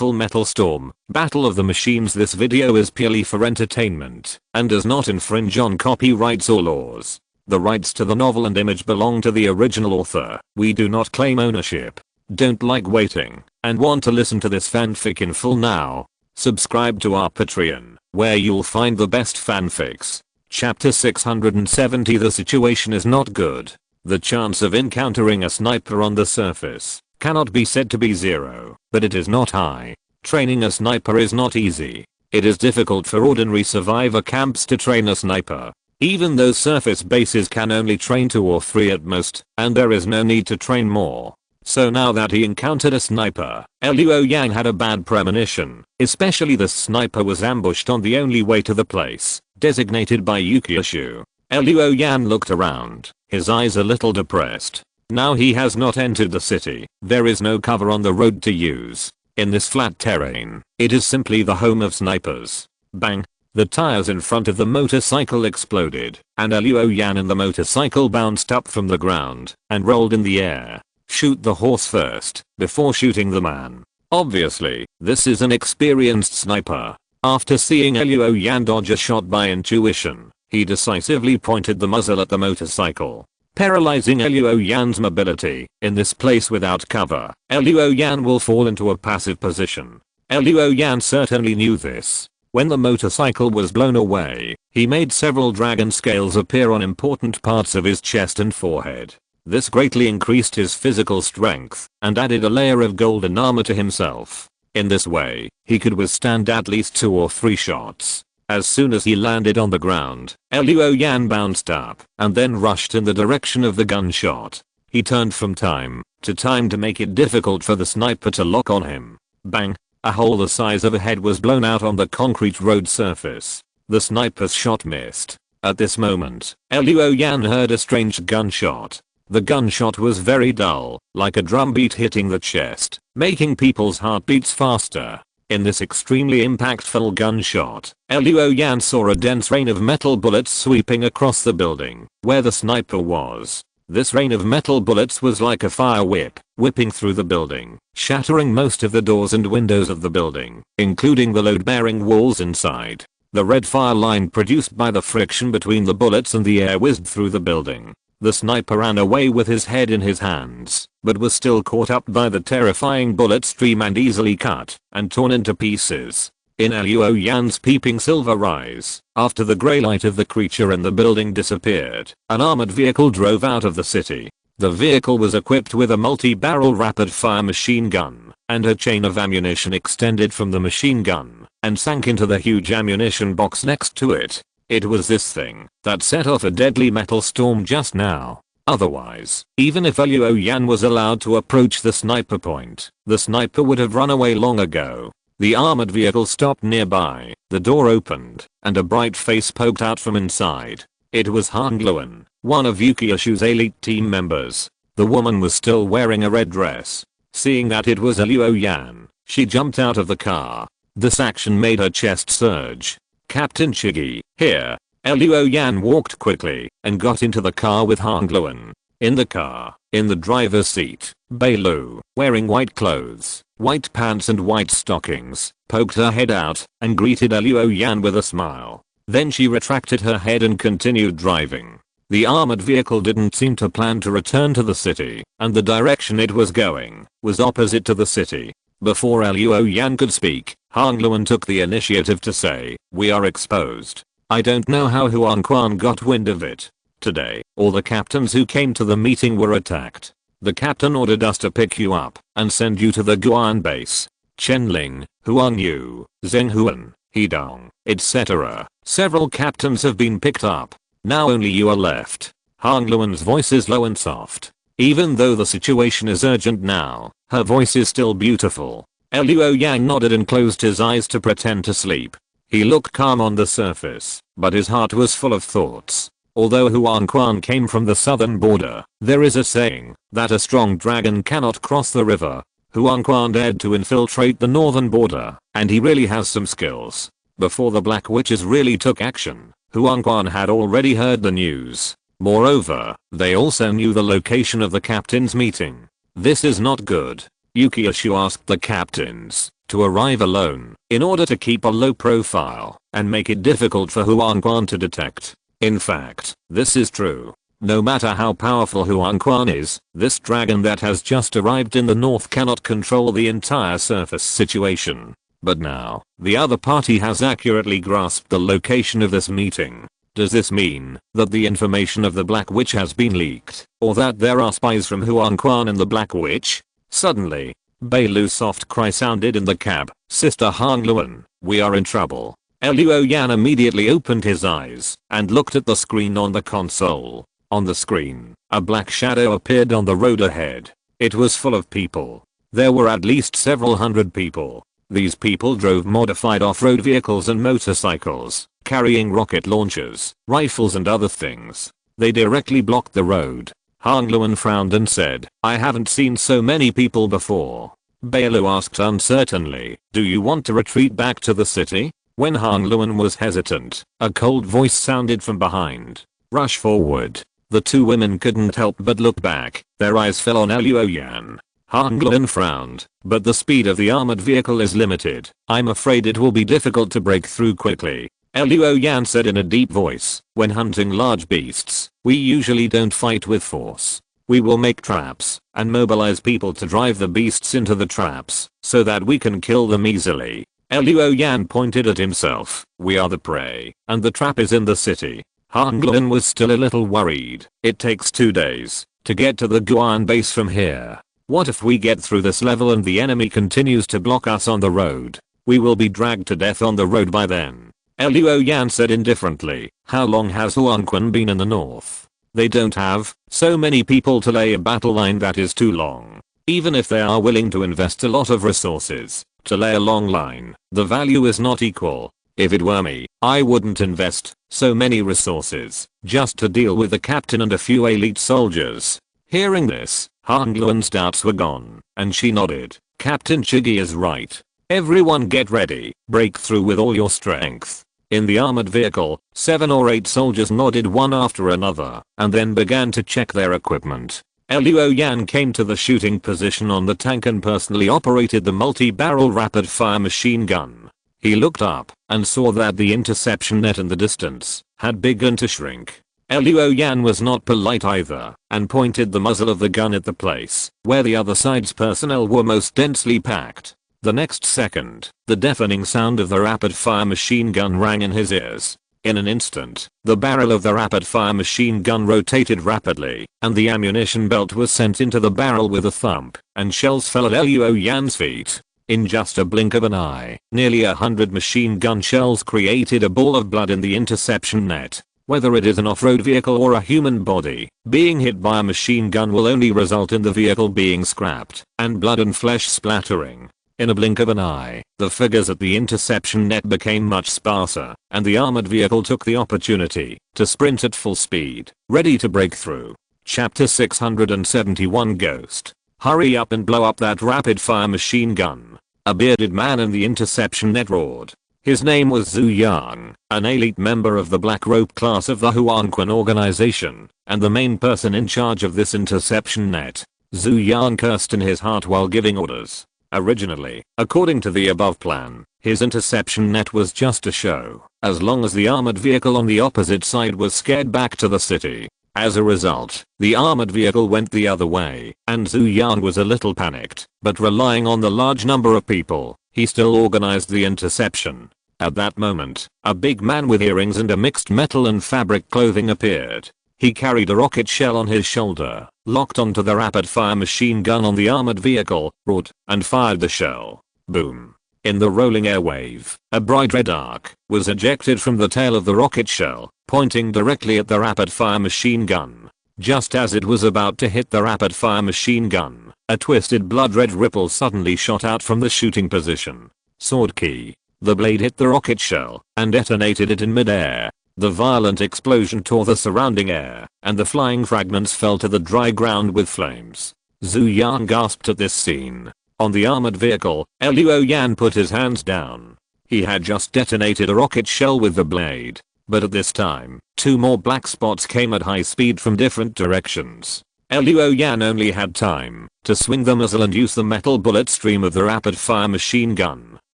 Full Metal Storm, Battle of the Machines. This video is purely for entertainment and does not infringe on copyrights or laws. The rights to the novel and image belong to the original author. We do not claim ownership. Don't like waiting and want to listen to this fanfic in full now? Subscribe to our Patreon, where you'll find the best fanfics. Chapter 670. The situation is not good. The chance of encountering a sniper on the surface cannot be said to be zero, but it is not high. Training a sniper is not easy. It is difficult for ordinary survivor camps to train a sniper. Even though surface bases can only train 2 or 3 at most, and there is no need to train more. So now that he encountered a sniper, Jiuying had a bad premonition. Especially the sniper was ambushed on the only way to the place designated by Yukiishu. Jiuying looked around, his eyes a little depressed. Now he has not entered the city. There is no cover on the road to use. In this flat terrain, it is simply the home of snipers. Bang! The tires in front of the motorcycle exploded, and Jiuying and the motorcycle bounced up from the ground and rolled in the air. Shoot the horse first, before shooting the man. Obviously, this is an experienced sniper. After seeing Jiuying dodge a shot by intuition, he decisively pointed the muzzle at the motorcycle, paralyzing Jiuying's mobility. In this place without cover, Jiuying will fall into a passive position. Jiuying certainly knew this. When the motorcycle was blown away, he made several dragon scales appear on important parts of his chest and forehead. This greatly increased his physical strength and added a layer of golden armor to himself. In this way, he could withstand at least 2 or 3 shots. As soon as he landed on the ground, Jiuying bounced up and then rushed in the direction of the gunshot. He turned from time to time to make it difficult for the sniper to lock on him. Bang! A hole the size of a head was blown out on the concrete road surface. The sniper's shot missed. At this moment, Jiuying heard a strange gunshot. The gunshot was very dull, like a drumbeat hitting the chest, making people's heartbeats faster. In this extremely impactful gunshot, Jiuying saw a dense rain of metal bullets sweeping across the building where the sniper was. This rain of metal bullets was like a fire whip, whipping through the building, shattering most of the doors and windows of the building, including the load-bearing walls inside. The red fire line produced by the friction between the bullets and the air whizzed through the building. The sniper ran away with his head in his hands, but was still caught up by the terrifying bullet stream and easily cut and torn into pieces. In Jiuying's peeping silver eyes, after the grey light of the creature in the building disappeared, an armored vehicle drove out of the city. The vehicle was equipped with a multi-barrel rapid-fire machine gun, and a chain of ammunition extended from the machine gun and sank into the huge ammunition box next to it. It was this thing that set off a deadly metal storm just now. Otherwise, even if Jiuying was allowed to approach the sniper point, the sniper would have run away long ago. The armored vehicle stopped nearby, the door opened, and a bright face poked out from inside. It was Hangluan, one of Yukiishu's elite team members. The woman was still wearing a red dress. Seeing that it was Jiuying, she jumped out of the car. This action made her chest surge. Captain Chigi, here. Jiuying walked quickly and got into the car with Hangluan. In the car, in the driver's seat, Beilu, wearing white clothes, white pants and white stockings, poked her head out and greeted Jiuying with a smile. Then she retracted her head and continued driving. The armored vehicle didn't seem to plan to return to the city, and the direction it was going was opposite to the city. Before Jiuying could speak, Hangluan took the initiative to say, "We are exposed. I don't know how Huangquan got wind of it. Today, all the captains who came to the meeting were attacked. The captain ordered us to pick you up and send you to the Guan base. Chenling, Huangyu, Zhenghuan, Hedong, etc. Several captains have been picked up. Now only you are left." Hangluan's voice is low and soft. Even though the situation is urgent now, her voice is still beautiful. Jiuying nodded and closed his eyes to pretend to sleep. He looked calm on the surface, but his heart was full of thoughts. Although Huangquan came from the southern border, there is a saying that a strong dragon cannot cross the river. Huangquan dared to infiltrate the northern border, and he really has some skills. Before the Black Witches really took action, Huangquan had already heard the news. Moreover, they also knew the location of the captain's meeting. This is not good. Yukiishu asked the captains to arrive alone in order to keep a low profile and make it difficult for Huang Quan to detect. In fact, this is true. No matter how powerful Huang Quan is, this dragon that has just arrived in the north cannot control the entire surface situation. But now, the other party has accurately grasped the location of this meeting. Does this mean that the information of the Black Witch has been leaked, or that there are spies from Huang Quan and the Black Witch? Suddenly, Beilu's soft cry sounded in the cab. Sister Hang Luan, we are in trouble. Luo Yan immediately opened his eyes and looked at the screen on the console. On the screen, a black shadow appeared on the road ahead. It was full of people. There were at least several hundred people. These people drove modified off-road vehicles and motorcycles, carrying rocket launchers, rifles and other things. They directly blocked the road. Hang Luan frowned and said, I haven't seen so many people before. Beilu asked uncertainly, do you want to retreat back to the city? When Hang Luan was hesitant, a cold voice sounded from behind. Rush forward. The two women couldn't help but look back. Their eyes fell on Luo Yan. Hang Luan frowned, but the speed of the armored vehicle is limited. I'm afraid it will be difficult to break through quickly. Luo Yan said in a deep voice, when hunting large beasts, we usually don't fight with force. We will make traps and mobilize people to drive the beasts into the traps so that we can kill them easily. Luo Yan pointed at himself. We are the prey, and the trap is in the city. Hang Luan was still a little worried. It takes 2 days to get to the Guan base from here. What if we get through this level and the enemy continues to block us on the road? We will be dragged to death on the road by then. Luo Yan said indifferently. How long has Huang Quan been in the north? They don't have so many people to lay a battle line that is too long. Even if they are willing to invest a lot of resources to lay a long line, the value is not equal. If it were me, I wouldn't invest so many resources just to deal with the captain and a few elite soldiers. Hearing this, Hang Luan's doubts were gone, and she nodded. Captain Chigi is right. Everyone get ready, break through with all your strength. In the armored vehicle, 7 or 8 soldiers nodded one after another, and then began to check their equipment. Luo Yan came to the shooting position on the tank and personally operated the multi-barrel rapid-fire machine gun. He looked up and saw that the interception net in the distance had begun to shrink. Luo Yan was not polite either and pointed the muzzle of the gun at the place where the other side's personnel were most densely packed. The next second, the deafening sound of the rapid-fire machine gun rang in his ears. In an instant, the barrel of the rapid-fire machine gun rotated rapidly, and the ammunition belt was sent into the barrel with a thump, and shells fell at Luo Yan's feet. In just a blink of an eye, nearly 100 machine gun shells created a ball of blood in the interception net. Whether it is an off-road vehicle or a human body, being hit by a machine gun will only result in the vehicle being scrapped and blood and flesh splattering. In a blink of an eye, the figures at the interception net became much sparser, and the armored vehicle took the opportunity to sprint at full speed, ready to break through. Chapter 671 Ghost. Hurry up and blow up that rapid-fire machine gun. A bearded man in the interception net roared. His name was Jiuying, an elite member of the Black Rope class of the Huang Quan organization, and the main person in charge of this interception net. Jiuying cursed in his heart while giving orders. Originally, according to the above plan, his interception net was just a show, as long as the armored vehicle on the opposite side was scared back to the city. As a result, the armored vehicle went the other way, and Jiuying was a little panicked, but relying on the large number of people, he still organized the interception. At that moment, a big man with earrings and a mixed metal and fabric clothing appeared. He carried a rocket shell on his shoulder, locked onto the rapid-fire machine gun on the armored vehicle, roared, and fired the shell. Boom. In the rolling air wave, a bright red arc was ejected from the tail of the rocket shell, pointing directly at the rapid-fire machine gun. Just as it was about to hit the rapid-fire machine gun, a twisted blood-red ripple suddenly shot out from the shooting position. Sword key. The blade hit the rocket shell and detonated it in mid-air. The violent explosion tore the surrounding air, and the flying fragments fell to the dry ground with flames. Jiuying gasped at this scene. On the armored vehicle, Luo Yan put his hands down. He had just detonated a rocket shell with the blade, but at this time, 2 more black spots came at high speed from different directions. Luo Yan only had time to swing the muzzle and use the metal bullet stream of the rapid fire machine gun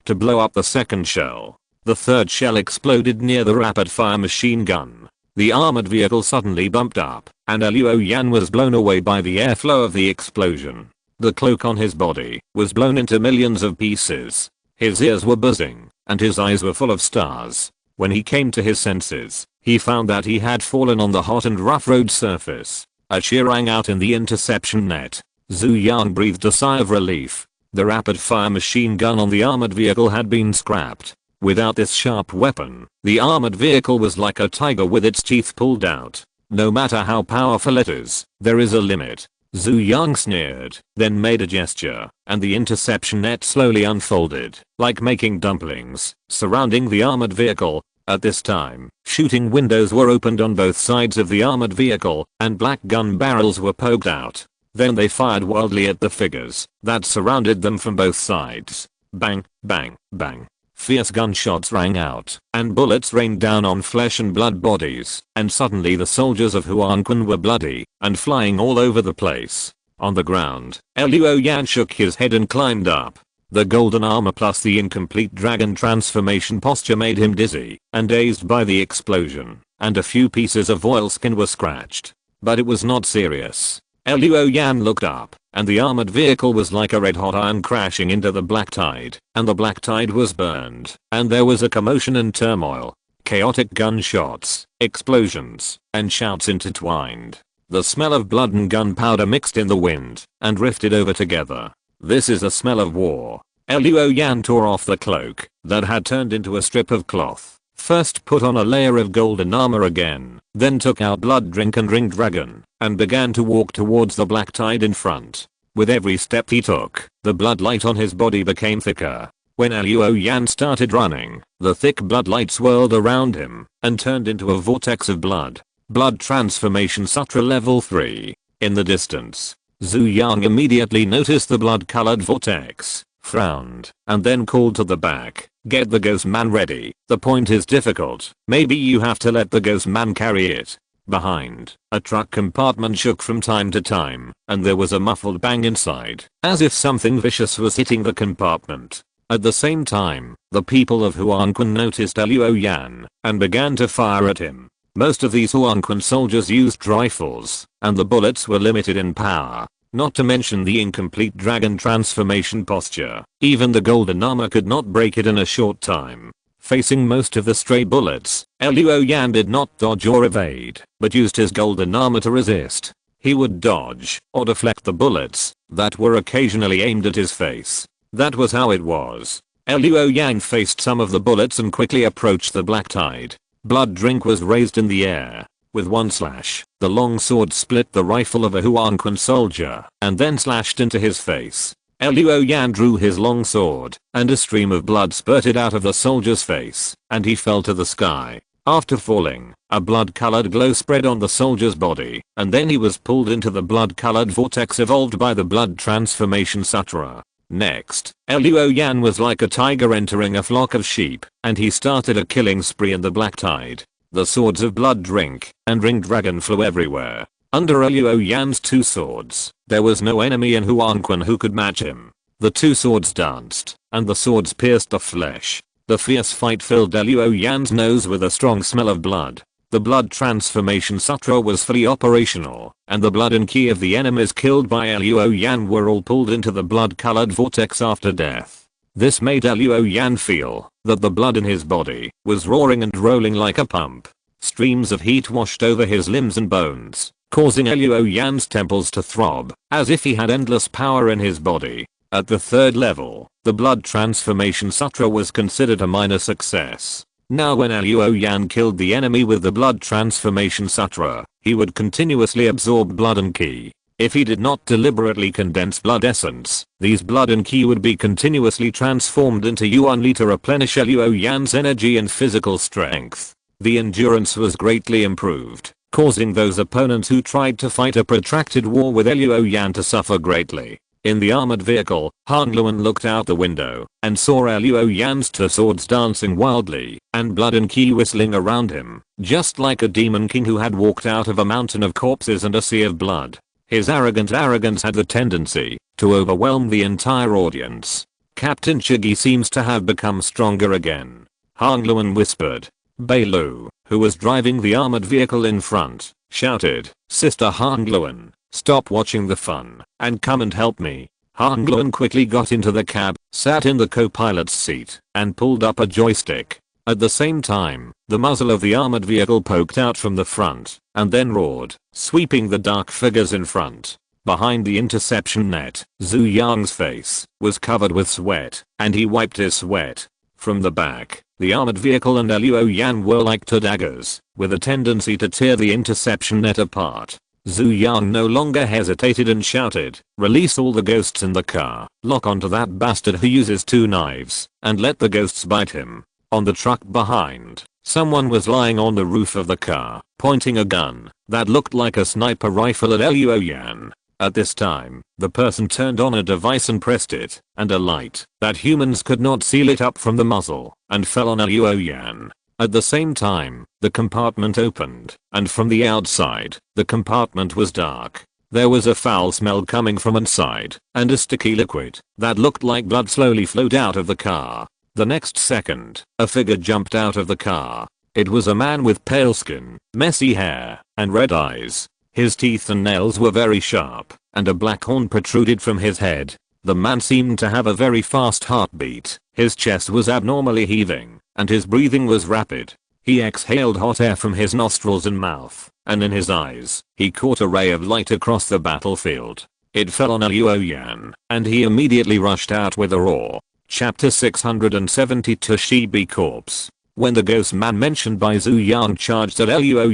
to blow up the second shell. The third shell exploded near the rapid fire machine gun. The armored vehicle suddenly bumped up, and Luo Yan was blown away by the airflow of the explosion. The cloak on his body was blown into millions of pieces. His ears were buzzing, and his eyes were full of stars. When he came to his senses, he found that he had fallen on the hot and rough road surface. A cheer rang out in the interception net. Jiuying breathed a sigh of relief. The rapid fire machine gun on the armored vehicle had been scrapped. Without this sharp weapon, the armored vehicle was like a tiger with its teeth pulled out. No matter how powerful it is, there is a limit. Jiuying sneered, then made a gesture, and the interception net slowly unfolded, like making dumplings, surrounding the armored vehicle. At this time, shooting windows were opened on both sides of the armored vehicle, and black gun barrels were poked out. Then they fired wildly at the figures that surrounded them from both sides. Bang, bang, bang. Fierce gunshots rang out, and bullets rained down on flesh and blood bodies, and suddenly the soldiers of Huangquan were bloody and flying all over the place. On the ground, Luo Yan shook his head and climbed up. The golden armor plus the incomplete dragon transformation posture made him dizzy and dazed by the explosion, and a few pieces of oilskin were scratched. But it was not serious. Luo Yan looked up, and the armored vehicle was like a red-hot iron crashing into the black tide, and the black tide was burned, and there was a commotion and turmoil. Chaotic gunshots, explosions, and shouts intertwined. The smell of blood and gunpowder mixed in the wind and drifted over together. This is a smell of war. Luo Yan tore off the cloak that had turned into a strip of cloth. First put on a layer of golden armor again, then took out blood drink and ring dragon, and began to walk towards the black tide in front. With every step he took, the blood light on his body became thicker. When Luo Yan started running, the thick blood light swirled around him and turned into a vortex of blood. Blood transformation sutra level 3. In the distance, Jiuying immediately noticed the blood-colored vortex, frowned, and then called to the back, "Get the ghost man ready. The point is difficult. Maybe you have to let the ghost man carry it." Behind, a truck compartment shook from time to time, and there was a muffled bang inside, as if something vicious was hitting the compartment. At the same time, the people of Huangquan noticed Luo Yan and began to fire at him. Most of these Huangquan soldiers used rifles, and the bullets were limited in power. Not to mention the incomplete dragon transformation posture. Even the golden armor could not break it in a short time. Facing most of the stray bullets, Luo Yan did not dodge or evade, but used his golden armor to resist. He would dodge or deflect the bullets that were occasionally aimed at his face. That was how it was. Luo Yan faced some of the bullets and quickly approached the black tide. Blood drink was raised in the air. With one slash, the long sword split the rifle of a Huangquan soldier and then slashed into his face. Luo Yan drew his long sword, and a stream of blood spurted out of the soldier's face, and he fell to the sky. After falling, a blood-colored glow spread on the soldier's body, and then he was pulled into the blood-colored vortex evolved by the blood transformation sutra. Next, Luo Yan was like a tiger entering a flock of sheep, and he started a killing spree in the black tide. The swords of blood drink and ring dragon flew everywhere. Under Luo Yan's two swords, there was no enemy in Huangquan who could match him. The two swords danced, and the swords pierced the flesh. The fierce fight filled Luo Yan's nose with a strong smell of blood. The blood transformation sutra was fully operational, and the blood and ki of the enemies killed by Luo Yan were all pulled into the blood-colored vortex after death. This made Luo Yan feel that the blood in his body was roaring and rolling like a pump. Streams of heat washed over his limbs and bones, causing Luo Yan's temples to throb, as if he had endless power in his body. At the third level, the blood transformation sutra was considered a minor success. Now when Luo Yan killed the enemy with the blood transformation sutra, he would continuously absorb blood and ki. If he did not deliberately condense blood essence, these blood and ki would be continuously transformed into yuan li to replenish Luo Yan's energy and physical strength. The endurance was greatly improved, causing those opponents who tried to fight a protracted war with Luo Yan to suffer greatly. In the armored vehicle, Han Luan looked out the window and saw Luo Yan's two swords dancing wildly and blood and ki whistling around him, just like a demon king who had walked out of a mountain of corpses and a sea of blood. His arrogant arrogance had the tendency to overwhelm the entire audience. Captain Chigi seems to have become stronger again. Hang Luan whispered. Bei Lu, who was driving the armored vehicle in front, shouted, "Sister Hang Luan, stop watching the fun and come and help me." Hang Luan quickly got into the cab, sat in the co-pilot's seat, and pulled up a joystick. At the same time, the muzzle of the armored vehicle poked out from the front, and then roared, sweeping the dark figures in front. Behind the interception net, Jiuying's face was covered with sweat, and he wiped his sweat. From the back, the armored vehicle and Luo Yan were like two daggers, with a tendency to tear the interception net apart. Jiuying no longer hesitated and shouted, "Release all the ghosts in the car, lock onto that bastard who uses two knives, and let the ghosts bite him." On the truck behind, someone was lying on the roof of the car, pointing a gun that looked like a sniper rifle at Luo Yan. At this time, the person turned on a device and pressed it, and a light that humans could not see lit up from the muzzle and fell on Luo Yan. At the same time, the compartment opened, and from the outside, the compartment was dark. There was a foul smell coming from inside, and a sticky liquid that looked like blood slowly flowed out of the car. The next second, a figure jumped out of the car. It was a man with pale skin, messy hair, and red eyes. His teeth and nails were very sharp, and a black horn protruded from his head. The man seemed to have a very fast heartbeat. His chest was abnormally heaving, and his breathing was rapid. He exhaled hot air from his nostrils and mouth, and in his eyes, he caught a ray of light across the battlefield. It fell on Luo Yan, and he immediately rushed out with a roar. Chapter 672 Shibi Corpse. When the ghost man mentioned by Jiuying charged at Luo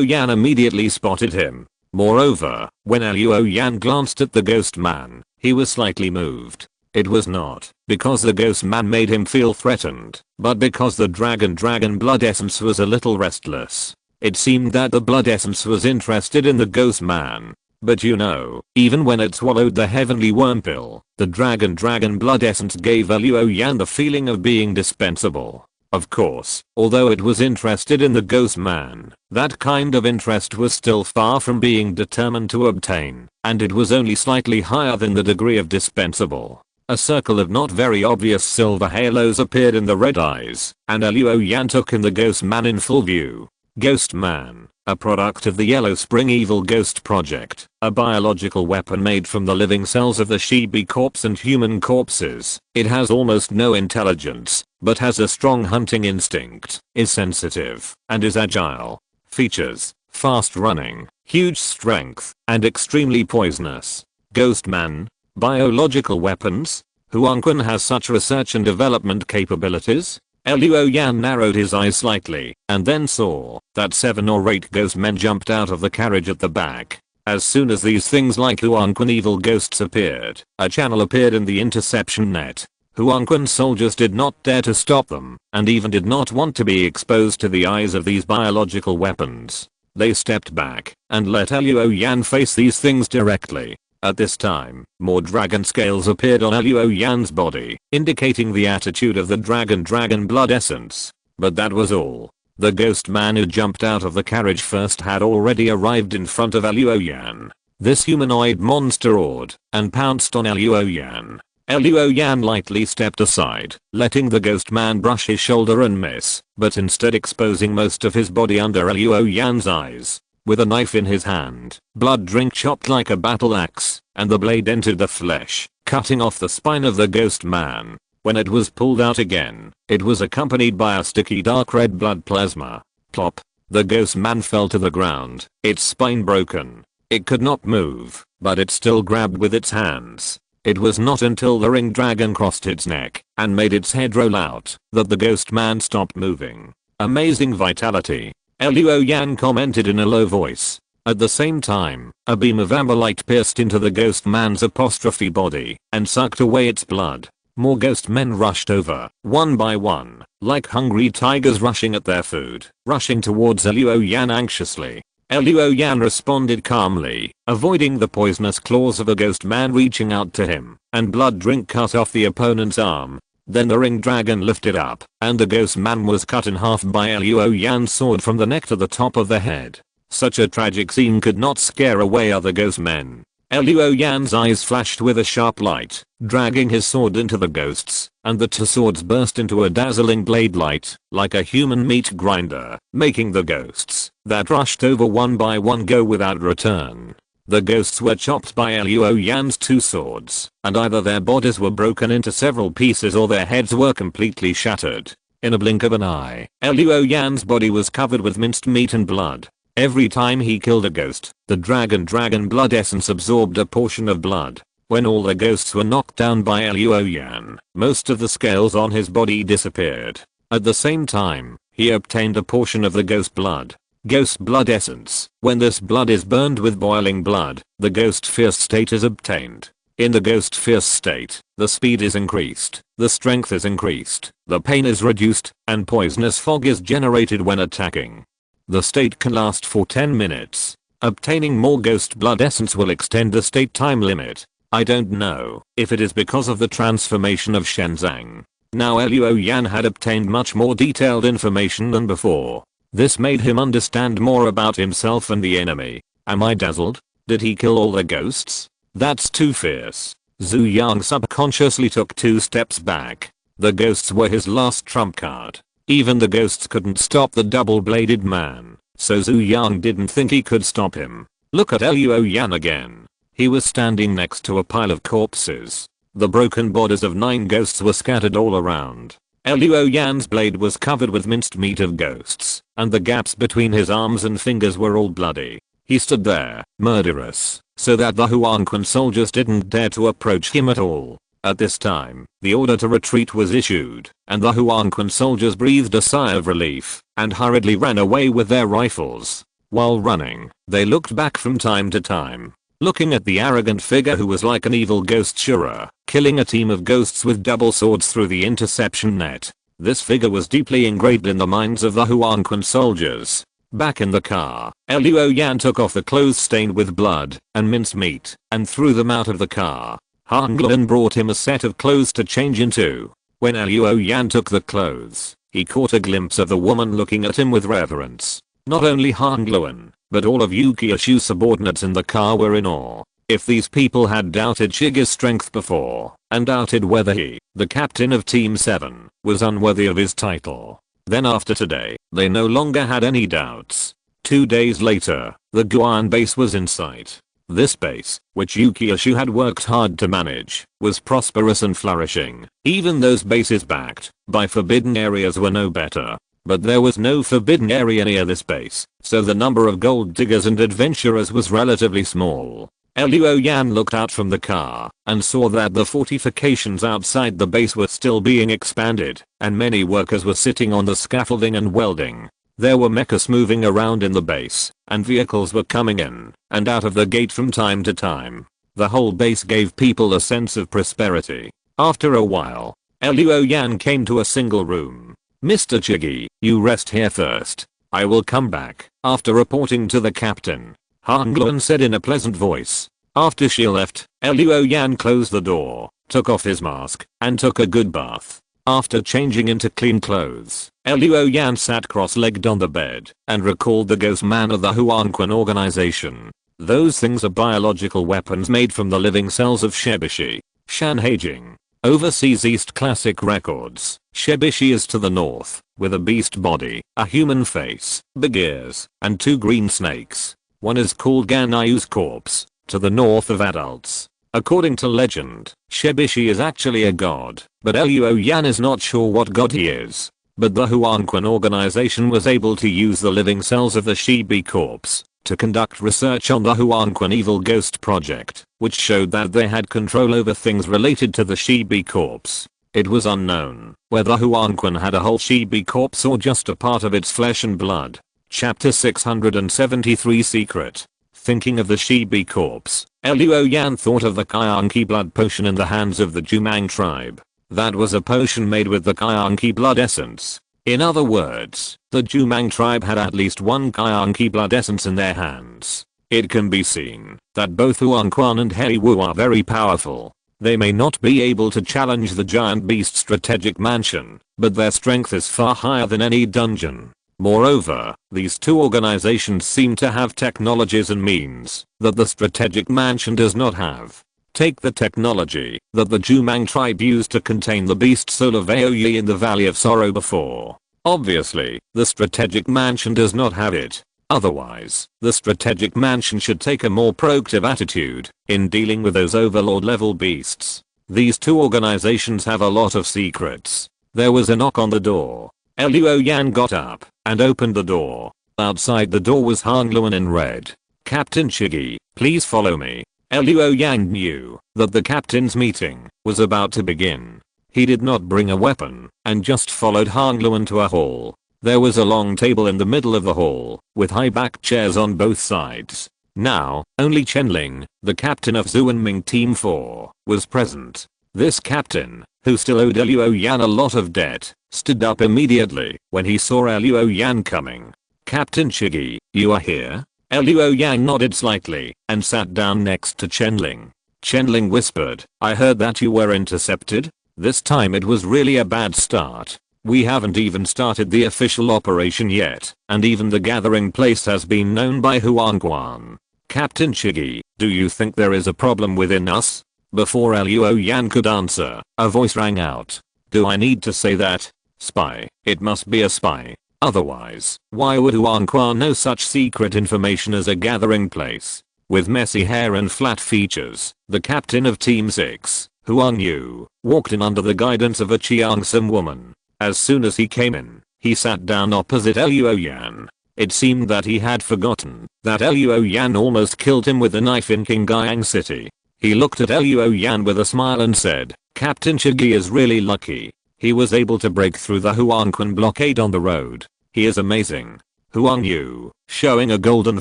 Yan immediately spotted him. Moreover, when Luo Yan glanced at the ghost man, he was slightly moved. It was not because the ghost man made him feel threatened, but because the dragon blood essence was a little restless. It seemed that the blood essence was interested in the ghost man. But you know, even when it swallowed the heavenly worm pill, the dragon blood essence gave Luo Yan the feeling of being dispensable. Of course, although it was interested in the ghost man, that kind of interest was still far from being determined to obtain, and it was only slightly higher than the degree of dispensable. A circle of not very obvious silver halos appeared in the red eyes, and Luo Yan took in the ghost man in full view. Ghost man, a product of the Yellow Spring Evil Ghost Project, a biological weapon made from the living cells of the Shibi corpse and human corpses. It has almost no intelligence, but has a strong hunting instinct, is sensitive, and is agile. Features: fast running, huge strength, and extremely poisonous. Ghost man, biological weapons? Huang Quan has such research and development capabilities? Luo Yan narrowed his eyes slightly, and then saw that 7 or 8 ghost men jumped out of the carriage at the back. As soon as these things like Huang Quan evil ghosts appeared, a channel appeared in the interception net. Huang Quan soldiers did not dare to stop them, and even did not want to be exposed to the eyes of these biological weapons. They stepped back, and let Luo Yan face these things directly. At this time, more dragon scales appeared on Luo Yan's body, indicating the attitude of the dragon blood essence. But that was all. The ghost man who jumped out of the carriage first had already arrived in front of Luo Yan. This humanoid monster roared, and pounced on Luo Yan. Luo Yan lightly stepped aside, letting the ghost man brush his shoulder and miss, but instead exposing most of his body under Luo Yan's eyes. With a knife in his hand, blood drink chopped like a battle axe, and the blade entered the flesh, cutting off the spine of the ghost man. When it was pulled out again, it was accompanied by a sticky dark red blood plasma. Plop. The ghost man fell to the ground, its spine broken. It could not move, but it still grabbed with its hands. It was not until the ring dragon crossed its neck and made its head roll out that the ghost man stopped moving. Amazing vitality. Luo Yan commented in a low voice. At the same time, a beam of amber light pierced into the ghost man's apostrophe body and sucked away its blood. More ghost men rushed over, one by one, like hungry tigers rushing at their food, rushing towards Luo Yan anxiously. Luo Yan responded calmly, avoiding the poisonous claws of a ghost man reaching out to him, and blood drink cut off the opponent's arm. Then the ring dragon lifted up, and the ghost man was cut in half by Luo Yan's sword from the neck to the top of the head. Such a tragic scene could not scare away other ghost men. Luo Yan's eyes flashed with a sharp light, dragging his sword into the ghosts, and the two swords burst into a dazzling blade light, like a human meat grinder, making the ghosts that rushed over one by one go without return. The ghosts were chopped by Luo Yan's two swords, and either their bodies were broken into several pieces or their heads were completely shattered. In a blink of an eye, Luo Yan's body was covered with minced meat and blood. Every time he killed a ghost, the dragon blood essence absorbed a portion of blood. When all the ghosts were knocked down by Luo Yan, most of the scales on his body disappeared. At the same time, he obtained a portion of the ghost blood essence. When this blood is burned with boiling blood, the ghost fierce state is obtained. In the ghost fierce state, the speed is increased, the strength is increased, the pain is reduced, and poisonous fog is generated when attacking. The state can last for 10 minutes. Obtaining more ghost blood essence will extend the state time limit. I don't know if it is because of the transformation of Shenzang. Now Luo Yan had obtained much more detailed information than before. This made him understand more about himself and the enemy. Am I dazzled? Did he kill all the ghosts? That's too fierce. Jiuying subconsciously took 2 steps back. The ghosts were his last trump card. Even the ghosts couldn't stop the double-bladed man, so Jiuying didn't think he could stop him. Look at Luo Yan again. He was standing next to a pile of corpses. The broken bodies of 9 ghosts were scattered all around. Luo Yan's blade was covered with minced meat of ghosts, and the gaps between his arms and fingers were all bloody. He stood there, murderous, so that the Huangquan soldiers didn't dare to approach him at all. At this time, the order to retreat was issued, and the Huangquan soldiers breathed a sigh of relief, and hurriedly ran away with their rifles. While running, they looked back from time to time, looking at the arrogant figure who was like an evil ghost Shura, killing a team of ghosts with double swords through the interception net. This figure was deeply engraved in the minds of the Huangquan soldiers. Back in the car, Luo Yan took off the clothes stained with blood and mincemeat, and threw them out of the car. Han Luan brought him a set of clothes to change into. When Luo Yan took the clothes, he caught a glimpse of the woman looking at him with reverence. Not only Han Luan, but all of Yukiashu's subordinates in the car were in awe. If these people had doubted Shige's strength before, and doubted whether he, the captain of Team 7, was unworthy of his title, then after today, they no longer had any doubts. 2 days later, the Guan base was in sight. This base, which Yukiashu had worked hard to manage, was prosperous and flourishing. Even those bases backed by forbidden areas were no better. But there was no forbidden area near this base, so the number of gold diggers and adventurers was relatively small. Luo Yan looked out from the car and saw that the fortifications outside the base were still being expanded, and many workers were sitting on the scaffolding and welding. There were mechs moving around in the base, and vehicles were coming in and out of the gate from time to time. The whole base gave people a sense of prosperity. After a while, Luo Yan came to a single room. Mr. Chigi, you rest here first. I will come back after reporting to the captain, Han Luan said in a pleasant voice. After she left, Luo Yan closed the door, took off his mask, and took a good bath. After changing into clean clothes, Luo Yan sat cross-legged on the bed and recalled the ghost man of the Huangquan organization. Those things are biological weapons made from the living cells of Shebishi. Shan Heijing. Overseas East Classic Records. Shebishi is to the north, with a beast body, a human face, big ears, and 2 green snakes. One is called Ganayu's corpse, to the north of adults. According to legend, Shebishi is actually a god, but Luo Yan is not sure what god he is. But the Huangquan organization was able to use the living cells of the Shibi corpse to conduct research on the Huangquan evil ghost project, which showed that they had control over things related to the Shibi corpse. It was unknown whether Huangquan had a whole Shibi corpse or just a part of its flesh and blood. Chapter 673 Secret. Thinking of the Shibi corpse, Luo Yan thought of the Kaianki blood potion in the hands of the Jumang tribe. That was a potion made with the Kaianki blood essence. In other words, the Jumang tribe had at least 1 Kaianki blood essence in their hands. It can be seen that both Huangquan and Heiwu are very powerful. They may not be able to challenge the giant beast strategic mansion, but their strength is far higher than any dungeon. Moreover, these two organizations seem to have technologies and means that the strategic mansion does not have. Take the technology that the Jiuying tribe used to contain the beast soul of Aoi in the Valley of Sorrow before. Obviously, the strategic mansion does not have it. Otherwise, the strategic mansion should take a more proactive attitude in dealing with those overlord level beasts. These two organizations have a lot of secrets. There was a knock on the door. Luo Yan got up and opened the door. Outside the door was Han Luan in red. Captain Shiggy, please follow me. Luo Yan knew that the captain's meeting was about to begin. He did not bring a weapon and just followed Han Luan to a hall. There was a long table in the middle of the hall with high-backed chairs on both sides. Now, only Chenling, the captain of Xuanming Team 4, was present. This captain, who still owed Luo Yan a lot of debt, stood up immediately when he saw Luo Yan coming. Captain Shiggy, you are here? Luo Yan nodded slightly and sat down next to Chenling. Chenling whispered, I heard that you were intercepted? This time it was really a bad start. We haven't even started the official operation yet, and even the gathering place has been known by Huangquan. Captain Shiggy, do you think there is a problem within us? Before Luo Yan could answer, a voice rang out. Do I need to say that? Spy, it must be a spy. Otherwise, why would Huangquan know such secret information as a gathering place? With messy hair and flat features, the captain of Team 6, Huang Yu, walked in under the guidance of a Qiangsum woman. As soon as he came in, he sat down opposite Luo Yan. It seemed that he had forgotten that Luo Yan almost killed him with a knife in Qingyang City. He looked at Luo Yan with a smile and said, Captain Shiggy is really lucky. He was able to break through the Huangquan blockade on the road. He is amazing. Huang Yu, showing a golden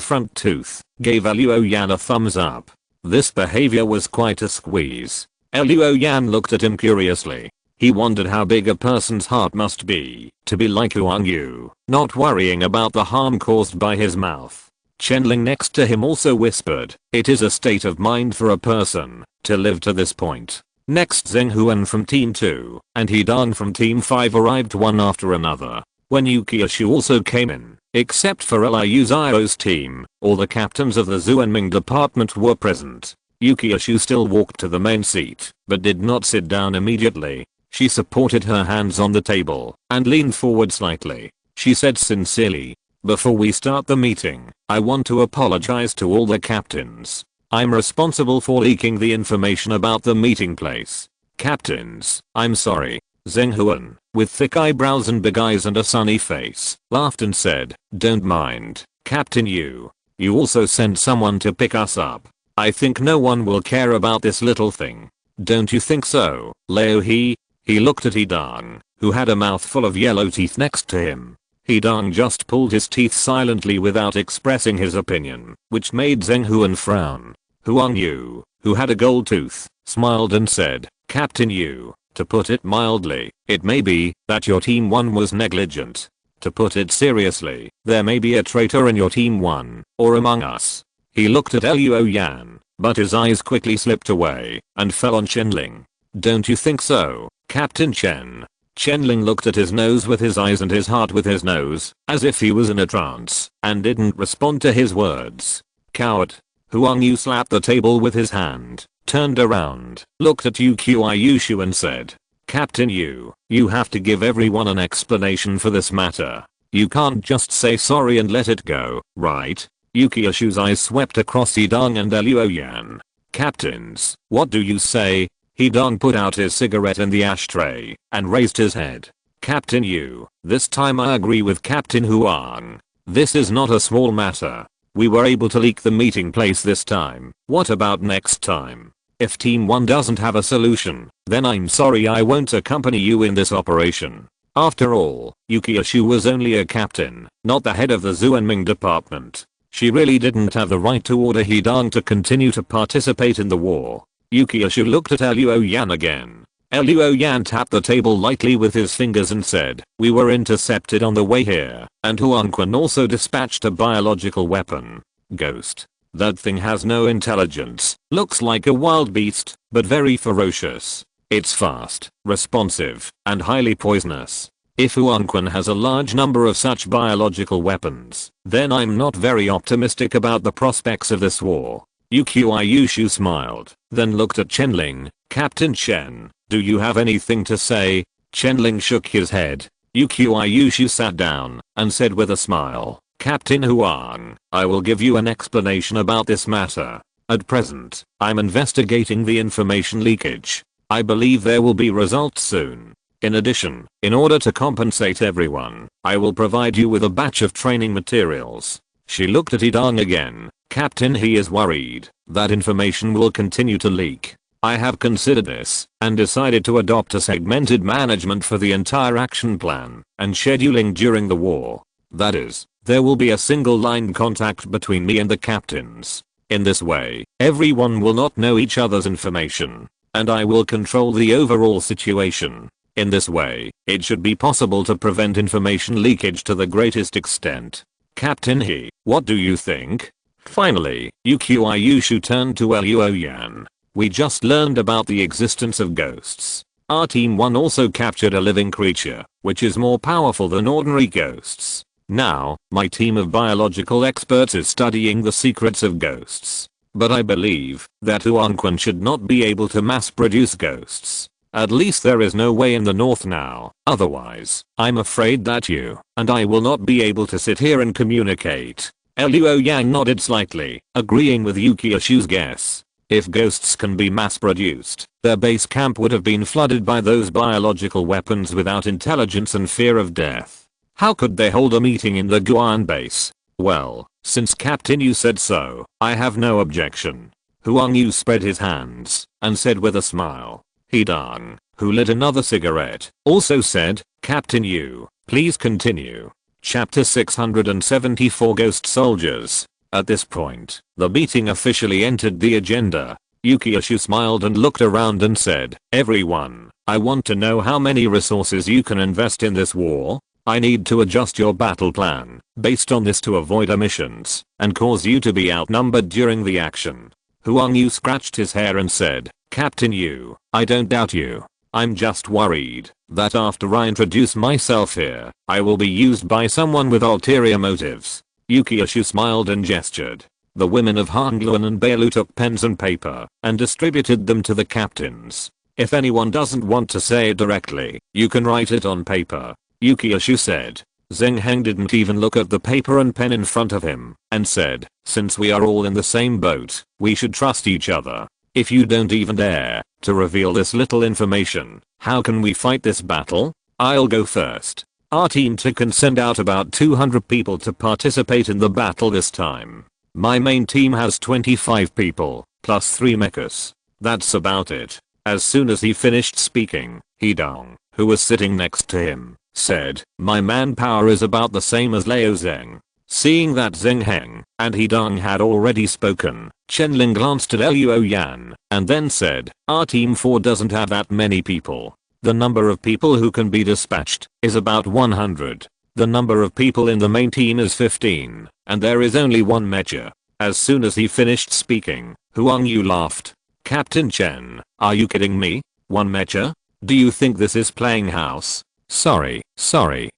front tooth, gave Luo Yan a thumbs up. This behavior was quite a squeeze. Luo Yan looked at him curiously. He wondered how big a person's heart must be to be like Huang Yu, not worrying about the harm caused by his mouth. Chenling next to him also whispered, it is a state of mind for a person to live to this point. Next Zheng Huan from Team 2 and Hidong from Team 5 arrived one after another. When Yukiashu also came in, except for Liu Zio's team, all the captains of the Xuanming department were present. Yukiashu still walked to the main seat, but did not sit down immediately. She supported her hands on the table and leaned forward slightly. She said sincerely, before we start the meeting, I want to apologize to all the captains. I'm responsible for leaking the information about the meeting place. Captains, I'm sorry. Zheng Huan, with thick eyebrows and big eyes and a sunny face, laughed and said, don't mind, Captain Yu. You also sent someone to pick us up. I think no one will care about this little thing. Don't you think so, Leo He? He looked at Hidong, who had a mouthful of yellow teeth next to him. Hidong just pulled his teeth silently without expressing his opinion, which made Zheng Huan frown. Huang Yu, who had a gold tooth, smiled and said, Captain Yu, to put it mildly, it may be that your Team 1 was negligent. To put it seriously, there may be a traitor in your Team 1, or among us. He looked at Luo Yan, but his eyes quickly slipped away and fell on Chenling. Don't you think so, Captain Chen? Chenling looked at his nose with his eyes and his heart with his nose, as if he was in a trance, and didn't respond to his words. Coward. Huang Yu slapped the table with his hand, turned around, looked at Yukiashu and said, Captain Yu, you have to give everyone an explanation for this matter. You can't just say sorry and let it go, right? Yukiashu's eyes swept across Hidong and Luo Yan. Captains, what do you say? Hidong put out his cigarette in the ashtray and raised his head. Captain Yu, this time I agree with Captain Huang. This is not a small matter. We were able to leak the meeting place this time. What about next time? If Team 1 doesn't have a solution, then I'm sorry I won't accompany you in this operation. After all, Yukiashu was only a captain, not the head of the Xuanming department. She really didn't have the right to order Hidong to continue to participate in the war. Yukiashu looked at Luo Yan again. Luo Yan tapped the table lightly with his fingers and said, we were intercepted on the way here, and Huangquan also dispatched a biological weapon. Ghost. That thing has no intelligence, looks like a wild beast, but very ferocious. It's fast, responsive, and highly poisonous. If Huangquan has a large number of such biological weapons, then I'm not very optimistic about the prospects of this war. Yushu smiled, then looked at Chenling. Captain Chen, do you have anything to say? Chenling shook his head. Yushu sat down and said with a smile, Captain Huang, I will give you an explanation about this matter. At present, I'm investigating the information leakage. I believe there will be results soon. In addition, in order to compensate everyone, I will provide you with a batch of training materials. She looked at Idang again. Captain, he is worried that information will continue to leak. I have considered this and decided to adopt a segmented management for the entire action plan and scheduling during the war. That is, there will be a single line contact between me and the captains. In this way, everyone will not know each other's information, and I will control the overall situation. In this way, it should be possible to prevent information leakage to the greatest extent. Captain He, what do you think? Finally, Yushu turned to Luoyan. We just learned about the existence of ghosts. Our team 1 also captured a living creature, which is more powerful than ordinary ghosts. Now, my team of biological experts is studying the secrets of ghosts. But I believe that Huangquan should not be able to mass produce ghosts. At least there is no way in the north now. Otherwise, I'm afraid that you and I will not be able to sit here and communicate. Luoyang nodded slightly, agreeing with Yushu's guess. If ghosts can be mass produced, their base camp would have been flooded by those biological weapons without intelligence and fear of death. How could they hold a meeting in the Guan base? Well, since Captain Yu said so, I have no objection. Huang Yu spread his hands and said with a smile. Hidang, who lit another cigarette, also said, Captain Yu, please continue. Chapter 674 Ghost Soldiers. At this point, the meeting officially entered the agenda. Yushu smiled and looked around and said, everyone, I want to know how many resources you can invest in this war. I need to adjust your battle plan based on this to avoid omissions and cause you to be outnumbered during the action. Huang Yu scratched his hair and said, Captain Yu, I don't doubt you. I'm just worried that after I introduce myself here, I will be used by someone with ulterior motives. Yushu smiled and gestured. The women of Hangluan and Bailu took pens and paper and distributed them to the captains. If anyone doesn't want to say it directly, you can write it on paper. Yushu said. Xing Feng didn't even look at the paper and pen in front of him and said, since we are all in the same boat, we should trust each other. If you don't even dare to reveal this little information, how can we fight this battle? I'll go first. Our team 2 can send out about 200 people to participate in the battle this time. My main team has 25 people, plus 3 mechs. That's about it. As soon as he finished speaking, Hidang, who was sitting next to him, said, my manpower is about the same as Liu Zeng. Seeing that Xing Feng and Hidang had already spoken, Chenling glanced at Luoyan and then said, our team 4 doesn't have that many people. The number of people who can be dispatched is about 100. The number of people in the main team is 15, and there is only 1 mecha. As soon as he finished speaking, Huang Yu laughed. Captain Chen, are you kidding me? 1 mecha? Do you think this is playing house? Sorry,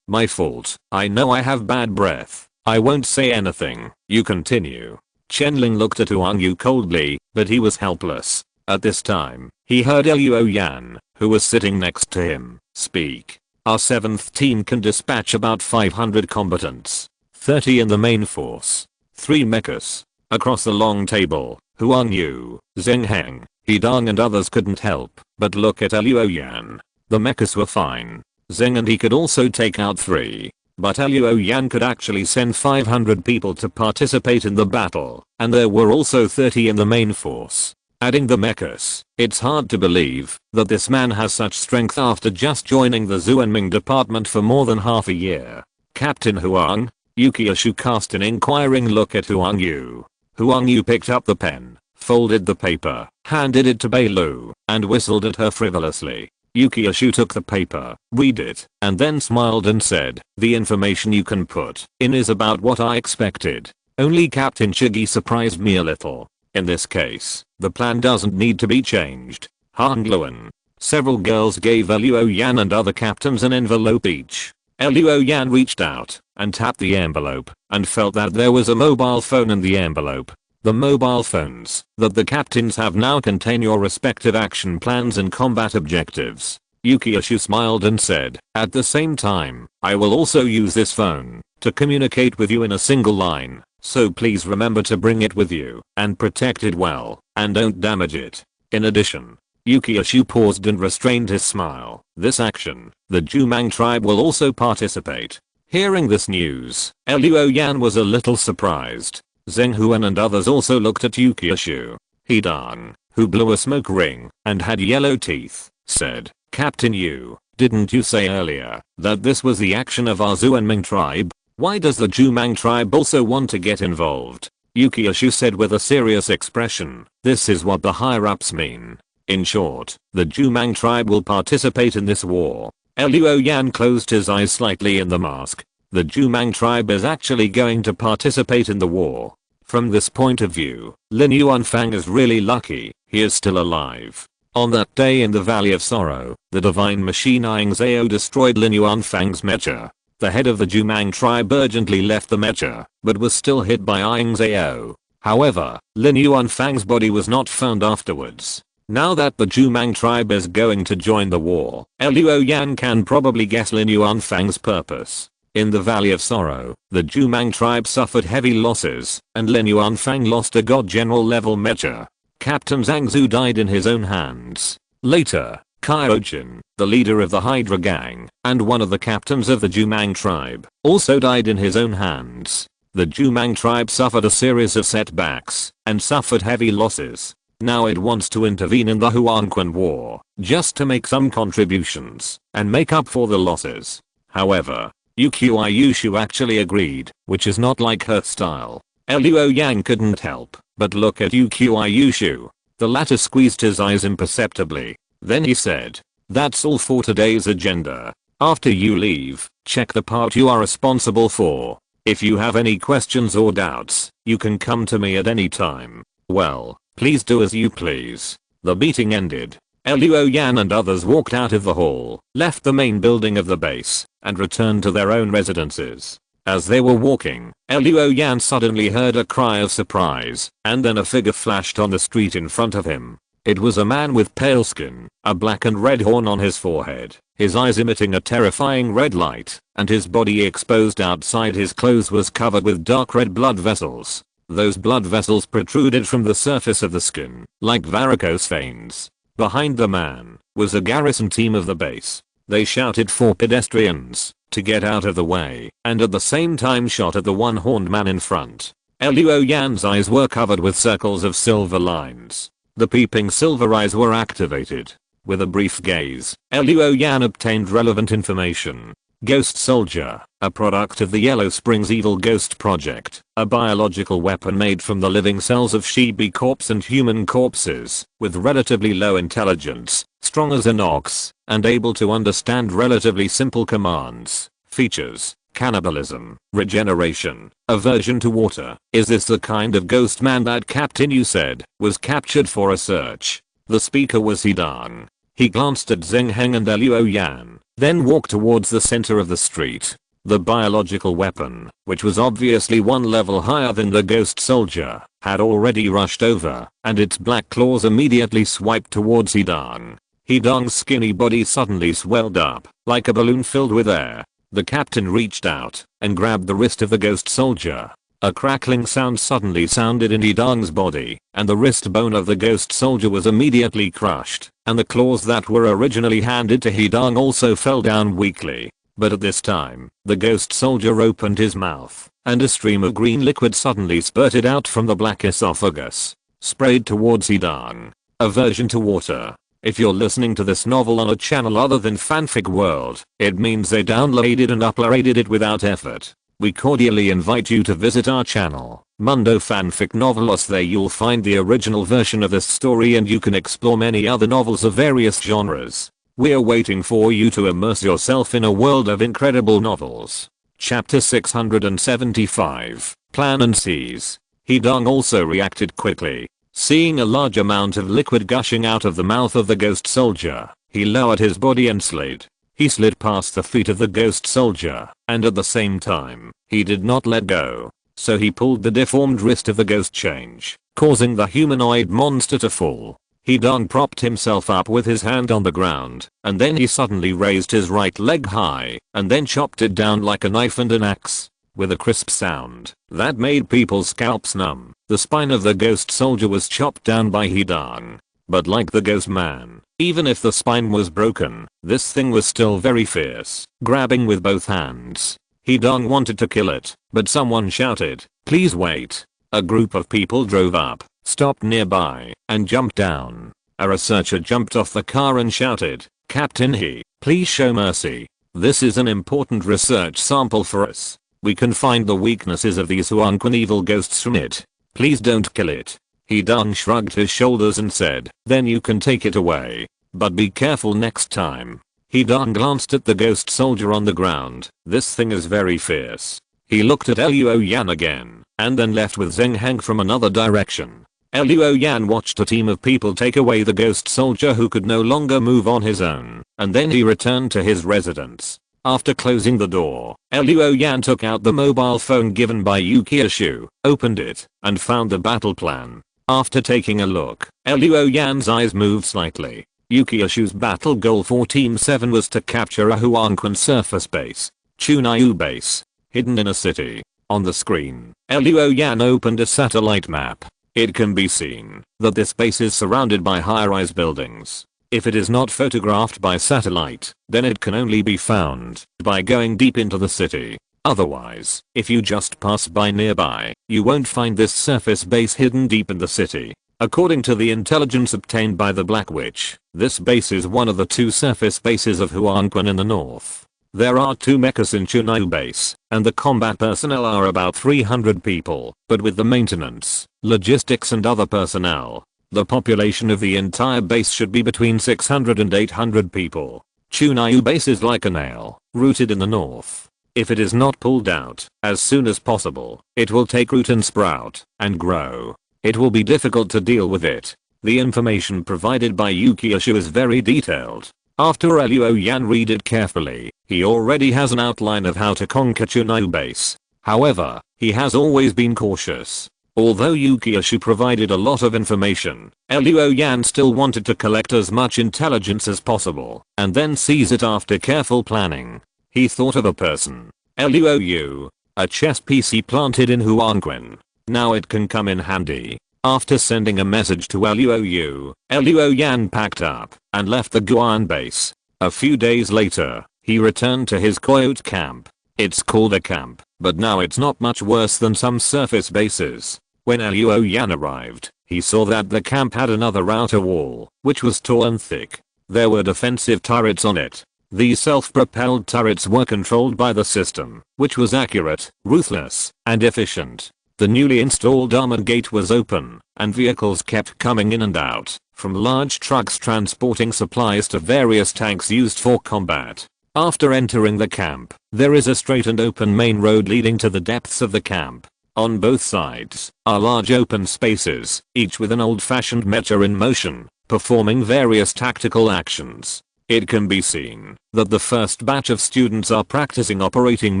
my fault. I know I have bad breath. I won't say anything. You continue. Chenling looked at Huang Yu coldly, but he was helpless. At this time, he heard Luoyan, who was sitting next to him, speak. Our 7th team can dispatch about 500 combatants. 30 in the main force. 3 mechs. Across the long table, Huang Yu, Xing Feng, Hidang and others couldn't help but look at Luoyan. The mechs were fine. Xing and he could also take out 3. But Luoyan could actually send 500 people to participate in the battle, and there were also 30 in the main force. Adding the mechs, it's hard to believe that this man has such strength after just joining the Zuanming department for more than half a year. Captain Huang? Yushu cast an inquiring look at Huang Yu. Huang Yu picked up the pen, folded the paper, handed it to Bailu, and whistled at her frivolously. Yushu took the paper, read it, and then smiled and said, the information you can put in is about what I expected. Only Captain Chigi surprised me a little. In this case, the plan doesn't need to be changed. Hangluan. Several girls gave Luo Yan and other captains an envelope each. Luo Yan reached out and tapped the envelope and felt that there was a mobile phone in the envelope. The mobile phones that the captains have now contain your respective action plans and combat objectives. Yukioshu smiled and said, at the same time, I will also use this phone to communicate with you in a single line, so please remember to bring it with you and protect it well and don't damage it. In addition, Yukioshu paused and restrained his smile. This action, the Jiuying tribe will also participate. Hearing this news, Luo Yan was a little surprised. Zheng Huan and others also looked at Yukioshu. Hidang, who blew a smoke ring and had yellow teeth, said, Captain Yu, didn't you say earlier that this was the action of our Jiuying tribe? Why does the Jiuying tribe also want to get involved? Yukioshu said with a serious expression, this is what the higher-ups mean. In short, the Jiuying tribe will participate in this war. Luo Yan closed his eyes slightly in the mask. The Jiuying tribe is actually going to participate in the war. From this point of view, Lin Yuanfang is really lucky he is still alive. On that day in the Valley of Sorrow, the divine machine Ying Zhao destroyed Lin Yuanfang's mecha. The head of the Jiuying tribe urgently left the mecha, but was still hit by Ying Zhao. However, Lin Yuanfang's body was not found afterwards. Now that the Jiuying tribe is going to join the war, Luo Yan can probably guess Lin Yuanfang's purpose. In the Valley of Sorrow, the Jiuying tribe suffered heavy losses, and Lin Yuanfang lost a god general level mecha. Captain Zhang Zhu died in his own hands. Later, Kyojin, the leader of the Hydra gang, and one of the captains of the Jiuying tribe, also died in his own hands. The Jiuying tribe suffered a series of setbacks, and suffered heavy losses. Now it wants to intervene in the Huanquan war, just to make some contributions, and make up for the losses. However, Yukioshu actually agreed, which is not like her style. Luo Yan couldn't help but look at Yukioshu. The latter squeezed his eyes imperceptibly. Then he said, that's all for today's agenda. After you leave, check the part you are responsible for. If you have any questions or doubts, you can come to me at any time. Well, please do as you please. The meeting ended. Luo Yan and others walked out of the hall, left the main building of the base, and returned to their own residences. As they were walking, Luo Yan suddenly heard a cry of surprise, and then a figure flashed on the street in front of him. It was a man with pale skin, a black and red horn on his forehead, his eyes emitting a terrifying red light, and his body exposed outside his clothes was covered with dark red blood vessels. Those blood vessels protruded from the surface of the skin, like varicose veins. Behind the man was a garrison team of the base. They shouted for pedestrians to get out of the way, and at the same time shot at the one-horned man in front. Luo Yan's eyes were covered with circles of silver lines. The peeping silver eyes were activated. With a brief gaze, Luo Yan obtained relevant information. Ghost Soldier, a product of the Yellow Springs Evil Ghost Project, a biological weapon made from the living cells of Shibi corpse and human corpses, with relatively low intelligence, strong as an ox, and able to understand relatively simple commands. Features: cannibalism, regeneration, aversion to water. Is this the kind of ghost man that Captain Yu said was captured for a search? The speaker was Hidang. He glanced at Xing Feng and Luo Yan, then walked towards the center of the street. The biological weapon, which was obviously one level higher than the ghost soldier, had already rushed over, and its black claws immediately swiped towards Hidang. Hidang's skinny body suddenly swelled up, like a balloon filled with air. The captain reached out and grabbed the wrist of the ghost soldier. A crackling sound suddenly sounded in Hidang's body, and the wrist bone of the ghost soldier was immediately crushed, and the claws that were originally handed to Hidang also fell down weakly. But at this time, the ghost soldier opened his mouth, and a stream of green liquid suddenly spurted out from the black esophagus, sprayed towards Hidang. Aversion to water. If you're listening to this novel on a channel other than Fanfic World, it means they downloaded and uploaded it without effort. We cordially invite you to visit our channel, Mundo Fanfic Novelos. There you'll find the original version of this story and you can explore many other novels of various genres. We're waiting for you to immerse yourself in a world of incredible novels. Chapter 675, Plan and Seize. Hidang also reacted quickly. Seeing a large amount of liquid gushing out of the mouth of the ghost soldier, He lowered his body and slid. He slid past the feet of the ghost soldier, and at the same time, he did not let go. So he pulled the deformed wrist of the ghost change, causing the humanoid monster to fall. He propped himself up with his hand on the ground, and then he suddenly raised his right leg high, and then chopped it down like a knife and an axe. With a crisp sound that made people's scalps numb, the spine of the ghost soldier was chopped down by Hidang. But like the ghost man, even if the spine was broken, this thing was still very fierce, grabbing with both hands. Hidang wanted to kill it, but someone shouted, "Please wait." A group of people drove up, stopped nearby, and jumped down. A researcher jumped off the car and shouted, "Captain He, please show mercy. This is an important research sample for us. We can find the weaknesses of these Huanquan evil ghosts from it. Please don't kill it." Hidang shrugged his shoulders and said, "Then you can take it away. But be careful next time." Hidang glanced at the ghost soldier on the ground. "This thing is very fierce." He looked at Luo Yan again, and then left with Xing Feng from another direction. Luo Yan watched a team of people take away the ghost soldier who could no longer move on his own, and then he returned to his residence. After closing the door, Luo Yan took out the mobile phone given by Yukiashu, opened it, and found the battle plan. After taking a look, Luo Yan's eyes moved slightly. Yukiashu's battle goal for Team 7 was to capture a Huanquan surface base, Chunyu base, hidden in a city. On the screen, Luo Yan opened a satellite map. It can be seen that this base is surrounded by high-rise buildings. If it is not photographed by satellite, then it can only be found by going deep into the city. Otherwise, if you just pass by nearby, you won't find this surface base hidden deep in the city. According to the intelligence obtained by the Black Witch, this base is one of the 2 surface bases of Huanquan in the north. There are 2 mechs in Chunyu base, and the combat personnel are about 300 people, but with the maintenance, logistics and other personnel, the population of the entire base should be between 600 and 800 people. Chunyu base is like a nail, rooted in the north. If it is not pulled out as soon as possible, it will take root and sprout and grow. It will be difficult to deal with it. The information provided by Yukiashu is very detailed. After Luo Yan read it carefully, he already has an outline of how to conquer Chunyu base. However, he has always been cautious. Although Yukiashu provided a lot of information, Luo Yan still wanted to collect as much intelligence as possible, and then seize it after careful planning. He thought of a person. Luo, a chess PC planted in Huanquan. Now it can come in handy. After sending a message to Luo, Luo Yan packed up and left the Guan base. A few days later, he returned to his coyote camp. It's called a camp, but now it's not much worse than some surface bases. When Luo Yan arrived, he saw that the camp had another outer wall, which was tall and thick. There were defensive turrets on it. These self-propelled turrets were controlled by the system, which was accurate, ruthless, and efficient. The newly installed armored gate was open, and vehicles kept coming in and out, from large trucks transporting supplies to various tanks used for combat. After entering the camp, there is a straight and open main road leading to the depths of the camp. On both sides are large open spaces, each with an old-fashioned mecha in motion, performing various tactical actions. It can be seen that the first batch of students are practicing operating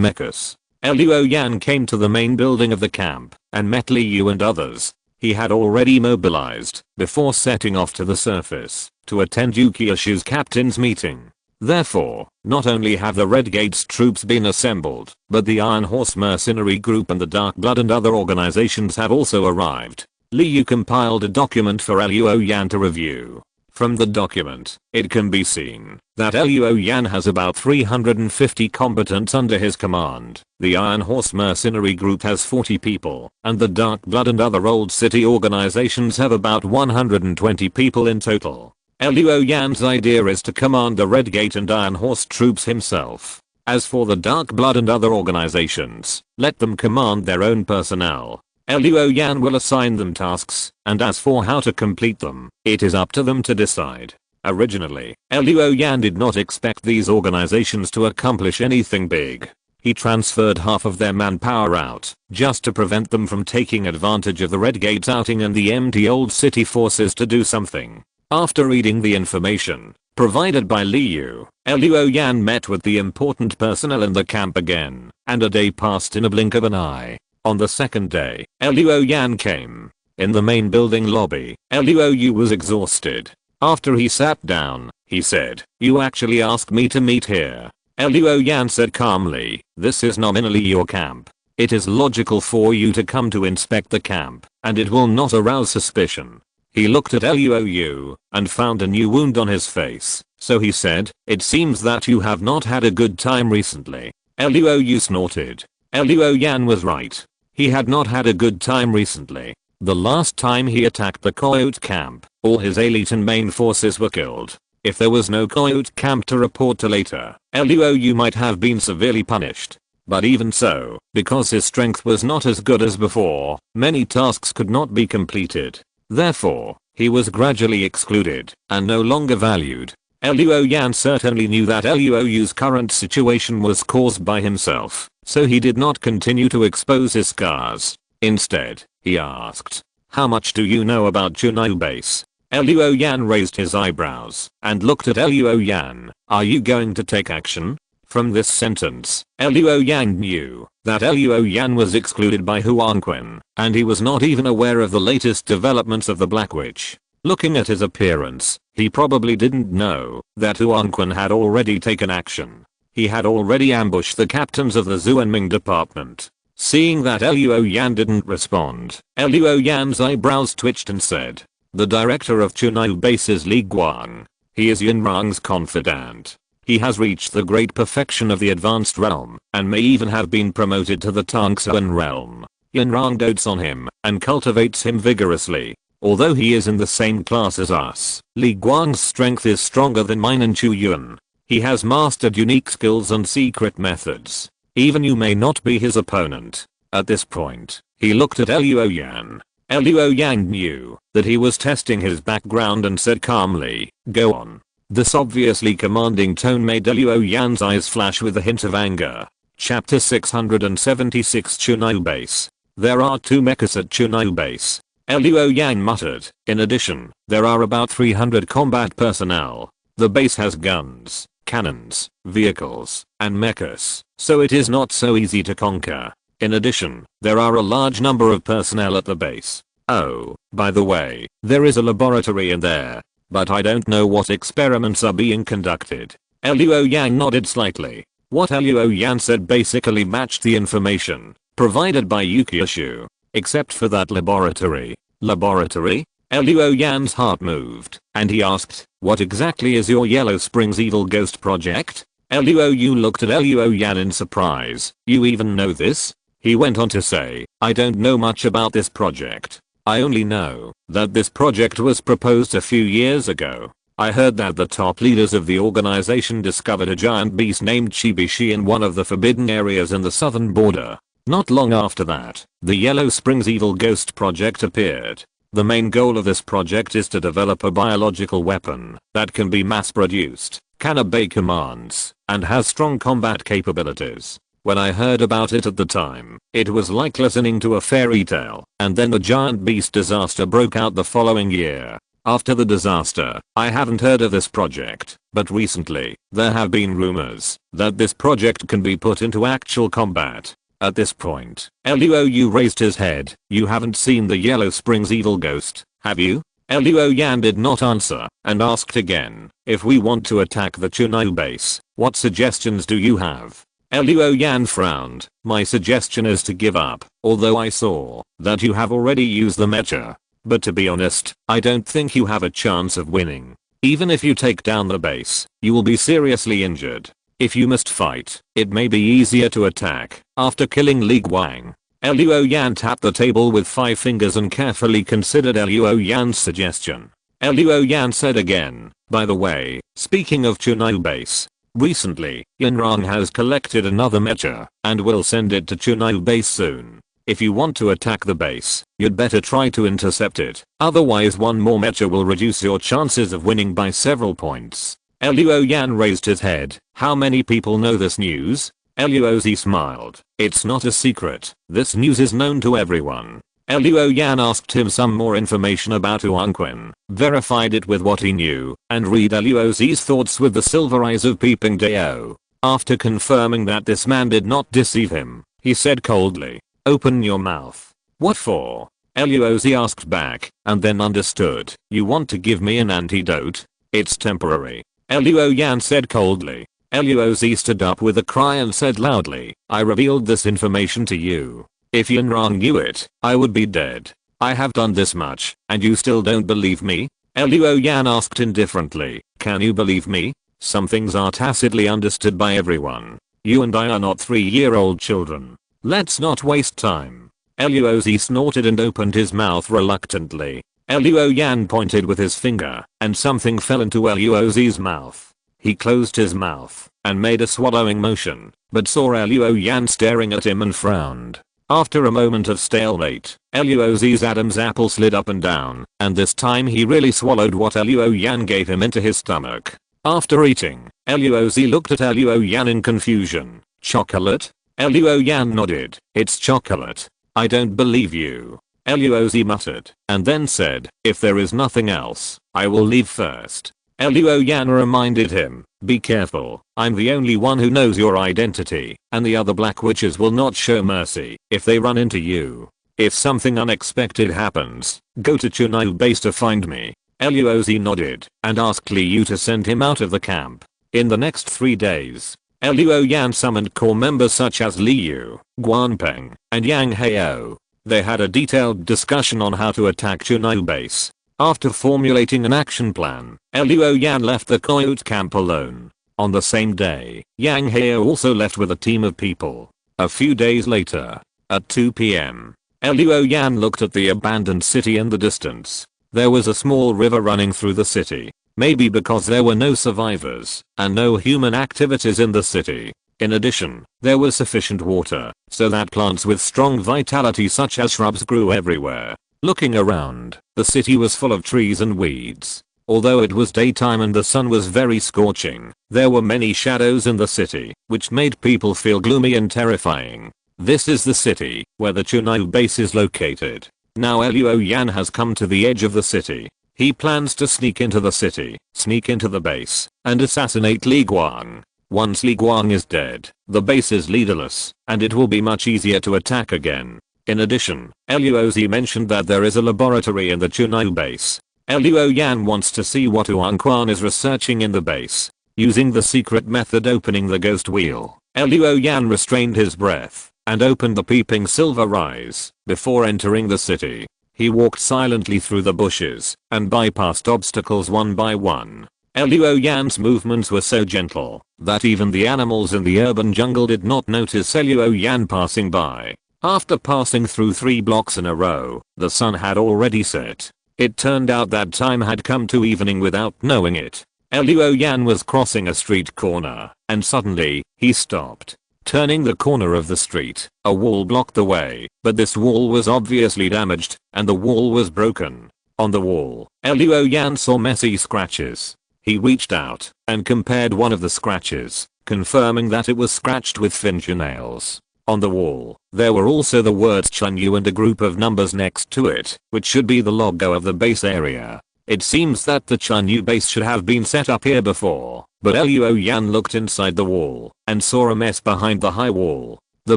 mechs. Luo Yan came to the main building of the camp and met Liu and others. He had already mobilized before setting off to the surface to attend Yukiashu's captain's meeting. Therefore, not only have the Red Gate's troops been assembled, but the Iron Horse Mercenary Group and the Dark Blood and other organizations have also arrived. Liu compiled a document for Luo Yan to review. From the document, it can be seen that Luo Yan has about 350 combatants under his command. The Iron Horse Mercenary Group has 40 people, and the Dark Blood and other Old City organizations have about 120 people in total. Luo Yan's idea is to command the Red Gate and Iron Horse troops himself. As for the Dark Blood and other organizations, let them command their own personnel. Luo Yan will assign them tasks, and as for how to complete them, it is up to them to decide. Originally, Luo Yan did not expect these organizations to accomplish anything big. He transferred half of their manpower out, just to prevent them from taking advantage of the Red Gate's outing and the empty Old City forces to do something. After reading the information, provided by Liu. Luo Yan met with the important personnel in the camp again, and a day passed in a blink of an eye. On the second day, Luo Yan came. In the main building lobby, Luo Yu was exhausted. After he sat down, he said, "You actually asked me to meet here." Luo Yan said calmly, "This is nominally your camp. It is logical for you to come to inspect the camp, and it will not arouse suspicion." He looked at Luo Yu and found a new wound on his face, so he said, "It seems that you have not had a good time recently." Luo Yu snorted. Luo Yan was right. He had not had a good time recently. The last time he attacked the coyote camp, all his elite and main forces were killed. If there was no coyote camp to report to later, Luo Yu might have been severely punished. But even so, because his strength was not as good as before, many tasks could not be completed. Therefore, he was gradually excluded and no longer valued. Luo Yan certainly knew that Luo Yu's current situation was caused by himself, so he did not continue to expose his scars. Instead, he asked, "How much do you know about Jiuying base?" Luo Yan raised his eyebrows and looked at Luo Yan. "Are you going to take action?" From this sentence, Luo Yan knew that Luo Yan was excluded by Huangquan, and he was not even aware of the latest developments of the Black Witch. Looking at his appearance, he probably didn't know that Huangquan had already taken action. He had already ambushed the captains of the Zuanming department. Seeing that Luo Yan didn't respond, Luo Yan's eyebrows twitched and said, "The director of Jiuying base is Li Guang. He is Yinrang's confidant. He has reached the great perfection of the advanced realm, and may even have been promoted to the Tangxuan realm. Yinrang dotes on him, and cultivates him vigorously. Although he is in the same class as us, Li Guang's strength is stronger than mine and Jiuying. He has mastered unique skills and secret methods. Even you may not be his opponent." At this point, he looked at Luo Yan. Luo Yan knew that he was testing his background and said calmly, "Go on." This obviously commanding tone made Luo Yan's eyes flash with a hint of anger. Chapter 676 Jiuying base. There are 2 mechs at Jiuying base. Luo Yan muttered. In addition, there are about 300 combat personnel. The base has guns, cannons, vehicles, and mechs, so it is not so easy to conquer. In addition, there are a large number of personnel at the base. Oh, by the way, there is a laboratory in there. But I don't know what experiments are being conducted. Luo Yan nodded slightly. What Luo Yan said basically matched the information provided by Yukiashu, except for that laboratory. Laboratory? Luo Yan's heart moved, and he asked, "What exactly is your Yellow Springs Evil Ghost project?" Luo Yu looked at Luo Yan in surprise. "You even know this?" He went on to say, "I don't know much about this project. I only know that this project was proposed a few years ago. I heard that the top leaders of the organization discovered a giant beast named Chibishi in one of the forbidden areas in the southern border. Not long after that, the Yellow Springs Evil Ghost project appeared. The main goal of this project is to develop a biological weapon that can be mass-produced, can obey commands, and has strong combat capabilities. When I heard about it at the time, it was like listening to a fairy tale, and then the giant beast disaster broke out the following year. After the disaster, I haven't heard of this project, but recently, there have been rumors that this project can be put into actual combat. At this point, Luo Yu raised his head. "You haven't seen the Yellow Springs Evil Ghost, have you?" Luo Yan did not answer, and asked again, "If we want to attack the Jiuying base, what suggestions do you have?" Luo Yan frowned. "My suggestion is to give up, although I saw that you have already used the mecha. But to be honest, I don't think you have a chance of winning. Even if you take down the base, you will be seriously injured. If you must fight, it may be easier to attack after killing Li Guang." Luo Yan tapped the table with 5 fingers and carefully considered Luo Yan's suggestion. Luo Yan said again, "By the way, speaking of Jiuying base, recently, Yinrang has collected another mecha and will send it to Jiuying base soon. If you want to attack the base, you'd better try to intercept it. Otherwise one more mecha will reduce your chances of winning by several points." Luo Yan raised his head. "How many people know this news?" Luo Z smiled. "It's not a secret. This news is known to everyone. Luo Yan asked him some more information about Huangquan, verified it with what he knew, and read Luozi's thoughts with the silver eyes of peeping Dao. After confirming that this man did not deceive him, he said coldly, "Open your mouth." "What for?" Luozi asked back, and then understood. "You want to give me an antidote? It's temporary." Luo Yan said coldly. Luozi stood up with a cry and said loudly, "I revealed this information to you. If Yanrang knew it, I would be dead. I have done this much, and you still don't believe me?" Luo Yan asked indifferently, "Can you believe me? Some things are tacitly understood by everyone. You and I are not 3-year-old children. Let's not waste time." Luozi snorted and opened his mouth reluctantly. Luo Yan pointed with his finger, and something fell into Luozi's mouth. He closed his mouth and made a swallowing motion, but saw Luo Yan staring at him and frowned. After a moment of stalemate, Luozi's Adam's apple slid up and down, and this time he really swallowed what Luo Yan gave him into his stomach. After eating, Luozi looked at Luo Yan in confusion. "Chocolate?" Luo Yan nodded. "It's chocolate." "I don't believe you," Luozi muttered, and then said, "If there is nothing else, I will leave first." Luo Yan reminded him, "Be careful, I'm the only one who knows your identity, and the other black witches will not show mercy if they run into you. If something unexpected happens, go to Chunyu base to find me." Luozi nodded, and asked Liu to send him out of the camp. In the next 3 days, Luo Yan summoned core members such as Liu, Guanpeng, and Yang Heo. They had a detailed discussion on how to attack Chunyu base. After formulating an action plan, Luo Yan left the Coyote camp alone. On the same day, Yang Heo also left with a team of people. A few days later, at 2 p.m., Luo Yan looked at the abandoned city in the distance. There was a small river running through the city, maybe because there were no survivors and no human activities in the city. In addition, there was sufficient water so that plants with strong vitality such as shrubs grew everywhere. Looking around, the city was full of trees and weeds. Although it was daytime and the sun was very scorching, there were many shadows in the city, which made people feel gloomy and terrifying. This is the city where the Chunyu base is located. Now Luo Yan has come to the edge of the city. He plans to sneak into the city, sneak into the base, and assassinate Li Guang. Once Li Guang is dead, the base is leaderless, and it will be much easier to attack again. In addition, Luozi mentioned that there is a laboratory in the Chunyu base. Luo Yan wants to see what Huangquan is researching in the base. Using the secret method opening the ghost wheel, Luo Yan restrained his breath and opened the peeping silver eyes before entering the city. He walked silently through the bushes and bypassed obstacles one by one. Luo Yan's movements were so gentle that even the animals in the urban jungle did not notice Luo Yan passing by. After passing through 3 blocks in a row, the sun had already set. It turned out that time had come to evening without knowing it. Luo Yan was crossing a street corner, and suddenly, he stopped. Turning the corner of the street, a wall blocked the way, but this wall was obviously damaged, and the wall was broken. On the wall, Luo Yan saw messy scratches. He reached out and compared one of the scratches, confirming that it was scratched with fingernails. On the wall, there were also the words Chunyu and a group of numbers next to it, which should be the logo of the base area. It seems that the Chunyu base should have been set up here before, but Luo Yan looked inside the wall and saw a mess behind the high wall. The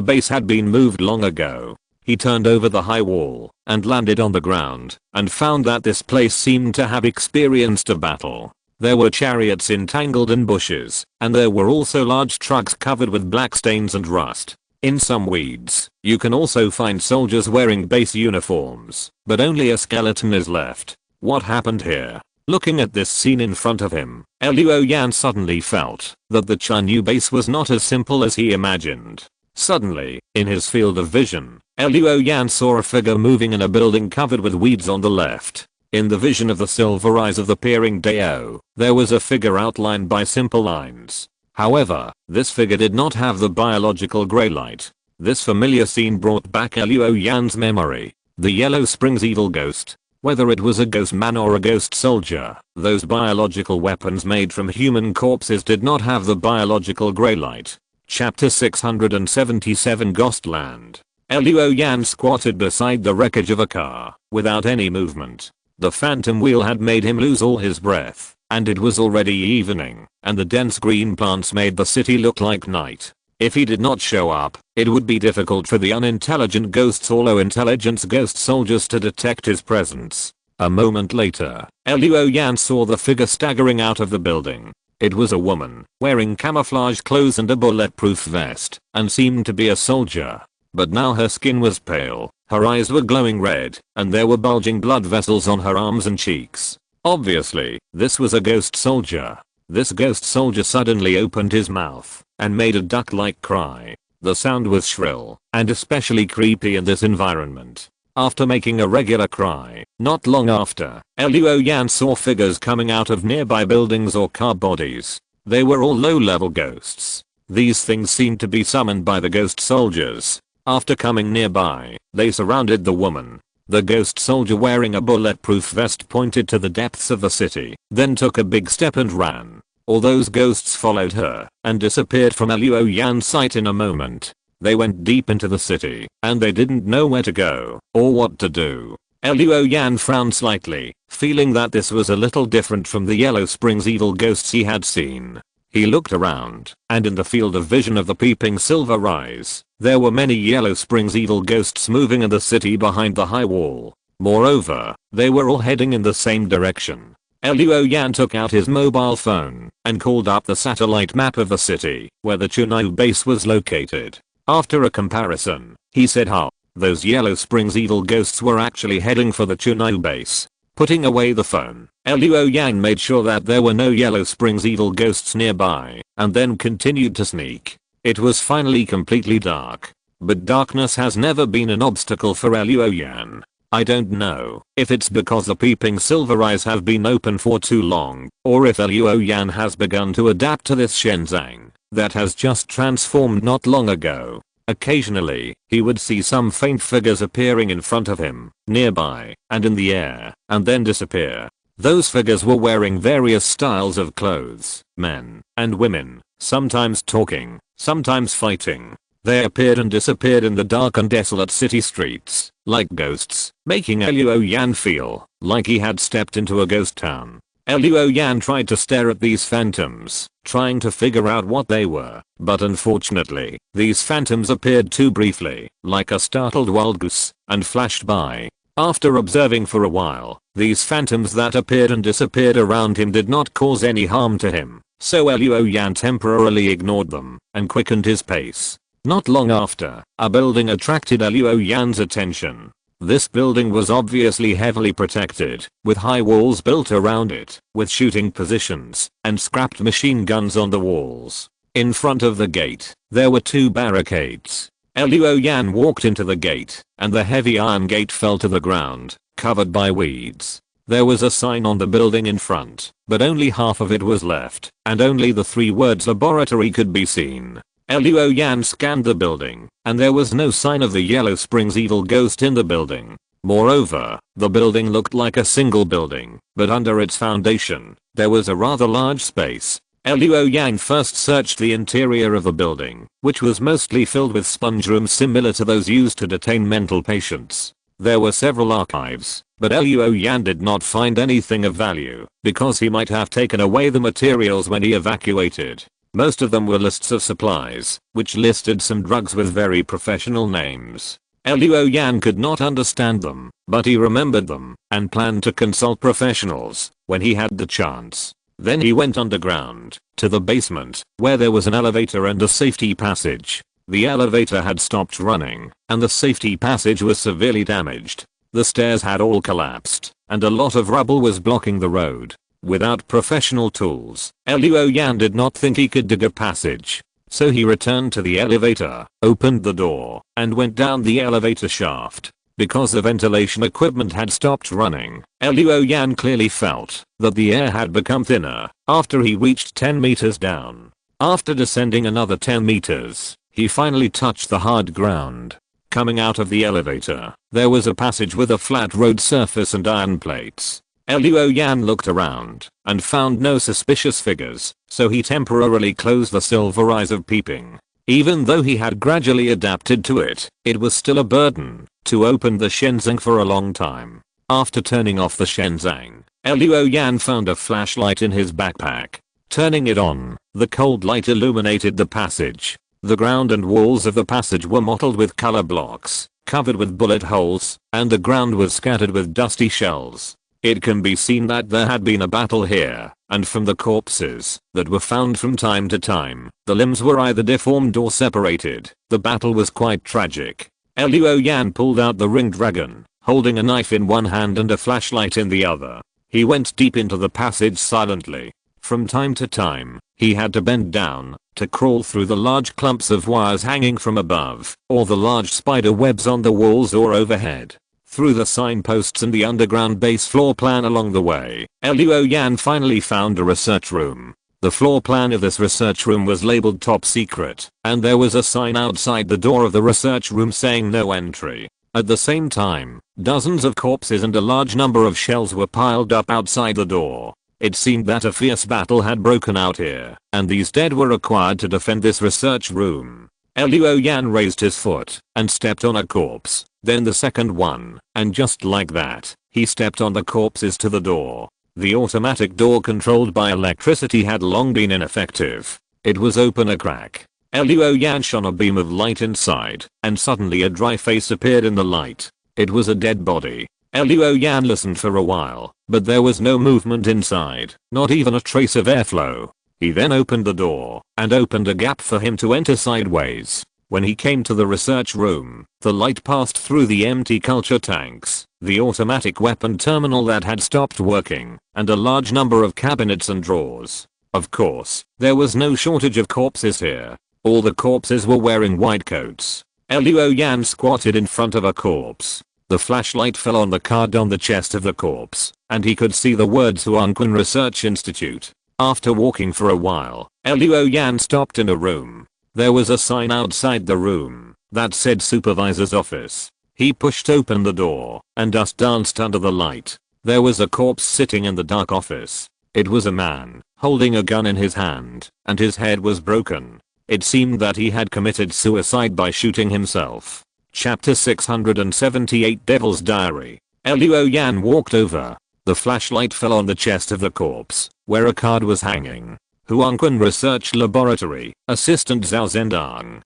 base had been moved long ago. He turned over the high wall and landed on the ground and found that this place seemed to have experienced a battle. There were chariots entangled in bushes, and there were also large trucks covered with black stains and rust. In some weeds, you can also find soldiers wearing base uniforms, but only a skeleton is left. What happened here? Looking at this scene in front of him, Luo Yan suddenly felt that the Chunyu base was not as simple as he imagined. Suddenly, in his field of vision, Luo Yan saw a figure moving in a building covered with weeds on the left. In the vision of the silver eyes of the peering Dao, there was a figure outlined by simple lines. However, this figure did not have the biological grey light. This familiar scene brought back Luo Yan's memory. The Yellow Springs evil ghost. Whether it was a ghost man or a ghost soldier, those biological weapons made from human corpses did not have the biological grey light. Chapter 677 Ghostland. Luo Yan squatted beside the wreckage of a car, without any movement. The phantom wheel had made him lose all his breath, and it was already evening, and the dense green plants made the city look like night. If he did not show up, it would be difficult for the unintelligent ghosts or low intelligence ghost soldiers to detect his presence. A moment later, Luo Yan saw the figure staggering out of the building. It was a woman, wearing camouflage clothes and a bulletproof vest, and seemed to be a soldier. But now her skin was pale, her eyes were glowing red, and there were bulging blood vessels on her arms and cheeks. Obviously, this was a ghost soldier. This ghost soldier suddenly opened his mouth and made a duck-like cry. The sound was shrill and especially creepy in this environment. After making a regular cry, not long after, Luo Yan saw figures coming out of nearby buildings or car bodies. They were all low-level ghosts. These things seemed to be summoned by the ghost soldiers. After coming nearby, they surrounded the woman. The ghost soldier wearing a bulletproof vest pointed to the depths of the city, then took a big step and ran. All those ghosts followed her and disappeared from Luo Yan's sight in a moment. They went deep into the city, and they didn't know where to go or what to do. Luo Yan frowned slightly, feeling that this was a little different from the Yellow Springs evil ghosts he had seen. He looked around, and in the field of vision of the peeping silver eyes, there were many Yellow Springs evil ghosts moving in the city behind the high wall. Moreover, they were all heading in the same direction. Luo Yan took out his mobile phone and called up the satellite map of the city where the Chunyu base was located. After a comparison, he said those Yellow Springs evil ghosts were actually heading for the Chunyu base. Putting away the phone, Luo Yan made sure that there were no Yellow Springs evil ghosts nearby, and then continued to sneak. It was finally completely dark. But darkness has never been an obstacle for Luo Yan. I don't know if it's because the peeping silver eyes have been open for too long, or if Luo Yan has begun to adapt to this Shenzang that has just transformed not long ago. Occasionally, he would see some faint figures appearing in front of him, nearby, and in the air, and then disappear. Those figures were wearing various styles of clothes, men and women, sometimes talking, sometimes fighting. They appeared and disappeared in the dark and desolate city streets, like ghosts, making Luo Yan feel like he had stepped into a ghost town. Luo Yan tried to stare at these phantoms, trying to figure out what they were, but unfortunately, these phantoms appeared too briefly, like a startled wild goose, and flashed by. After observing for a while, these phantoms that appeared and disappeared around him did not cause any harm to him, so Luo Yan temporarily ignored them, and quickened his pace. Not long after, a building attracted Luo Yan's attention. This building was obviously heavily protected, with high walls built around it, with shooting positions, and scrapped machine guns on the walls. In front of the gate, there were 2 barricades. Luo Yan walked into the gate, and the heavy iron gate fell to the ground, covered by weeds. There was a sign on the building in front, but only half of it was left, and only the 3 words laboratory could be seen. Luo Yan scanned the building, and there was no sign of the Yellow Springs evil ghost in the building. Moreover, the building looked like a single building, but under its foundation, there was a rather large space. Luo Yan first searched the interior of the building, which was mostly filled with sponge rooms similar to those used to detain mental patients. There were several archives, but Luo Yan did not find anything of value, because he might have taken away the materials when he evacuated. Most of them were lists of supplies, which listed some drugs with very professional names. Luo Yan could not understand them, but he remembered them, and planned to consult professionals when he had the chance. Then he went underground, to the basement, where there was an elevator and a safety passage. The elevator had stopped running, and the safety passage was severely damaged. The stairs had all collapsed, and a lot of rubble was blocking the road. Without professional tools, Luo Yan did not think he could dig a passage. So he returned to the elevator, opened the door, and went down the elevator shaft. Because the ventilation equipment had stopped running, Luo Yan clearly felt that the air had become thinner after he reached 10 meters down. After descending another 10 meters, he finally touched the hard ground. Coming out of the elevator, there was a passage with a flat road surface and iron plates. Luo Yan looked around and found no suspicious figures, so he temporarily closed the silver eyes of peeping. Even though he had gradually adapted to it, it was still a burden to open the shenzhang for a long time. After turning off the shenzhang, Luo Yan found a flashlight in his backpack. Turning it on, the cold light illuminated the passage. The ground and walls of the passage were mottled with color blocks, covered with bullet holes, and the ground was scattered with dusty shells. It can be seen that there had been a battle here, and from the corpses that were found from time to time, the limbs were either deformed or separated. The battle was quite tragic. Luo Yan pulled out the ring dragon, holding a knife in one hand and a flashlight in the other. He went deep into the passage silently. From time to time, he had to bend down to crawl through the large clumps of wires hanging from above, or the large spider webs on the walls or overhead. Through the signposts and the underground base floor plan along the way, Luo Yan finally found a research room. The floor plan of this research room was labeled top secret, and there was a sign outside the door of the research room saying no entry. At the same time, dozens of corpses and a large number of shells were piled up outside the door. It seemed that a fierce battle had broken out here, and these dead were required to defend this research room. Luo Yan raised his foot and stepped on a corpse, then the second one, and just like that, he stepped on the corpses to the door. The automatic door controlled by electricity had long been ineffective. It was open a crack. Luo Yan shone a beam of light inside, and suddenly a dry face appeared in the light. It was a dead body. Luo Yan listened for a while, but there was no movement inside, not even a trace of airflow. He then opened the door and opened a gap for him to enter sideways. When he came to the research room, the light passed through the empty culture tanks, the automatic weapon terminal that had stopped working, and a large number of cabinets and drawers. Of course, there was no shortage of corpses here. All the corpses were wearing white coats. Luo Yan squatted in front of a corpse. The flashlight fell on the card on the chest of the corpse, and he could see the words Huangquan Research Institute. After walking for a while, Luo Yan stopped in a room. There was a sign outside the room that said supervisor's office. He pushed open the door, and dust danced under the light. There was a corpse sitting in the dark office. It was a man, holding a gun in his hand, and his head was broken. It seemed that he had committed suicide by shooting himself. Chapter 678 Devil's Diary. Luo Yan walked over. The flashlight fell on the chest of the corpse, where a card was hanging. Huangquan Research Laboratory, Assistant Zhao Zhendang.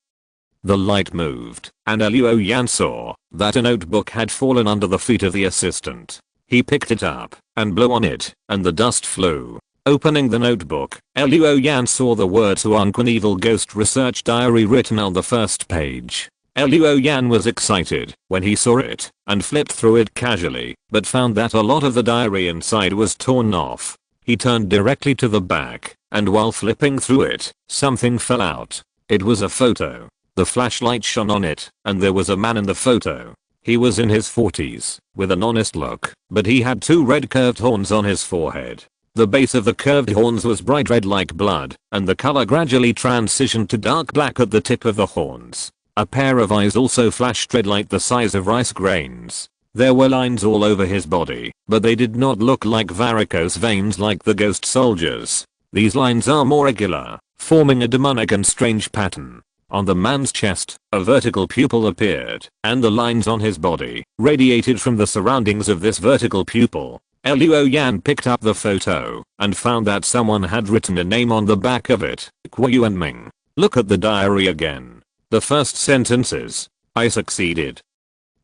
The light moved, and Luo Yan saw that a notebook had fallen under the feet of the assistant. He picked it up and blew on it, and the dust flew. Opening the notebook, Luo Yan saw the words Huangquan Evil Ghost Research Diary written on the first page. Luo Yan was excited when he saw it and flipped through it casually, but found that a lot of the diary inside was torn off. He turned directly to the back, and while flipping through it, something fell out. It was a photo. The flashlight shone on it, and there was a man in the photo. He was in his 40s, with an honest look, but he had two red curved horns on his forehead. The base of the curved horns was bright red like blood, and the color gradually transitioned to dark black at the tip of the horns. A pair of eyes also flashed red like the size of rice grains. There were lines all over his body, but they did not look like varicose veins like the ghost soldiers. These lines are more regular, forming a demonic and strange pattern. On the man's chest, a vertical pupil appeared, and the lines on his body radiated from the surroundings of this vertical pupil. Luo Yan picked up the photo and found that someone had written a name on the back of it. Jiuying. Look at the diary again. The first sentence is, I succeeded.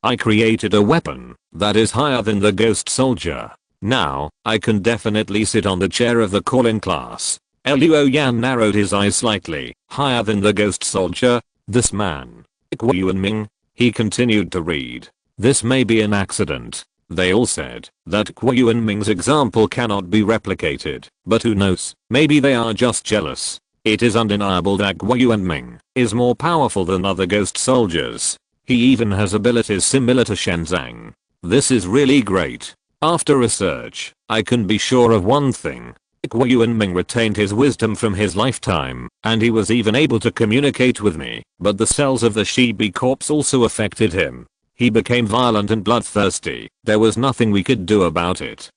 I created a weapon that is higher than the ghost soldier. Now, I can definitely sit on the chair of the calling class. Luo Yan narrowed his eyes slightly. Higher than the ghost soldier? This man. Jiuying. He continued to read. This may be an accident. They all said that Jiuying's example cannot be replicated, but who knows, maybe they are just jealous. It is undeniable that Jiuying is more powerful than other ghost soldiers. He even has abilities similar to Shenzhang. This is really great. After research, I can be sure of one thing. Jiuying retained his wisdom from his lifetime, and he was even able to communicate with me, but the cells of the Shibi corpse also affected him. He became violent and bloodthirsty. There was nothing we could do about it.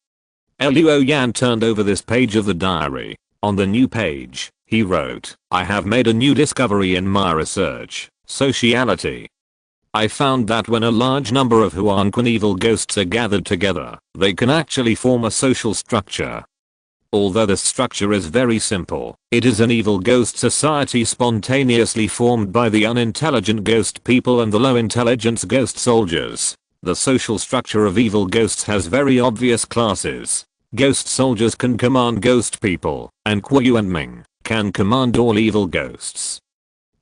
Luo Yan turned over this page of the diary. On the new page, He wrote, "I have made a new discovery in my research, sociality. I found that when a large number of Huanquan evil ghosts are gathered together, they can actually form a social structure. Although this structure is very simple, it is an evil ghost society spontaneously formed by the unintelligent ghost people and the low intelligence ghost soldiers. The social structure of evil ghosts has very obvious classes. Ghost soldiers can command ghost people, and Jiuying can command all evil ghosts.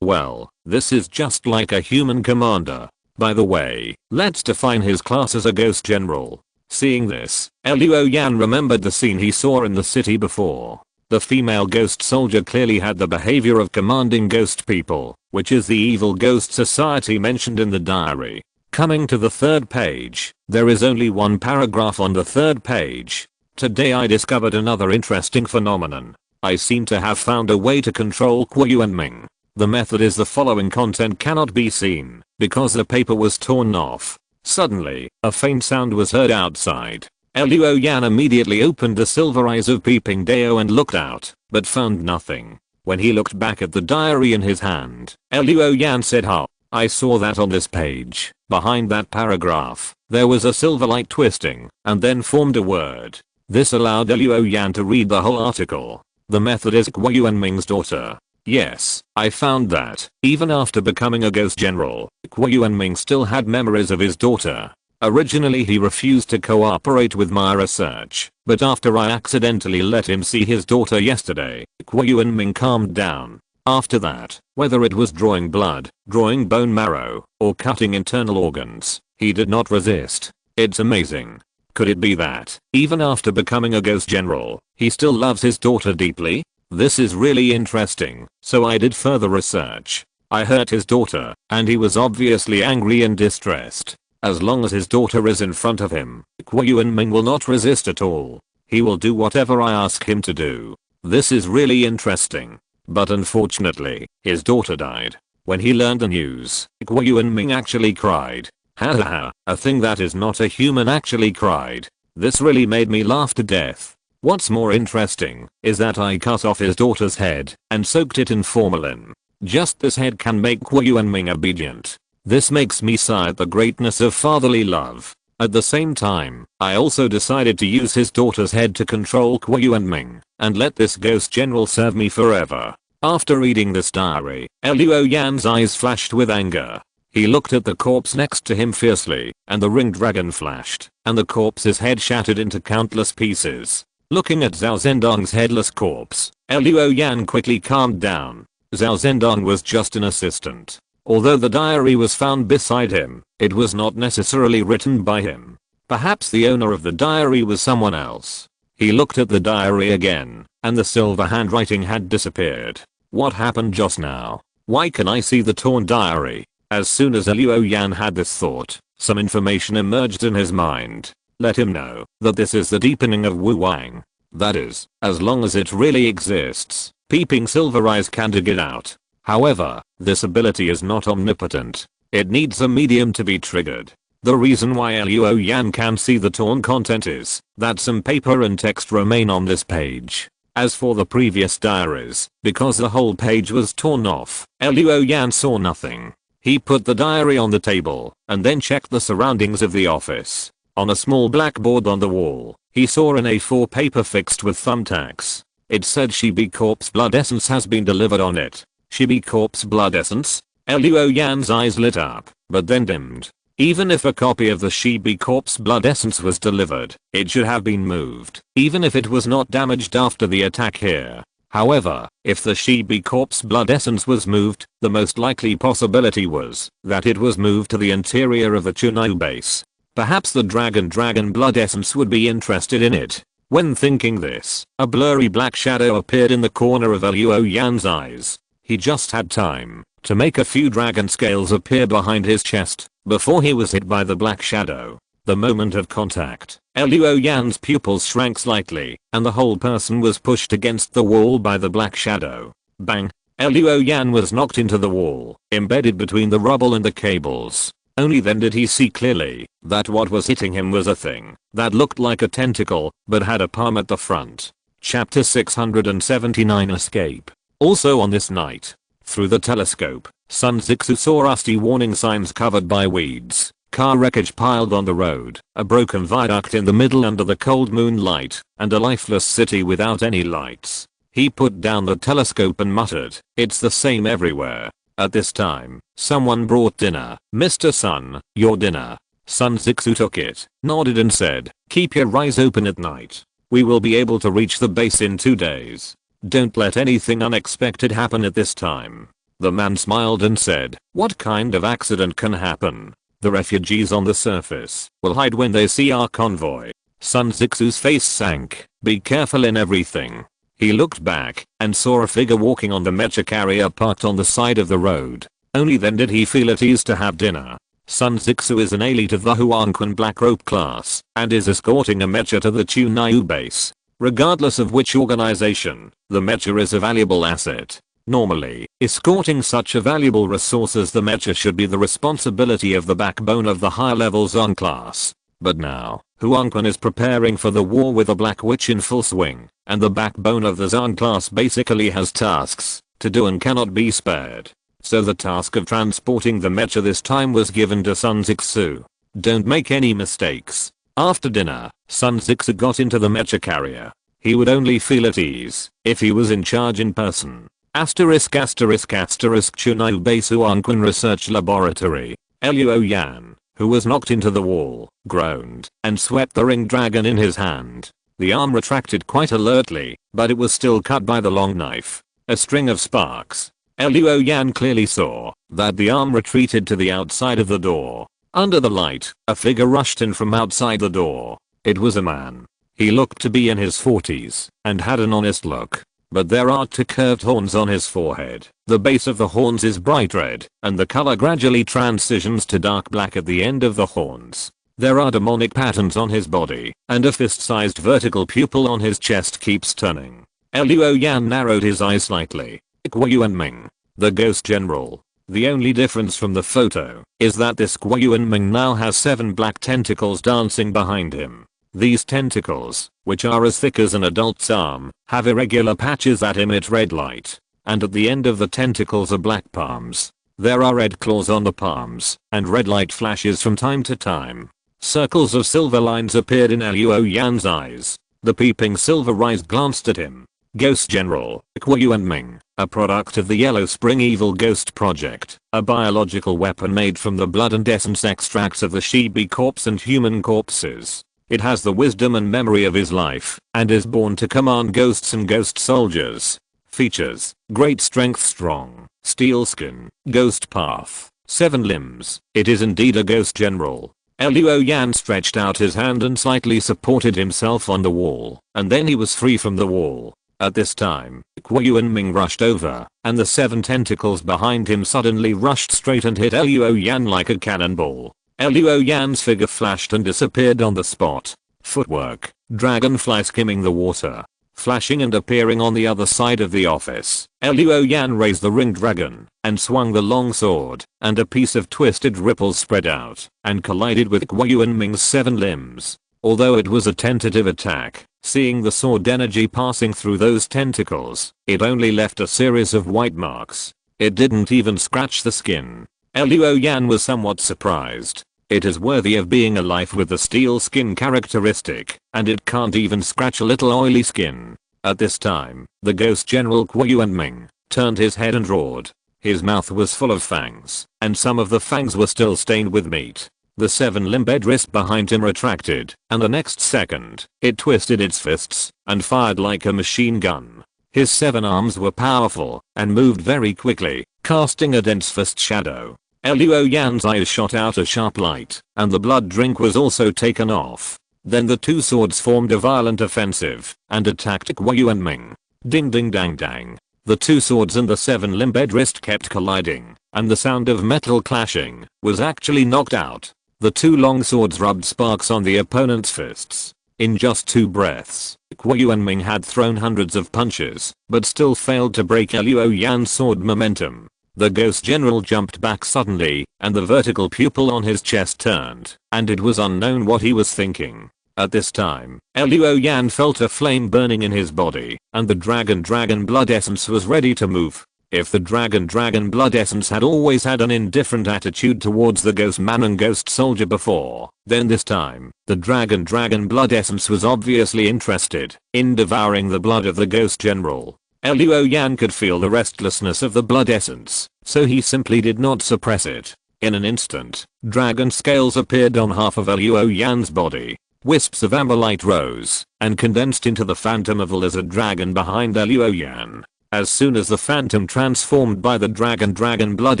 Well, this is just like a human commander. By the way, let's define his class as a ghost general." Seeing this, Luo Yan remembered the scene he saw in the city before. The female ghost soldier clearly had the behavior of commanding ghost people, which is the evil ghost society mentioned in the diary. Coming to the third page, there is only one paragraph on the third page. "Today I discovered another interesting phenomenon. I seem to have found a way to control Jiuying. The method is the following: content cannot be seen, because the paper was torn off. Suddenly, a faint sound was heard outside. Luo Yan immediately opened the silver eyes of Peeping Dao and looked out, but found nothing. When he looked back at the diary in his hand, Luo Yan said, "Ha, I saw that on this page." Behind that paragraph, there was a silver light twisting, and then formed a word. This allowed Luo Yan to read the whole article. The method is Jiuying's daughter. Yes, I found that, even after becoming a ghost general, Jiuying still had memories of his daughter. Originally he refused to cooperate with my research, but after I accidentally let him see his daughter yesterday, Jiuying calmed down. After that, whether it was drawing blood, drawing bone marrow, or cutting internal organs, he did not resist. It's amazing. Could it be that, even after becoming a ghost general, he still loves his daughter deeply? This is really interesting, so I did further research. I hurt his daughter, and he was obviously angry and distressed. As long as his daughter is in front of him, Jiuying will not resist at all. He will do whatever I ask him to do. This is really interesting. But unfortunately, his daughter died. When he learned the news, Jiuying actually cried. Hahaha, a thing that is not a human actually cried. This really made me laugh to death. What's more interesting is that I cut off his daughter's head and soaked it in formalin. Just this head can make Jiuying obedient. This makes me sigh at the greatness of fatherly love. At the same time, I also decided to use his daughter's head to control Jiuying and let this ghost general serve me forever. After reading this diary, Luo Yan's eyes flashed with anger. He looked at the corpse next to him fiercely, and the ring dragon flashed, and the corpse's head shattered into countless pieces. Looking at Zhao Zhendong's headless corpse, Luo Yan quickly calmed down. Zhao Zhendong was just an assistant. Although the diary was found beside him, it was not necessarily written by him. Perhaps the owner of the diary was someone else. He looked at the diary again, and the silver handwriting had disappeared. What happened just now? Why can I see the torn diary? As soon as Luo Yan had this thought, some information emerged in his mind. Let him know that this is the deepening of Wu Wang. That is, as long as it really exists, Peeping Silver Eyes can dig it out. However, this ability is not omnipotent. It needs a medium to be triggered. The reason why Luo Yan can see the torn content is that some paper and text remain on this page. As for the previous diaries, because the whole page was torn off, Luo Yan saw nothing. He put the diary on the table and then checked the surroundings of the office. On a small blackboard on the wall, he saw an A4 paper fixed with thumbtacks. It said Shibi Corpse Blood Essence has been delivered on it. Shibi Corpse Blood Essence? Luo Yan's eyes lit up, but then dimmed. Even if a copy of the Shibi Corpse Blood Essence was delivered, it should have been moved, even if it was not damaged after the attack here. However, if the Shibi Corpse Blood Essence was moved, the most likely possibility was that it was moved to the interior of the Chunyu base. Perhaps the Dragon Blood Essence would be interested in it. When thinking this, a blurry black shadow appeared in the corner of Luo Yan's eyes. He just had time to make a few dragon scales appear behind his chest before he was hit by the black shadow. The moment of contact, Luo Yan's pupils shrank slightly, and the whole person was pushed against the wall by the black shadow. Bang! Luo Yan was knocked into the wall, embedded between the rubble and the cables. Only then did he see clearly that what was hitting him was a thing that looked like a tentacle but had a palm at the front. Chapter 679 Escape. Also on this night, through the telescope, Sun Zixu saw rusty warning signs covered by weeds, car wreckage piled on the road, a broken viaduct in the middle under the cold moonlight, and a lifeless city without any lights. He put down the telescope and muttered, "It's the same everywhere." At this time, someone brought dinner. "Mr. Sun, your dinner." Sun Zixu took it, nodded and said, "Keep your eyes open at night. We will be able to reach the base in 2 days. Don't let anything unexpected happen at this time." The man smiled and said, "What kind of accident can happen? The refugees on the surface will hide when they see our convoy." Sun Zixu's face sank. "Be careful in everything." He looked back and saw a figure walking on the mecha carrier parked on the side of the road. Only then did he feel at ease to have dinner. Sun Zixu is an elite of the Huangquan Black Rope class and is escorting a mecha to the Chunyu base. Regardless of which organization, the mecha is a valuable asset. Normally, escorting such a valuable resource as the mecha should be the responsibility of the backbone of the higher level Zong class. But now, Huangquan is preparing for the war with the Black Witch in full swing, and the backbone of the Zong class basically has tasks to do and cannot be spared. So the task of transporting the mecha this time was given to Sun Zixu. Don't make any mistakes. After dinner, Sun Zixu got into the mecha carrier. He would only feel at ease if he was in charge in person. Asterisk asterisk asterisk Chunyu Base Huangquan Research Laboratory. Luo Yan, who was knocked into the wall, groaned and swept the ring dragon in his hand. The arm retracted quite alertly, but it was still cut by the long knife. A string of sparks. Luo Yan clearly saw that the arm retreated to the outside of the door. Under the light, a figure rushed in from outside the door. It was a man. He looked to be in his 40s and had an honest look. But there are 2 curved horns on his forehead. The base of the horns is bright red, and the color gradually transitions to dark black at the end of the horns. There are demonic patterns on his body, and a fist-sized vertical pupil on his chest keeps turning. Luo Yan narrowed his eyes slightly. Jiuying, the ghost general. The only difference from the photo is that this Jiuying now has 7 black tentacles dancing behind him. These tentacles, which are as thick as an adult's arm, have irregular patches that emit red light. And at the end of the tentacles are black palms. There are red claws on the palms, and red light flashes from time to time. Circles of silver lines appeared in Luo Yan's eyes. The peeping silver eyes glanced at him. Ghost General, Jiuying, a product of the Yellow Spring Evil Ghost Project, a biological weapon made from the blood and essence extracts of the Shibi corpse and human corpses. It has the wisdom and memory of his life, and is born to command ghosts and ghost soldiers. Features: great strength, strong, steel skin, ghost path, 7 limbs. It is indeed a ghost general. Luo Yan stretched out his hand and slightly supported himself on the wall, and then he was free from the wall. At this time, Jiuying rushed over, and the 7 tentacles behind him suddenly rushed straight and hit Luo Yan like a cannonball. Luo Yan's figure flashed and disappeared on the spot. Footwork, dragonfly skimming the water, flashing and appearing on the other side of the office. Luo Yan raised the ring dragon and swung the long sword, and a piece of twisted ripples spread out and collided with Jiuying's 7 limbs. Although it was a tentative attack, seeing the sword energy passing through those tentacles, it only left a series of white marks. It didn't even scratch the skin. Luo Yan was somewhat surprised. It is worthy of being alive with the steel skin characteristic, and it can't even scratch a little oily skin. At this time, the ghost general Jiuying turned his head and roared. His mouth was full of fangs, and some of the fangs were still stained with meat. The 7-limbed wrist behind him retracted, and the next second, it twisted its fists and fired like a machine gun. His 7 arms were powerful and moved very quickly, casting a dense fist shadow. Luo Yan's eyes shot out a sharp light, and the blood drink was also taken off. Then the 2 swords formed a violent offensive and attacked Jiuying. Ding ding dang dang. The 2 swords and the 7-limbed wrist kept colliding, and the sound of metal clashing was actually knocked out. The 2 long swords rubbed sparks on the opponent's fists. In just 2 breaths, Jiuying had thrown hundreds of punches, but still failed to break Luo Yan's sword momentum. The ghost general jumped back suddenly, and the vertical pupil on his chest turned, and it was unknown what he was thinking. At this time, Luo Yan felt a flame burning in his body, and the dragon blood essence was ready to move. If the dragon blood essence had always had an indifferent attitude towards the ghost man and ghost soldier before, then this time, the dragon blood essence was obviously interested in devouring the blood of the ghost general. Luo Yan could feel the restlessness of the blood essence, so he simply did not suppress it. In an instant, dragon scales appeared on half of Luo Yan's body. Wisps of amber light rose and condensed into the phantom of the lizard dragon behind Luo Yan. As soon as the phantom transformed by the dragon blood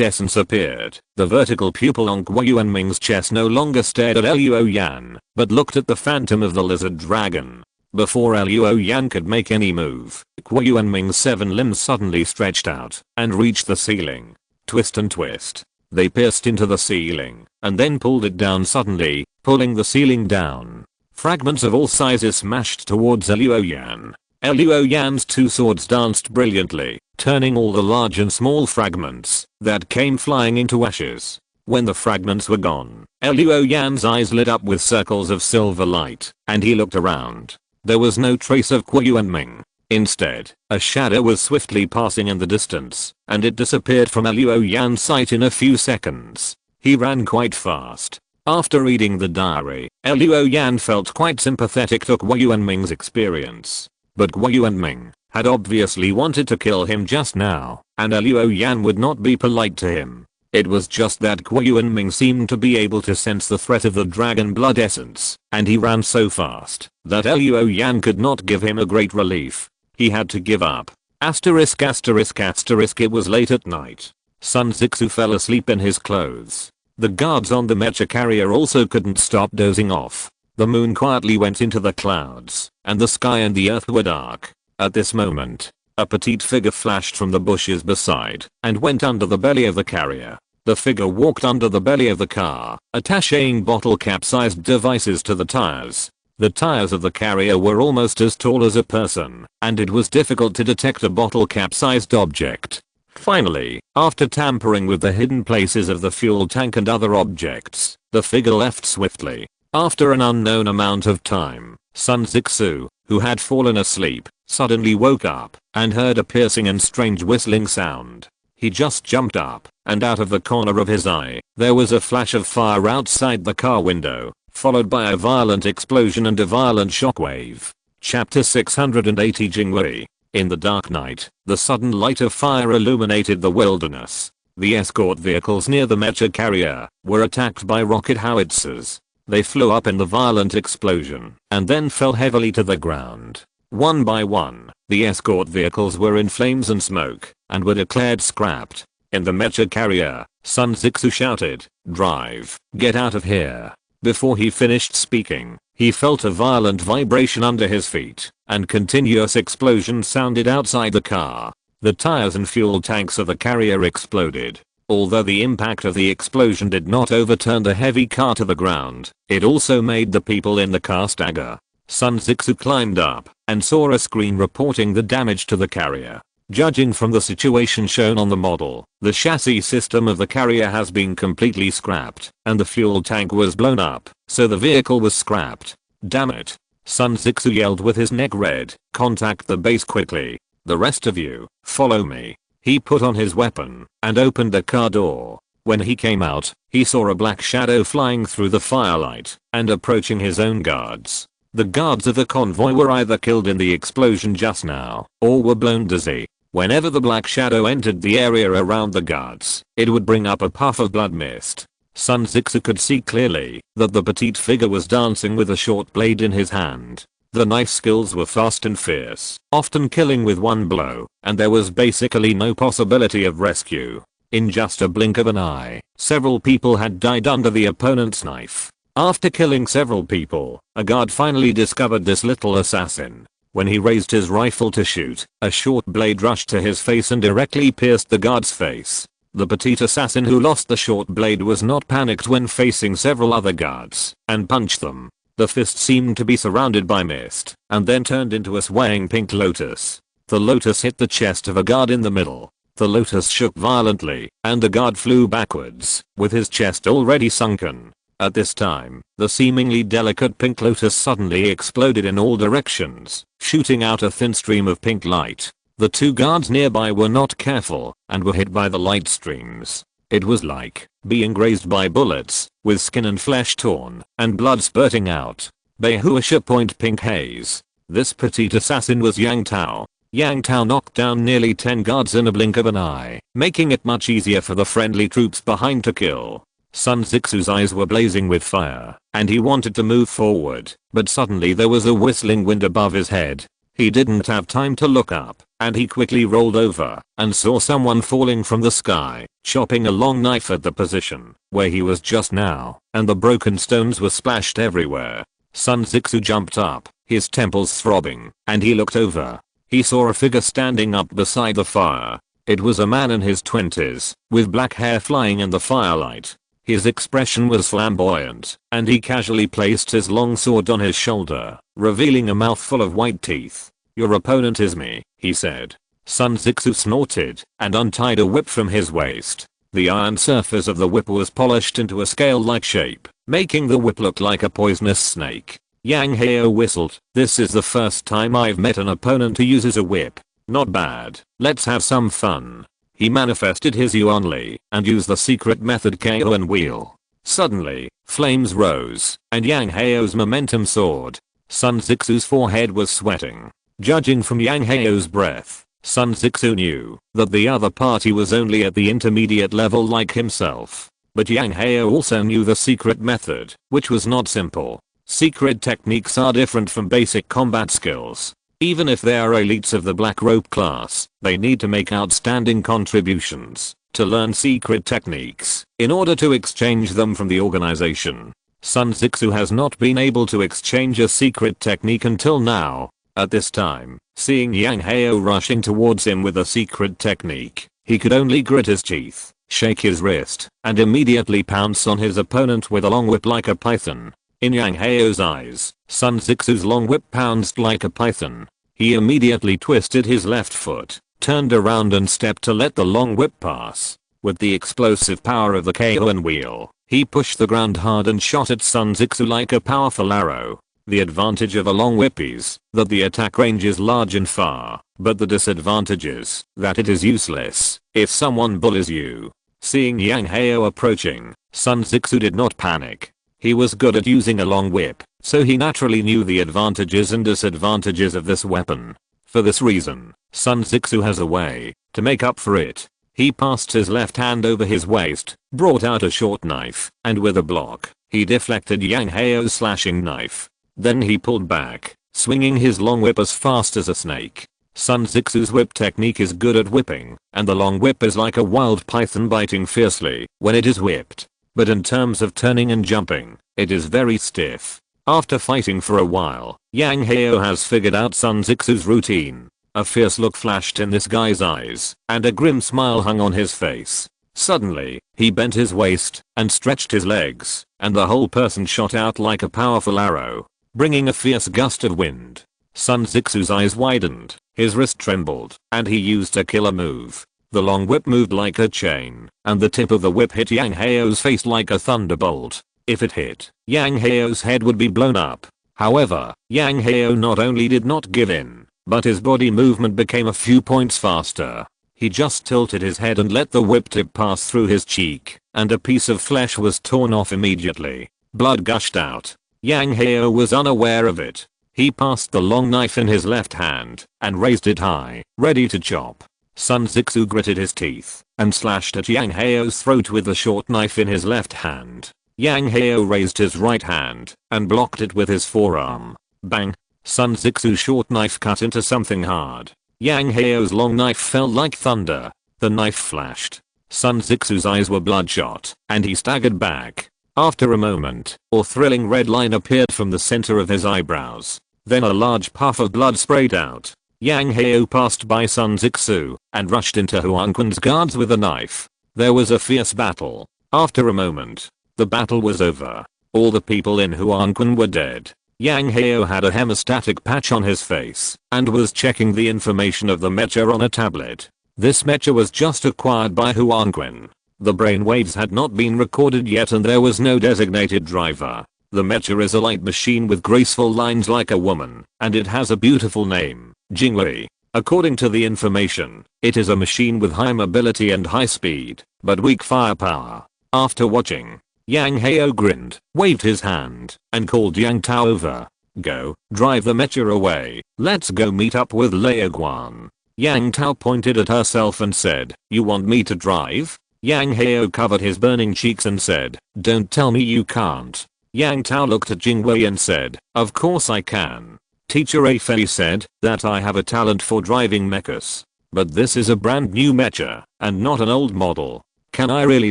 essence appeared, the vertical pupil on Guo Yuanming's chest no longer stared at Luo Yan, but looked at the phantom of the lizard dragon. Before Luo Yan could make any move, Guo Yuanming's 7 limbs suddenly stretched out and reached the ceiling. Twist and twist. They pierced into the ceiling and then pulled it down suddenly, pulling the ceiling down. Fragments of all sizes smashed towards Luo Yan. Luo Yan's 2 swords danced brilliantly, turning all the large and small fragments that came flying into ashes. When the fragments were gone, Luo Yan's eyes lit up with circles of silver light, and he looked around. There was no trace of Guo Yuanming. Instead, a shadow was swiftly passing in the distance, and it disappeared from Luo Yan's sight in a few seconds. He ran quite fast. After reading the diary, Luo Yan felt quite sympathetic to Guo Yuanming's experience. But Guo Yuanming had obviously wanted to kill him just now, and Luo Yan would not be polite to him. It was just that Guo Yuanming seemed to be able to sense the threat of the dragon blood essence, and he ran so fast that Luo Yan could not give him a great relief. He had to give up. Asterisk. It was late at night. Sun Zixu fell asleep in his clothes. The guards on the mecha carrier also couldn't stop dozing off. The moon quietly went into the clouds, and the sky and the earth were dark. At this moment, a petite figure flashed from the bushes beside and went under the belly of the carrier. The figure walked under the belly of the car, attaching bottle cap-sized devices to the tires. The tires of the carrier were almost as tall as a person, and it was difficult to detect a bottle cap-sized object. Finally, after tampering with the hidden places of the fuel tank and other objects, the figure left swiftly. After an unknown amount of time, Sun Zixu, who had fallen asleep, suddenly woke up and heard a piercing and strange whistling sound. He just jumped up, and out of the corner of his eye, there was a flash of fire outside the car window, followed by a violent explosion and a violent shockwave. Chapter 680 Jingwei. In the dark night, the sudden light of fire illuminated the wilderness. The escort vehicles near the mecha carrier were attacked by rocket howitzers. They flew up in the violent explosion and then fell heavily to the ground. One by one, the escort vehicles were in flames and smoke and were declared scrapped. In the mecha carrier, Sun Zixu shouted, "Drive, get out of here." Before he finished speaking, he felt a violent vibration under his feet, and continuous explosions sounded outside the car. The tires and fuel tanks of the carrier exploded. Although the impact of the explosion did not overturn the heavy car to the ground, it also made the people in the car stagger. Sun Zixu climbed up and saw a screen reporting the damage to the carrier. Judging from the situation shown on the model, the chassis system of the carrier has been completely scrapped, and the fuel tank was blown up, so the vehicle was scrapped. Damn it. Sun Zixu yelled with his neck red, "Contact the base quickly. The rest of you, follow me." He put on his weapon and opened the car door. When he came out, he saw a black shadow flying through the firelight and approaching his own guards. The guards of the convoy were either killed in the explosion just now or were blown dizzy. Whenever the black shadow entered the area around the guards, it would bring up a puff of blood mist. Sun Zixu could see clearly that the petite figure was dancing with a short blade in his hand. The knife skills were fast and fierce, often killing with one blow, and there was basically no possibility of rescue. In just a blink of an eye, several people had died under the opponent's knife. After killing several people, a guard finally discovered this little assassin. When he raised his rifle to shoot, a short blade rushed to his face and directly pierced the guard's face. The petite assassin who lost the short blade was not panicked when facing several other guards, and punched them. The fist seemed to be surrounded by mist, and then turned into a swaying pink lotus. The lotus hit the chest of a guard in the middle. The lotus shook violently, and the guard flew backwards, with his chest already sunken. At this time, the seemingly delicate pink lotus suddenly exploded in all directions, shooting out a thin stream of pink light. The two guards nearby were not careful and were hit by the light streams. It was like being grazed by bullets, with skin and flesh torn and blood spurting out. Behuasha point pink haze. This petite assassin was Yang Tao. Yang Tao knocked down nearly 10 guards in a blink of an eye, making it much easier for the friendly troops behind to kill. Sun Zixu's eyes were blazing with fire, and he wanted to move forward, but suddenly there was a whistling wind above his head. He didn't have time to look up, and he quickly rolled over and saw someone falling from the sky, chopping a long knife at the position where he was just now, and the broken stones were splashed everywhere. Sun Zixu jumped up, his temples throbbing, and he looked over. He saw a figure standing up beside the fire. It was a man in his 20s, with black hair flying in the firelight. His expression was flamboyant, and he casually placed his long sword on his shoulder, revealing a mouthful of white teeth. "Your opponent is me," he said. Sun Zixu snorted and untied a whip from his waist. The iron surface of the whip was polished into a scale-like shape, making the whip look like a poisonous snake. Yang Heo whistled. "This is the first time I've met an opponent who uses a whip. Not bad. Let's have some fun." He manifested his Yuanli and used the secret method KO and wheel. Suddenly, flames rose, and Yang Heo's momentum soared. Sun Zixu's forehead was sweating. Judging from Yang Heo's breath, Sun Zixu knew that the other party was only at the intermediate level like himself. But Yang Heo also knew the secret method, which was not simple. Secret techniques are different from basic combat skills. Even if they are elites of the black rope class, they need to make outstanding contributions to learn secret techniques in order to exchange them from the organization. Sun Zixu has not been able to exchange a secret technique until now. At this time, seeing Yang Heo rushing towards him with a secret technique, he could only grit his teeth, shake his wrist, and immediately pounce on his opponent with a long whip like a python. In Yang Heo's eyes, Sun Zixu's long whip pounced like a python. He immediately twisted his left foot, turned around and stepped to let the long whip pass. With the explosive power of the KON wheel, he pushed the ground hard and shot at Sun Zixu like a powerful arrow. The advantage of a long whip is that the attack range is large and far, but the disadvantage is that it is useless if someone bullies you. Seeing Yang Heo approaching, Sun Zixu did not panic. He was good at using a long whip, so he naturally knew the advantages and disadvantages of this weapon. For this reason, Sun Zixu has a way to make up for it. He passed his left hand over his waist, brought out a short knife, and with a block, he deflected Yang Heo's slashing knife. Then he pulled back, swinging his long whip as fast as a snake. Sun Zixu's whip technique is good at whipping, and the long whip is like a wild python biting fiercely when it is whipped. But in terms of turning and jumping, it is very stiff. After fighting for a while, Yang Heo has figured out Sun Zixu's routine. A fierce look flashed in this guy's eyes, and a grim smile hung on his face. Suddenly, he bent his waist and stretched his legs, and the whole person shot out like a powerful arrow, bringing a fierce gust of wind. Sun Zixu's eyes widened, his wrist trembled, and he used a killer move. The long whip moved like a chain, and the tip of the whip hit Yang Heo's face like a thunderbolt. If it hit, Yang Heo's head would be blown up. However, Yang Heo not only did not give in, but his body movement became a few points faster. He just tilted his head and let the whip tip pass through his cheek, and a piece of flesh was torn off immediately. Blood gushed out. Yang Heo was unaware of it. He passed the long knife in his left hand and raised it high, ready to chop. Sun Zixu gritted his teeth and slashed at Yang Heo's throat with the short knife in his left hand. Yang Heo raised his right hand and blocked it with his forearm. Bang! Sun Zixu's short knife cut into something hard. Yang Heo's long knife fell like thunder. The knife flashed. Sun Zixu's eyes were bloodshot, and he staggered back. After a moment, a thrilling red line appeared from the center of his eyebrows. Then a large puff of blood sprayed out. Yang Heo passed by Sun Zixu and rushed into Huangquan's guards with a knife. There was a fierce battle. After a moment, the battle was over. All the people in Huangquan were dead. Yang Heo had a hemostatic patch on his face and was checking the information of the mecha on a tablet. This mecha was just acquired by Huangquan. The brainwaves had not been recorded yet and there was no designated driver. The mecha is a light machine with graceful lines like a woman, and it has a beautiful name, Jiuying. According to the information, it is a machine with high mobility and high speed, but weak firepower. After watching, Yang Hao grinned, waved his hand, and called Yang Tao over. Go, drive the mecha away, let's go meet up with Leoguan. Yang Tao pointed at herself and said, you want me to drive? Yang Hao covered his burning cheeks and said, don't tell me you can't. Yang Tao looked at Jingwei and said, of course I can. Teacher Afei said that I have a talent for driving mechs. But this is a brand new mecha, and not an old model. Can I really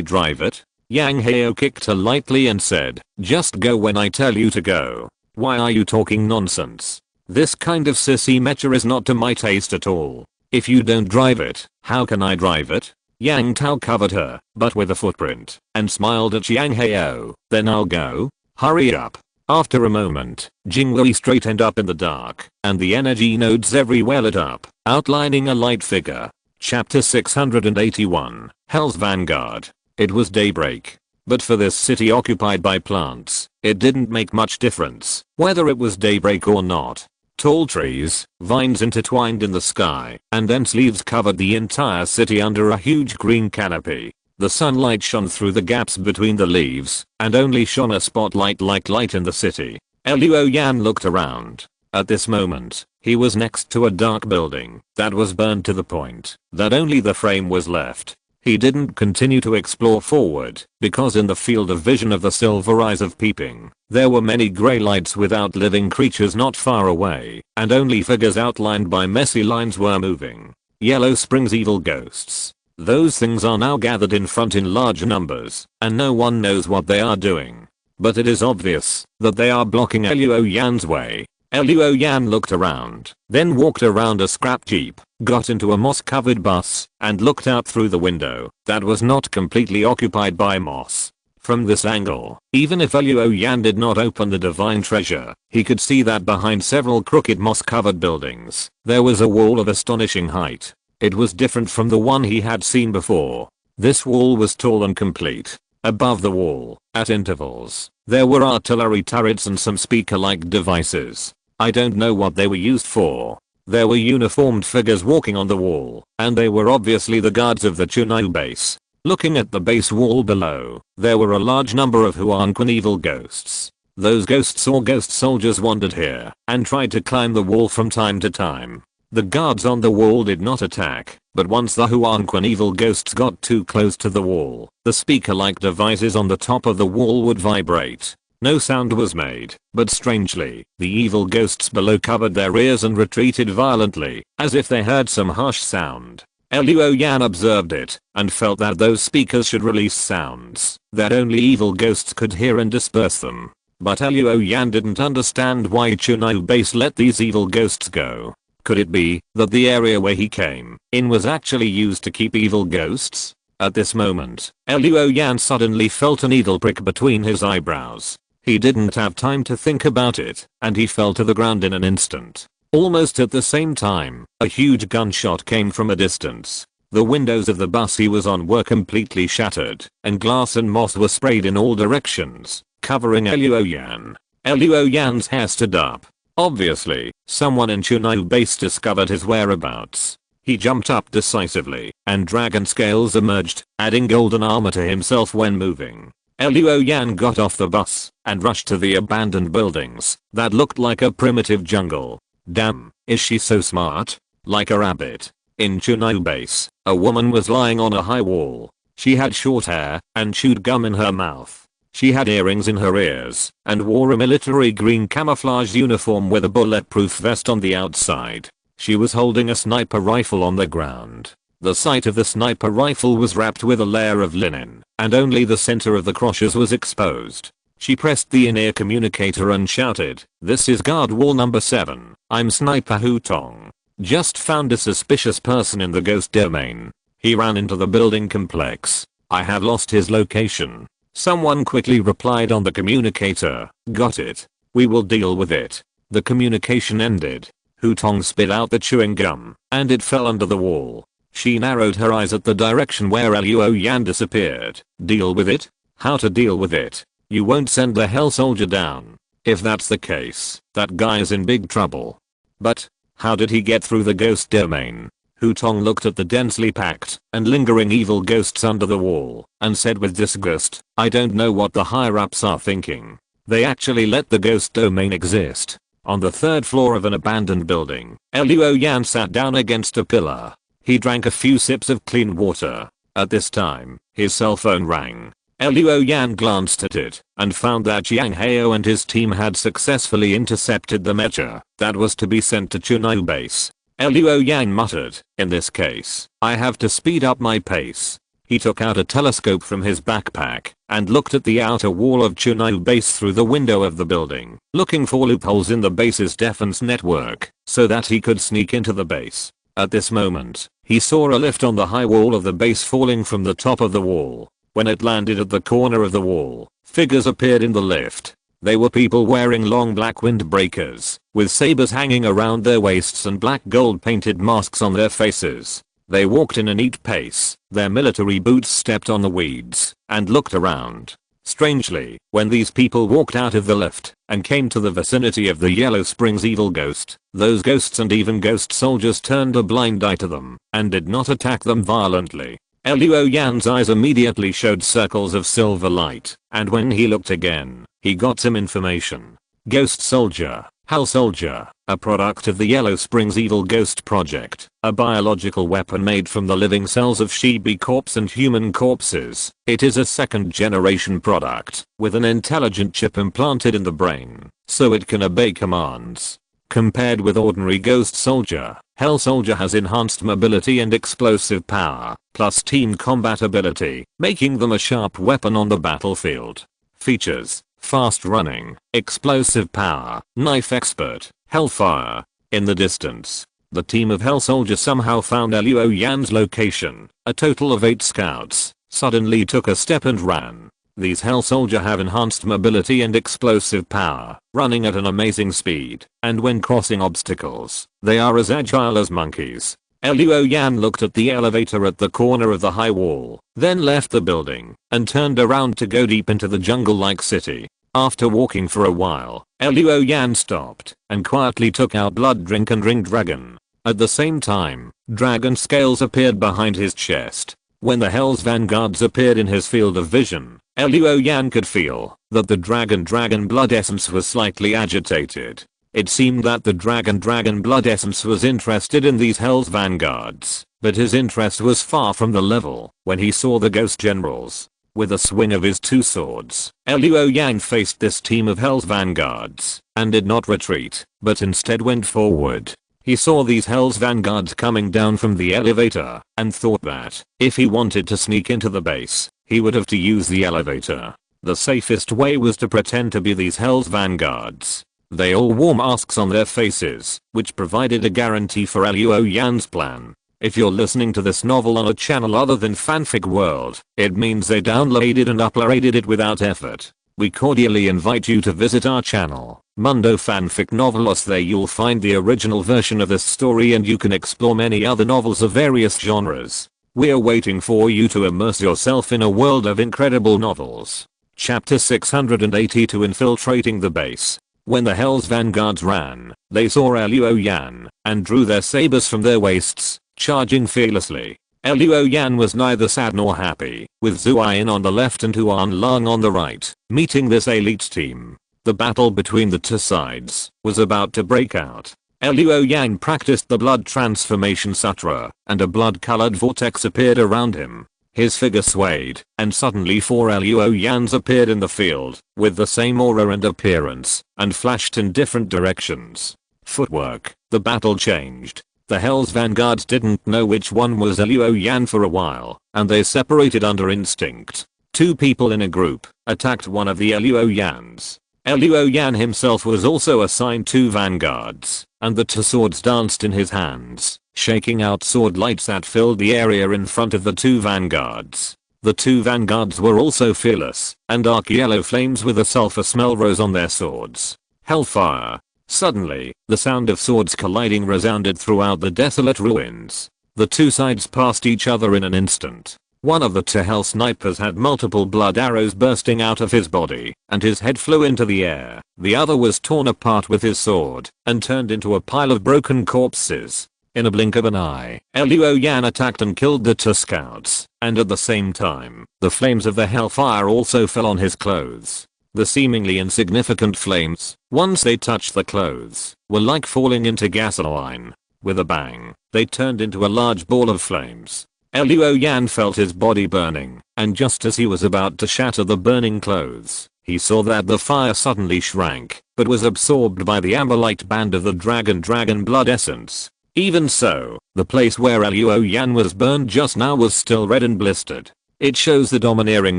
drive it? Yang Hao kicked her lightly and said, just go when I tell you to go. Why are you talking nonsense? This kind of sissy mecha is not to my taste at all. If you don't drive it, how can I drive it? Yang Tao covered her, but with a footprint, and smiled at Yang Hao. Then I'll go. Hurry up. After a moment, Jingwei straightened up in the dark, and the energy nodes everywhere lit up, outlining a light figure. Chapter 681, Hell's Vanguard. It was daybreak. But for this city occupied by plants, it didn't make much difference whether it was daybreak or not. Tall trees, vines intertwined in the sky, and dense leaves covered the entire city under a huge green canopy. The sunlight shone through the gaps between the leaves, and only shone a spotlight like light in the city. Luo Yan looked around. At this moment, he was next to a dark building that was burned to the point that only the frame was left. He didn't continue to explore forward, because in the field of vision of the silver eyes of peeping, there were many grey lights without living creatures not far away, and only figures outlined by messy lines were moving. Yellow Spring's evil ghosts. Those things are now gathered in front in large numbers, and no one knows what they are doing. But it is obvious that they are blocking Luo Yan's way. Luo Yan looked around, then walked around a scrap jeep, got into a moss-covered bus, and looked out through the window that was not completely occupied by moss. From this angle, even if Luo Yan did not open the divine treasure, he could see that behind several crooked moss-covered buildings, there was a wall of astonishing height. It was different from the one he had seen before. This wall was tall and complete. Above the wall, at intervals, there were artillery turrets and some speaker-like devices. I don't know what they were used for. There were uniformed figures walking on the wall, and they were obviously the guards of the Chunai base. Looking at the base wall below, there were a large number of Huanquan evil ghosts. Those ghosts or ghost soldiers wandered here, and tried to climb the wall from time to time. The guards on the wall did not attack, but once the Huanquan evil ghosts got too close to the wall, the speaker-like devices on the top of the wall would vibrate. No sound was made, but strangely, the evil ghosts below covered their ears and retreated violently, as if they heard some harsh sound. Luo Yan observed it, and felt that those speakers should release sounds that only evil ghosts could hear and disperse them. But Luo Yan didn't understand why Chunai base let these evil ghosts go. Could it be that the area where he came in was actually used to keep evil ghosts? At this moment, Luo Yan suddenly felt a needle prick between his eyebrows. He didn't have time to think about it, and he fell to the ground in an instant. Almost at the same time, a huge gunshot came from a distance. The windows of the bus he was on were completely shattered, and glass and moss were sprayed in all directions, covering Luo Yan. Luo Yan's hair stood up. Obviously, someone in Chunai base discovered his whereabouts. He jumped up decisively, and dragon scales emerged, adding golden armor to himself when moving. Luo Yan got off the bus, and rushed to the abandoned buildings that looked like a primitive jungle. Damn, is she so smart? Like a rabbit. In Chunai base, a woman was lying on a high wall. She had short hair, and chewed gum in her mouth. She had earrings in her ears, and wore a military green camouflage uniform with a bulletproof vest on the outside. She was holding a sniper rifle on the ground. The sight of the sniper rifle was wrapped with a layer of linen, and only the center of the crotches was exposed. She pressed the in-ear communicator and shouted, "This is guard wall number 7, I'm Sniper Hutong. Just found a suspicious person in the ghost domain. He ran into the building complex. I have lost his location." Someone quickly replied on the communicator, "Got it. We will deal with it." The communication ended. Hutong spit out the chewing gum, and it fell under the wall. She narrowed her eyes at the direction where Luo Yan disappeared. Deal with it? How to deal with it? You won't send the Hell Soldier down. If that's the case, that guy's in big trouble. But how did he get through the ghost domain? Hutong looked at the densely packed and lingering evil ghosts under the wall and said with disgust, I don't know what the higher-ups are thinking. They actually let the ghost domain exist. On the third floor of an abandoned building, Luo Yan sat down against a pillar. He drank a few sips of clean water. At this time, his cell phone rang. Luo Yan glanced at it and found that Jiang Heo and his team had successfully intercepted the mecha that was to be sent to Chunyu base. Luo Yan muttered, in this case, I have to speed up my pace. He took out a telescope from his backpack and looked at the outer wall of Chunyu base through the window of the building, looking for loopholes in the base's defense network so that he could sneak into the base. At this moment, he saw a lift on the high wall of the base falling from the top of the wall. When it landed at the corner of the wall, figures appeared in the lift. They were people wearing long black windbreakers, with sabers hanging around their waists and black gold painted masks on their faces. They walked in a neat pace, their military boots stepped on the weeds, and looked around. Strangely, when these people walked out of the lift and came to the vicinity of the Yellow Springs evil ghost, those ghosts and even ghost soldiers turned a blind eye to them and did not attack them violently. Luo Yan's eyes immediately showed circles of silver light, and when he looked again, he got some information. Ghost Soldier, Hell Soldier, a product of the Yellow Springs Evil Ghost Project, a biological weapon made from the living cells of Shibi corpse and human corpses. It is a second-generation product, with an intelligent chip implanted in the brain, so it can obey commands. Compared with ordinary Ghost Soldier, Hell Soldier has enhanced mobility and explosive power, plus team combat ability, making them a sharp weapon on the battlefield. Features: fast running, explosive power, knife expert, hellfire. In the distance, the team of Hell Soldier somehow found Luo Yan's location. A total of 8 scouts suddenly took a step and ran. These Hell Soldier have enhanced mobility and explosive power, running at an amazing speed, and when crossing obstacles, they are as agile as monkeys. Luo Yan looked at the elevator at the corner of the high wall, then left the building, and turned around to go deep into the jungle-like city. After walking for a while, Luo Yan stopped, and quietly took out blood drink and ring dragon. At the same time, dragon scales appeared behind his chest. When the Hell's Vanguards appeared in his field of vision, Luo Yan could feel that the dragon blood essence was slightly agitated. It seemed that the dragon blood essence was interested in these Hell's Vanguards, but his interest was far from the level when he saw the ghost generals. With a swing of his 2 swords, Luo Yan faced this team of Hell's Vanguards and did not retreat, but instead went forward. He saw these Hell's Vanguards coming down from the elevator and thought that if he wanted to sneak into the base, he would have to use the elevator. The safest way was to pretend to be these Hell's Vanguards. They all wore masks on their faces, which provided a guarantee for Luo Yan's plan. If you're listening to this novel on a channel other than Fanfic World, it means they downloaded and uploaded it without effort. We cordially invite you to visit our channel, Mundo Fanfic Novelos. There you'll find the original version of this story and you can explore many other novels of various genres. We're waiting for you to immerse yourself in a world of incredible novels. Chapter 682: Infiltrating the Base. When the Hell's Vanguards ran, they saw Luo Yan and drew their sabers from their waists, charging fearlessly. Luo Yan was neither sad nor happy, with Jiuying on the left and Huan Lang on the right, meeting this elite team. The battle between the two sides was about to break out. Luo Yan practiced the blood transformation sutra, and a blood-colored vortex appeared around him. His figure swayed, and suddenly 4 Luo Yans appeared in the field, with the same aura and appearance, and flashed in different directions. Footwork. The battle changed. The Hell's Vanguards didn't know which one was Luo Yan for a while, and they separated under instinct. 2 people in a group attacked one of the Luo Yans. Luo Yan himself was also assigned 2 vanguards, and the 2 swords danced in his hands, shaking out sword lights that filled the area in front of the 2 vanguards. The 2 vanguards were also fearless, and dark yellow flames with a sulfur smell rose on their swords. Hellfire. Suddenly, the sound of swords colliding resounded throughout the desolate ruins. The two sides passed each other in an instant. One of the two hell snipers had multiple blood arrows bursting out of his body, and his head flew into the air. The other was torn apart with his sword, and turned into a pile of broken corpses. In a blink of an eye, Luo Yan attacked and killed the two scouts, and at the same time, the flames of the hellfire also fell on his clothes. The seemingly insignificant flames, once they touched the clothes, were like falling into gasoline. With a bang, they turned into a large ball of flames. Luo Yan felt his body burning, and just as he was about to shatter the burning clothes, he saw that the fire suddenly shrank, but was absorbed by the amber light band of the dragon blood essence. Even so, the place where Luo Yan was burned just now was still red and blistered. It shows the domineering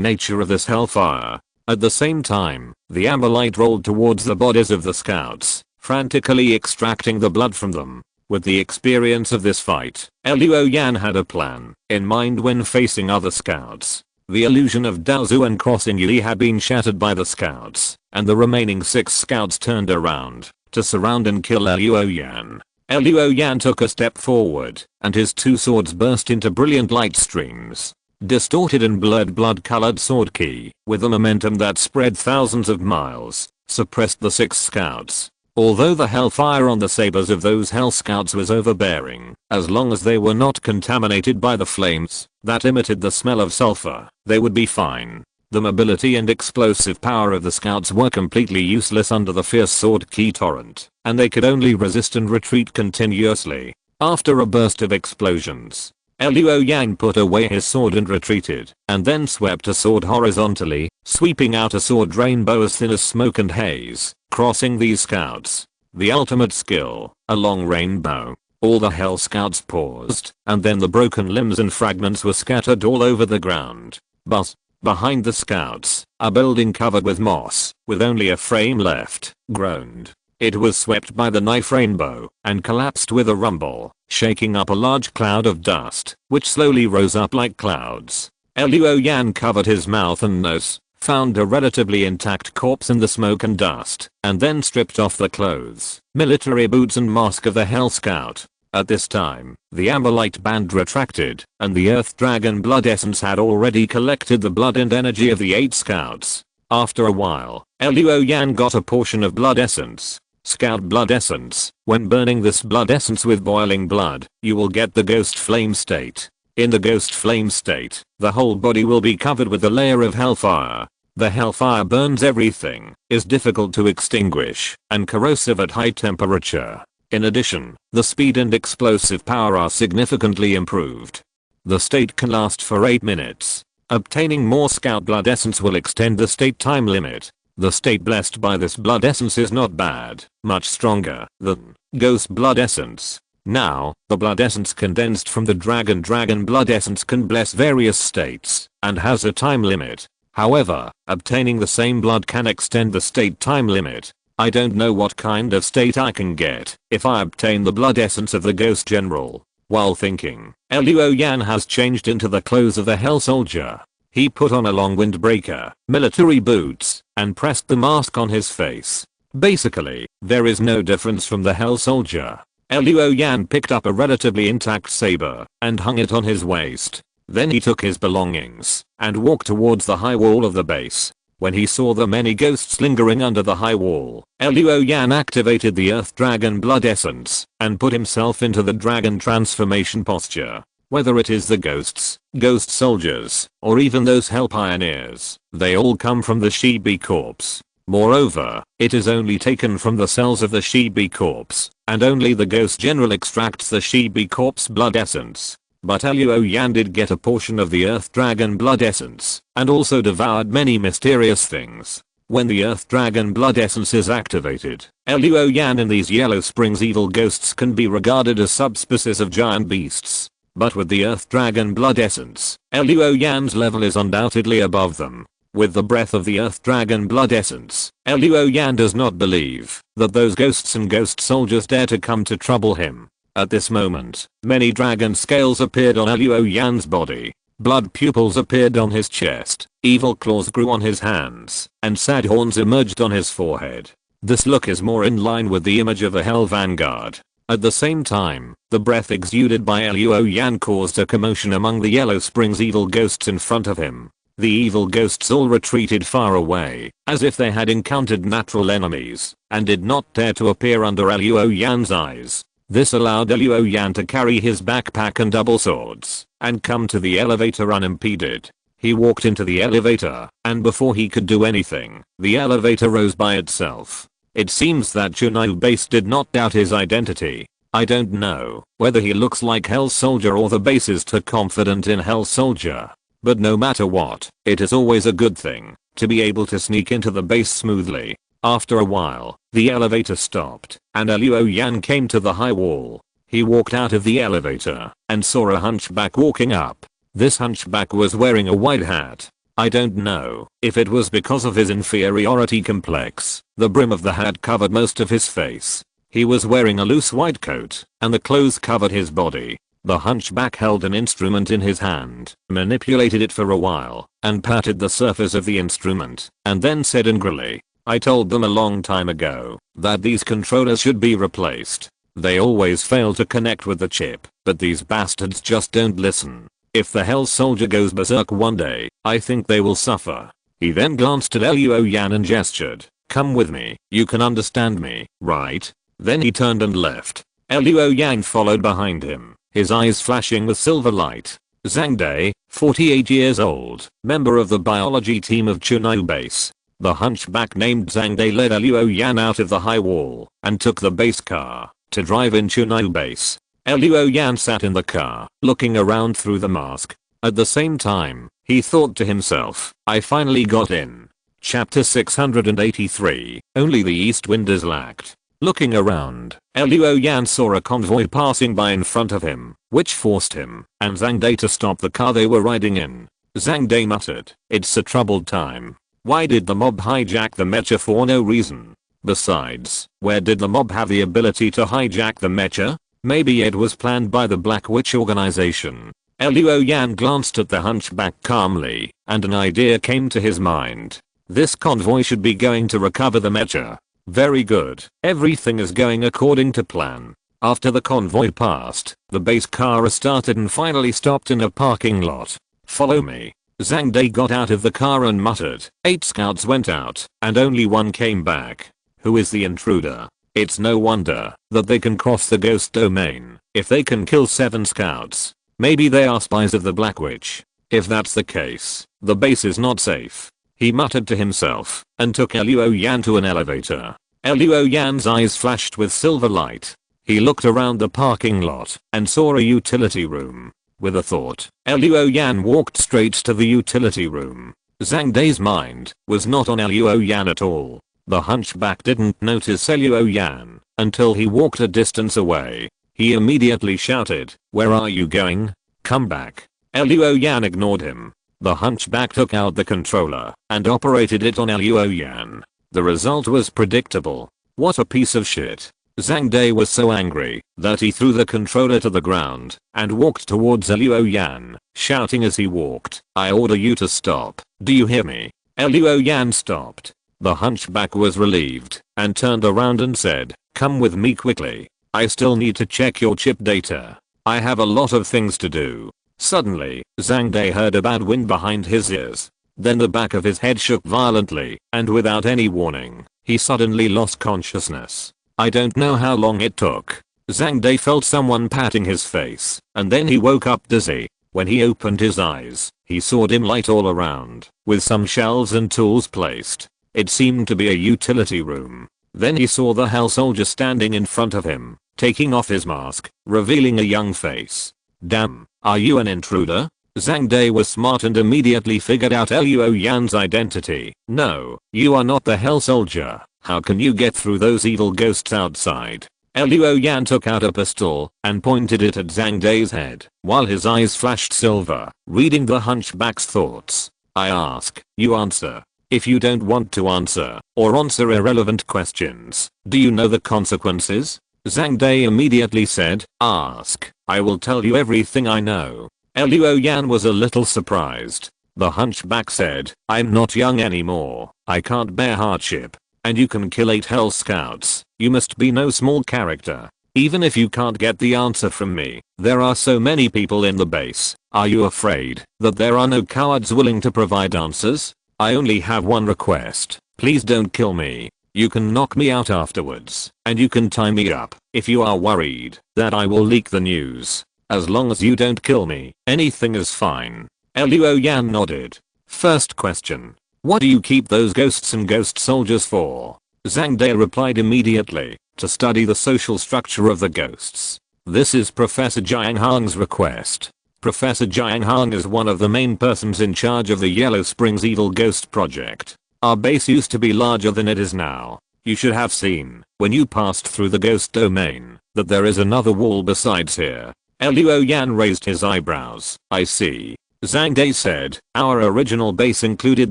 nature of this hellfire. At the same time, the amber light rolled towards the bodies of the scouts, frantically extracting the blood from them. With the experience of this fight, Luo Yan had a plan in mind when facing other scouts. The illusion of Daozu and crossing Yi had been shattered by the scouts, and the remaining 6 scouts turned around to surround and kill Luo Yan. Luo Yan took a step forward, and his 2 swords burst into brilliant light streams. Distorted and blurred blood-colored sword ki, with a momentum that spread thousands of miles, suppressed the 6 scouts. Although the hellfire on the sabers of those hell scouts was overbearing, as long as they were not contaminated by the flames that emitted the smell of sulfur, they would be fine. The mobility and explosive power of the scouts were completely useless under the fierce sword ki torrent, and they could only resist and retreat continuously. After a burst of explosions, Luo Yan put away his sword and retreated, and then swept a sword horizontally, sweeping out a sword rainbow as thin as smoke and haze, crossing these scouts. The ultimate skill, a long rainbow. All the hell scouts paused, and then the broken limbs and fragments were scattered all over the ground. But behind the scouts, a building covered with moss, with only a frame left, groaned. It was swept by the knife rainbow, and collapsed with a rumble, shaking up a large cloud of dust, which slowly rose up like clouds. Luo Yan covered his mouth and nose, found a relatively intact corpse in the smoke and dust, and then stripped off the clothes, military boots and mask of the Hell Scout. At this time, the amber light band retracted, and the Earth Dragon blood essence had already collected the blood and energy of the 8 scouts. After a while, Luo Yan got a portion of blood essence. Scout blood essence. When burning this blood essence with boiling blood, you will get the ghost flame state. In the ghost flame state, the whole body will be covered with a layer of hellfire. The hellfire burns everything, is difficult to extinguish, and corrosive at high temperature. In addition, the speed and explosive power are significantly improved. The state can last for 8 minutes. Obtaining more scout blood essence will extend the state time limit. The state blessed by this blood essence is not bad, much stronger than ghost blood essence. Now, the blood essence condensed from the dragon blood essence can bless various states, and has a time limit. However, obtaining the same blood can extend the state time limit. I don't know what kind of state I can get if I obtain the blood essence of the ghost general. While thinking, Luo Yan has changed into the clothes of the Hell Soldier. He put on a long windbreaker, military boots, and pressed the mask on his face. Basically, there is no difference from the Hell Soldier. Luo Yan picked up a relatively intact saber, and hung it on his waist. Then he took his belongings, and walked towards the high wall of the base. When he saw the many ghosts lingering under the high wall, Luo Yan activated the Earth Dragon blood essence, and put himself into the dragon transformation posture. Whether it is the ghosts, ghost soldiers, or even those hell pioneers, they all come from the Shibi corpse. Moreover, it is only taken from the cells of the Shibi corpse, and only the ghost general extracts the Shibi corpse blood essence. But Luo Yan did get a portion of the Earth Dragon blood essence, and also devoured many mysterious things. When the Earth Dragon blood essence is activated, Luo Yan and these Yellow Springs evil ghosts can be regarded as subspecies of giant beasts. But with the Earth Dragon blood essence, Luo Yan's level is undoubtedly above them. With the breath of the Earth Dragon blood essence, Luo Yan does not believe that those ghosts and ghost soldiers dare to come to trouble him. At this moment, many dragon scales appeared on Luo Yan's body. Blood pupils appeared on his chest, evil claws grew on his hands, and sad horns emerged on his forehead. This look is more in line with the image of a Hell Vanguard. At the same time, the breath exuded by Luo Yan caused a commotion among the Yellow Springs evil ghosts in front of him. The evil ghosts all retreated far away, as if they had encountered natural enemies, and did not dare to appear under Luo Yan's eyes. This allowed Luo Yan to carry his backpack and double swords, and come to the elevator unimpeded. He walked into the elevator, and before he could do anything, the elevator rose by itself. It seems that Chunyu base did not doubt his identity. I don't know whether he looks like Hell Soldier or the base is too confident in Hell Soldier. But no matter what, it is always a good thing to be able to sneak into the base smoothly. After a while, the elevator stopped, and Luo Yan came to the high wall. He walked out of the elevator, and saw a hunchback walking up. This hunchback was wearing a white hat. I don't know if it was because of his inferiority complex. The brim of the hat covered most of his face. He was wearing a loose white coat, and the clothes covered his body. The hunchback held an instrument in his hand, manipulated it for a while, and patted the surface of the instrument, and then said angrily, "I told them a long time ago that these controllers should be replaced. They always fail to connect with the chip, but these bastards just don't listen. If the Hell Soldier goes berserk one day, I think they will suffer." He then glanced at Luo Yan and gestured, "Come with me, you can understand me, right?" Then he turned and left. Luo Yan followed behind him, his eyes flashing with silver light. Zhang Dai, 48 years old, member of the biology team of Chunyu base. The hunchback named Zhang Dai led Luo Yan out of the high wall and took the base car to drive in Chunyu base. Luo Yan sat in the car, looking around through the mask. At the same time, he thought to himself, "I finally got in." Chapter 683, only the east wind is lacked. Looking around, Luo Yan saw a convoy passing by in front of him, which forced him and Zhang Dai to stop the car they were riding in. Zhang Dai muttered, "It's a troubled time. Why did the mob hijack the mecha for no reason? Besides, where did the mob have the ability to hijack the mecha? Maybe it was planned by the Black Witch organization." Luo Yan glanced at the hunchback calmly, and an idea came to his mind. This convoy should be going to recover the mecha. Very good. Everything is going according to plan. After the convoy passed, the base car restarted and finally stopped in a parking lot. "Follow me." Zhang Dai got out of the car and muttered. 8 scouts went out, and only 1 came back. Who is the intruder? It's no wonder that they can cross the ghost domain if they can kill 7 scouts. Maybe they are spies of the Black Witch. If that's the case, the base is not safe. He muttered to himself and took Luo Yan to an elevator. Luo Yan's eyes flashed with silver light. He looked around the parking lot and saw a utility room. With a thought, Luo Yan walked straight to the utility room. Zhang Dai's mind was not on Luo Yan at all. The hunchback didn't notice Luo Yan until he walked a distance away. He immediately shouted, "Where are you going? Come back." Luo Yan ignored him. The hunchback took out the controller and operated it on Luo Yan. The result was predictable. What a piece of shit. Zhang Dai was so angry that he threw the controller to the ground and walked towards Luo Yan, shouting as he walked, "I order you to stop. Do you hear me?" Luo Yan stopped. The hunchback was relieved and turned around and said, "Come with me quickly. I still need to check your chip data. I have a lot of things to do." Suddenly, Zhang Dai heard a bad wind behind his ears. Then the back of his head shook violently, and without any warning, he suddenly lost consciousness. I don't know how long it took. Zhang Dai felt someone patting his face, and then he woke up dizzy. When he opened his eyes, he saw dim light all around, with some shelves and tools placed. It seemed to be a utility room. Then he saw the Hell Soldier standing in front of him, taking off his mask, revealing a young face. "Damn, are you an intruder?" Zhang Dai was smart and immediately figured out Luo Yan's identity. "No, you are not the Hell Soldier. How can you get through those evil ghosts outside?" Luo Yan took out a pistol and pointed it at Zhang Dai's head, while his eyes flashed silver, reading the hunchback's thoughts. "I ask, you answer. If you don't want to answer, or answer irrelevant questions, do you know the consequences?" Zhang Dai immediately said, "Ask. I will tell you everything I know." Luo Yan was a little surprised. The hunchback said, "I'm not young anymore. I can't bear hardship. And you can kill 8 Hell Scouts. You must be no small character." Even if you can't get the answer from me, there are so many people in the base. Are you afraid that there are no cowards willing to provide answers? I only have one request. Please don't kill me. You can knock me out afterwards, and you can tie me up if you are worried that I will leak the news. As long as you don't kill me, anything is fine. Luo Yan nodded. First question. What do you keep those ghosts and ghost soldiers for? Zhang Dai replied immediately. To study the social structure of the ghosts. This is Professor Jiuying Hang's request. Professor Jiuying Hang is one of the main persons in charge of the Yellow Springs Evil Ghost Project. Our base used to be larger than it is now. You should have seen, when you passed through the ghost domain, that there is another wall besides here. Luo Yan raised his eyebrows. I see. Zhang Dai said, our original base included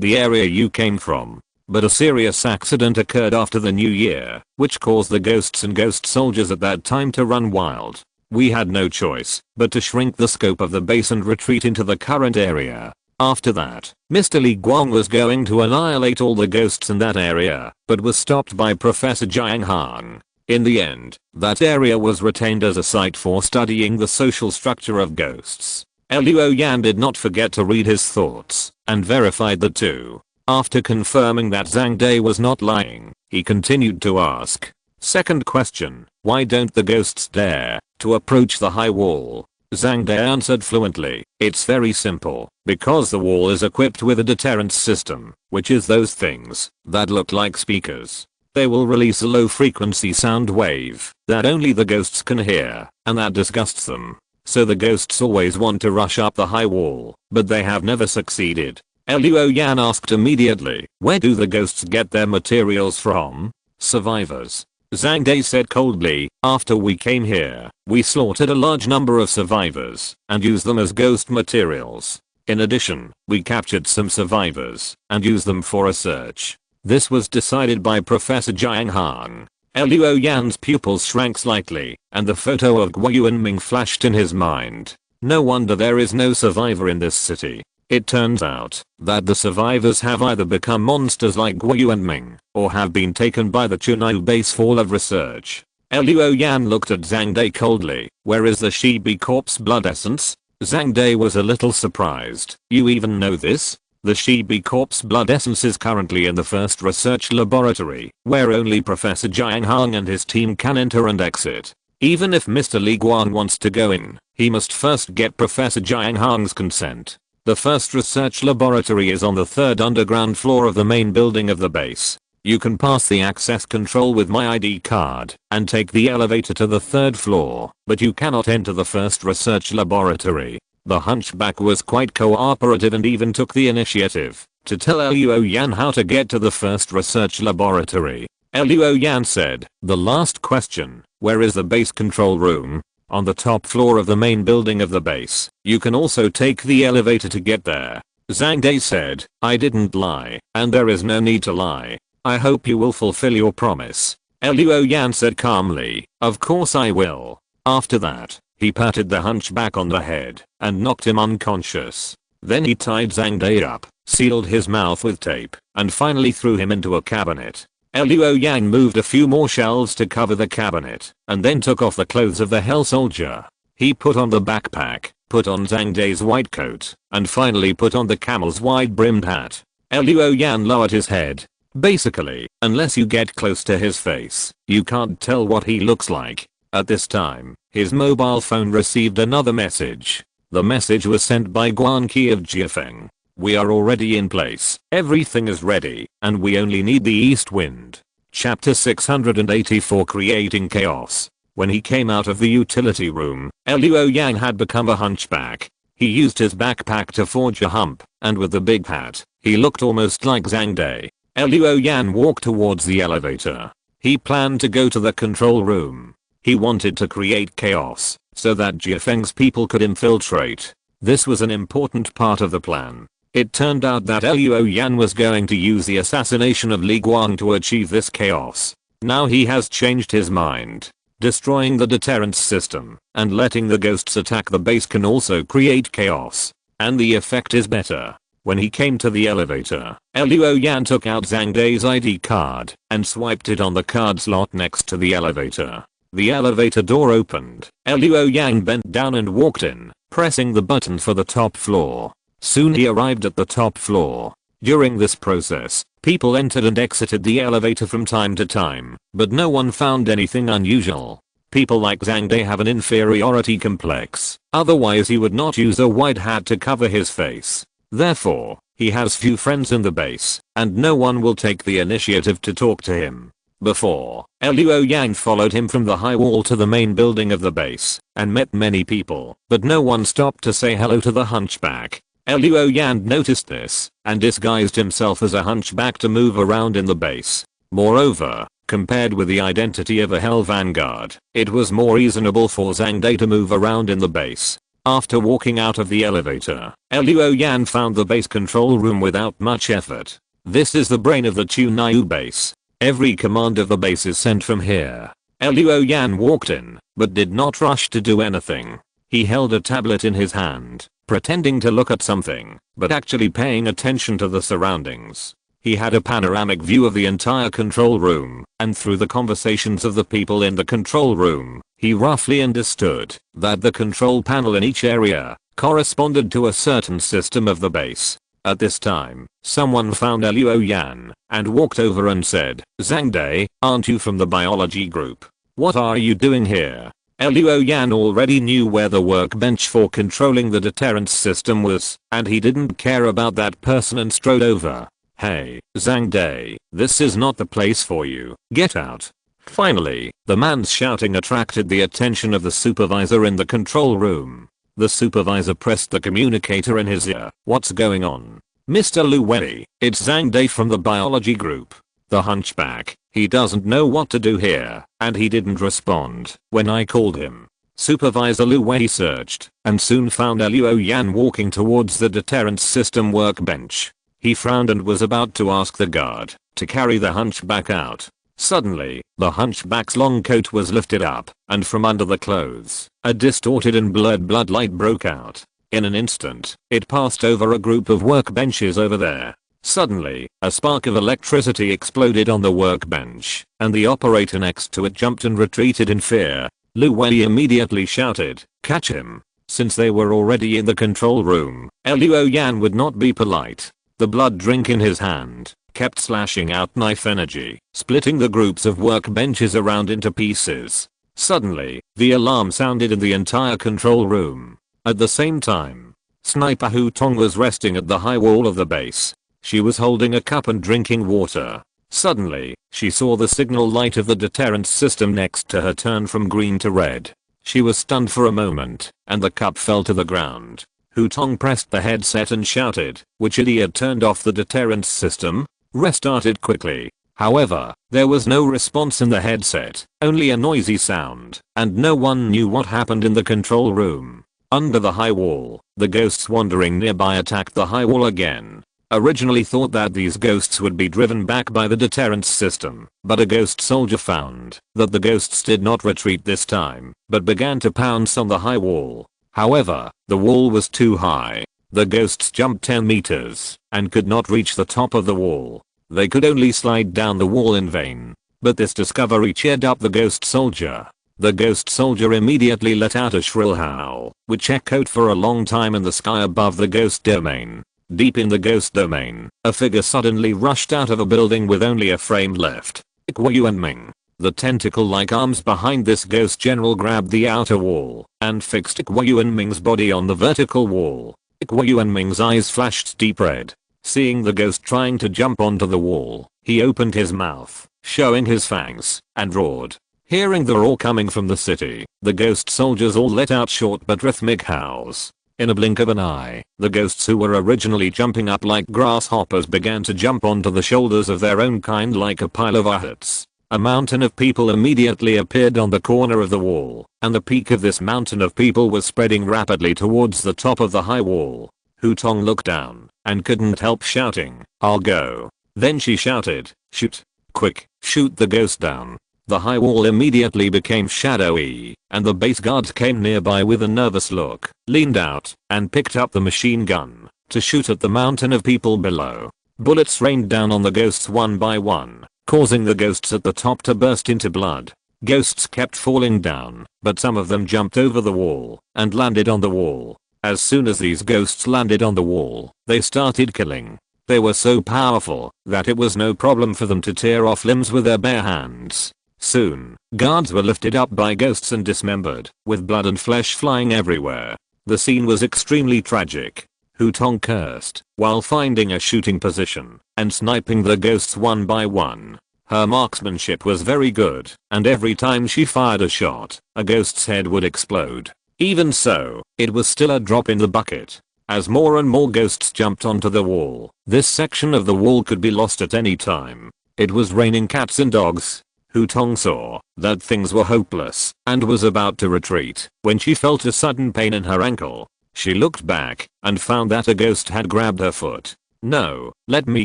the area you came from. But a serious accident occurred after the new year, which caused the ghosts and ghost soldiers at that time to run wild. We had no choice but to shrink the scope of the base and retreat into the current area. After that, Mr. Li Guang was going to annihilate all the ghosts in that area, but was stopped by Professor Jiuying Hang. In the end, that area was retained as a site for studying the social structure of ghosts. Luo Yan did not forget to read his thoughts, and verified the two. After confirming that Zhang Dai was not lying, he continued to ask. Second question, why don't the ghosts dare to approach the high wall? Zhang Dai answered fluently. It's very simple, because the wall is equipped with a deterrence system, which is those things that look like speakers. They will release a low frequency sound wave that only the ghosts can hear, and that disgusts them. So the ghosts always want to rush up the high wall, but they have never succeeded. Luo Yan asked immediately, where do the ghosts get their materials from? Survivors. Zhang Dai said coldly, after we came here, we slaughtered a large number of survivors and used them as ghost materials. In addition, we captured some survivors and used them for a search. This was decided by Professor Jiuying Hang. Luo Yan's pupils shrank slightly, and the photo of Guo Yuanming flashed in his mind. No wonder there is no survivor in this city. It turns out that the survivors have either become monsters like Guo Yuanming, or have been taken by the Chunai base for of research. Luo Yan looked at Zhang Dai coldly. Where is the Shibi corpse blood essence? Zhang Dai was a little surprised. You even know this? The Shibi corpse blood essence is currently in the first research laboratory, where only Professor Jiuying Hang and his team can enter and exit. Even if Mr. Li Guang wants to go in, he must first get Professor Jiuying Hang's consent. The first research laboratory is on the third underground floor of the main building of the base. You can pass the access control with my ID card and take the elevator to the third floor, but you cannot enter the first research laboratory. The hunchback was quite cooperative and even took the initiative to tell Luo Yan how to get to the first research laboratory. Luo Yan said, the last question, where is the base control room? On the top floor of the main building of the base. You can also take the elevator to get there. Zhang Dai said, I didn't lie, and there is no need to lie. I hope you will fulfill your promise. Luo Yan said calmly, of course I will. After that, he patted the hunchback on the head and knocked him unconscious. Then he tied Zhang Dai up, sealed his mouth with tape, and finally threw him into a cabinet. Luo Yan moved a few more shelves to cover the cabinet, and then took off the clothes of the Hell Soldier. He put on the backpack, put on Zhang Dai's white coat, and finally put on the camel's wide-brimmed hat. Luo Yan lowered his head. Basically, unless you get close to his face, you can't tell what he looks like. At this time, his mobile phone received another message. The message was sent by Guan Qi of Xing Feng. We are already in place. Everything is ready, and we only need the east wind. Chapter 684 Creating Chaos. When he came out of the utility room, Luo Yan had become a hunchback. He used his backpack to forge a hump, and with the big hat, he looked almost like Zhang Dai. Luo Yan walked towards the elevator. He planned to go to the control room. He wanted to create chaos, so that Xing Feng's people could infiltrate. This was an important part of the plan. It turned out that Luo Yan was going to use the assassination of Li Guang to achieve this chaos. Now he has changed his mind. Destroying the deterrence system and letting the ghosts attack the base can also create chaos. And the effect is better. When he came to the elevator, Luo Yan took out Zhang Dai's ID card and swiped it on the card slot next to the elevator. The elevator door opened. Luo Yang bent down and walked in, pressing the button for the top floor. Soon he arrived at the top floor. During this process, people entered and exited the elevator from time to time, but no one found anything unusual. People like Zhang Dai have an inferiority complex, otherwise he would not use a white hat to cover his face. Therefore, he has few friends in the base, and no one will take the initiative to talk to him. Before, Luo Yang followed him from the high wall to the main building of the base, and met many people, but no one stopped to say hello to the hunchback. Luo Yang noticed this, and disguised himself as a hunchback to move around in the base. Moreover, compared with the identity of a Hell Vanguard, it was more reasonable for Zhang Dai to move around in the base. After walking out of the elevator, Luo Yan found the base control room without much effort. This is the brain of the Chunyu base. Every command of the base is sent from here. Luo Yan walked in, but did not rush to do anything. He held a tablet in his hand, pretending to look at something, but actually paying attention to the surroundings. He had a panoramic view of the entire control room, and through the conversations of the people in the control room, he roughly understood that the control panel in each area corresponded to a certain system of the base. At this time, someone found Luo Yan and walked over and said, "Zhang Dai, aren't you from the biology group? What are you doing here?" Luo Yan already knew where the workbench for controlling the deterrence system was, and he didn't care about that person and strode over. "Hey, Zhang Dai, this is not the place for you. Get out." Finally, the man's shouting attracted the attention of the supervisor in the control room. The supervisor pressed the communicator in his ear. "What's going on?" "Mr. Lu Wei, it's Zhang Dai from the biology group. The hunchback, he doesn't know what to do here, and he didn't respond when I called him." Supervisor Lu Wei searched, and soon found Luo Yan walking towards the deterrence system workbench. He frowned and was about to ask the guard to carry the hunchback out. Suddenly, the hunchback's long coat was lifted up, and from under the clothes, a distorted and blurred bloodlight broke out. In an instant, it passed over a group of workbenches over there. Suddenly, a spark of electricity exploded on the workbench, and the operator next to it jumped and retreated in fear. Lu Wei immediately shouted, "Catch him!" Since they were already in the control room, Luo Yan would not be polite. The blood drink in his hand kept slashing out knife energy, splitting the groups of workbenches around into pieces. Suddenly, the alarm sounded in the entire control room. At the same time, Sniper Hu Tong was resting at the high wall of the base. She was holding a cup and drinking water. Suddenly, she saw the signal light of the deterrence system next to her turn from green to red. She was stunned for a moment, and the cup fell to the ground. Hu Tong pressed the headset and shouted, "Which idiot turned off the deterrence system? Restart it quickly." However, there was no response in the headset, only a noisy sound, and no one knew what happened in the control room. Under the high wall, the ghosts wandering nearby attacked the high wall again. Originally thought that these ghosts would be driven back by the deterrence system, but a ghost soldier found that the ghosts did not retreat this time, but began to pounce on the high wall. However, the wall was too high. The ghosts jumped 10 meters and could not reach the top of the wall. They could only slide down the wall in vain. But this discovery cheered up the ghost soldier. The ghost soldier immediately let out a shrill howl, which echoed for a long time in the sky above the ghost domain. Deep in the ghost domain, a figure suddenly rushed out of a building with only a frame left. Jiuying Ming. The tentacle-like arms behind this ghost general grabbed the outer wall and fixed Jiuying Ming's body on the vertical wall. Jiuying Ming's eyes flashed deep red. Seeing the ghost trying to jump onto the wall, he opened his mouth, showing his fangs, and roared. Hearing the roar coming from the city, the ghost soldiers all let out short but rhythmic howls. In a blink of an eye, the ghosts who were originally jumping up like grasshoppers began to jump onto the shoulders of their own kind like a pile of assets. A mountain of people immediately appeared on the corner of the wall, and the peak of this mountain of people was spreading rapidly towards the top of the high wall. Hu Tong looked down, and couldn't help shouting, "I'll go." Then she shouted, "Shoot! Quick, shoot the ghost down." The high wall immediately became shadowy, and the base guards came nearby with a nervous look, leaned out, and picked up the machine gun to shoot at the mountain of people below. Bullets rained down on the ghosts one by one, causing the ghosts at the top to burst into blood. Ghosts kept falling down, but some of them jumped over the wall and landed on the wall. As soon as these ghosts landed on the wall, they started killing. They were so powerful that it was no problem for them to tear off limbs with their bare hands. Soon, guards were lifted up by ghosts and dismembered, with blood and flesh flying everywhere. The scene was extremely tragic. Hutong cursed while finding a shooting position and sniping the ghosts one by one. Her marksmanship was very good, and every time she fired a shot, a ghost's head would explode. Even so, it was still a drop in the bucket. As more and more ghosts jumped onto the wall, this section of the wall could be lost at any time. It was raining cats and dogs. Hutong saw that things were hopeless and was about to retreat when she felt a sudden pain in her ankle. She looked back and found that a ghost had grabbed her foot. "No, let me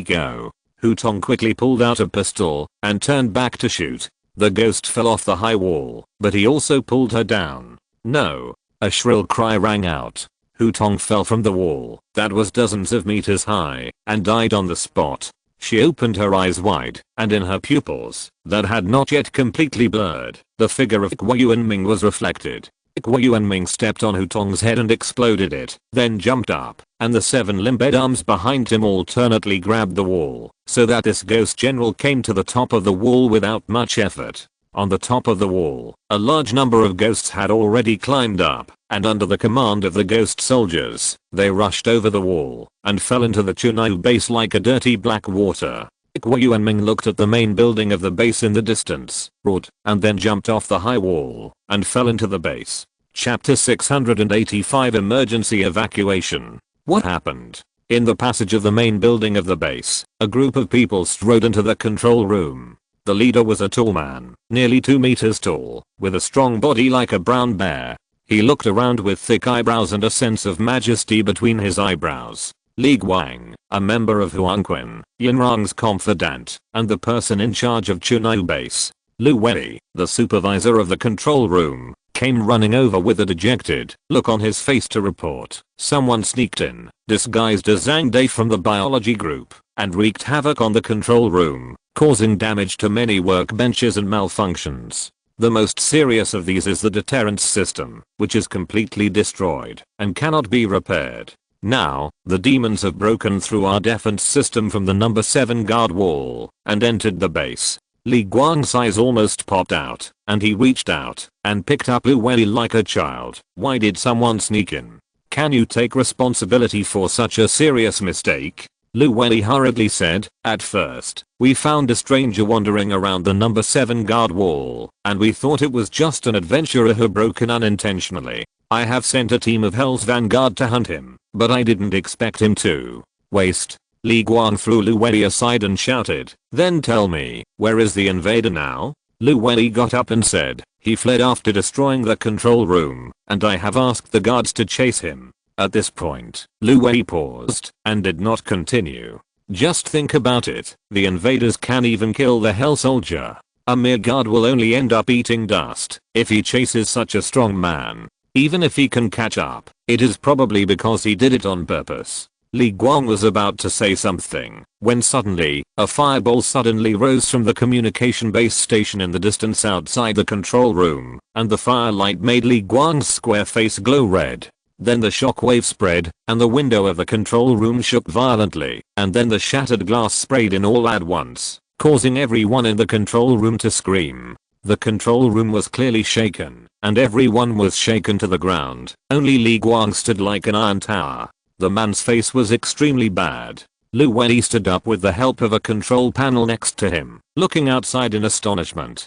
go." Hutong quickly pulled out a pistol and turned back to shoot. The ghost fell off the high wall, but he also pulled her down. "No." A shrill cry rang out. Hutong fell from the wall that was dozens of meters high and died on the spot. She opened her eyes wide, and in her pupils, that had not yet completely blurred, the figure of Jiuying was reflected. Jiuying stepped on Hutong's head and exploded it, then jumped up, and the 7 limbed arms behind him alternately grabbed the wall, so that this ghost general came to the top of the wall without much effort. On the top of the wall, a large number of ghosts had already climbed up, and under the command of the ghost soldiers, they rushed over the wall and fell into the Chunyu base like a dirty black water. Jiuying looked at the main building of the base in the distance, roared, and then jumped off the high wall and fell into the base. Chapter 685 Emergency Evacuation. What happened? In the passage of the main building of the base, a group of people strode into the control room. The leader was a tall man, nearly 2 meters tall, with a strong body like a brown bear. He looked around with thick eyebrows and a sense of majesty between his eyebrows. Li Guang, a member of Huangquan, Yanrang's confidant, and the person in charge of Chunyu base. Lu Wei, the supervisor of the control room, came running over with a dejected look on his face to report someone sneaked in, disguised as Zhang Dai from the biology group, and wreaked havoc on the control room, causing damage to many workbenches and malfunctions. The most serious of these is the deterrence system, which is completely destroyed and cannot be repaired. Now, the demons have broken through our defense system from the number 7 guard wall and entered the base. Li Guang's eyes almost popped out, and he reached out and picked up Lu Wei like a child. "Why did someone sneak in? Can you take responsibility for such a serious mistake?" Lu Wei hurriedly said. "At first, we found a stranger wandering around the number 7 guard wall, and we thought it was just an adventurer who broke in unintentionally. I have sent a team of Hell's Vanguard to hunt him, but I didn't expect him to waste." Li Guang threw Lu Wei aside and shouted, "Then tell me, where is the invader now?" Lu Wei got up and said, "He fled after destroying the control room, and I have asked the guards to chase him." At this point, Lu Wei paused and did not continue. "Just think about it, the invaders can even kill the Hell Soldier. A mere guard will only end up eating dust if he chases such a strong man. Even if he can catch up, it is probably because he did it on purpose." Li Guang was about to say something when suddenly, a fireball suddenly rose from the communication base station in the distance outside the control room, and the firelight made Li Guang's square face glow red. Then the shockwave spread, and the window of the control room shook violently, and then the shattered glass sprayed in all at once, causing everyone in the control room to scream. The control room was clearly shaken, and everyone was shaken to the ground. Only Li Guang stood like an iron tower. The man's face was extremely bad. Lu Wei stood up with the help of a control panel next to him, looking outside in astonishment.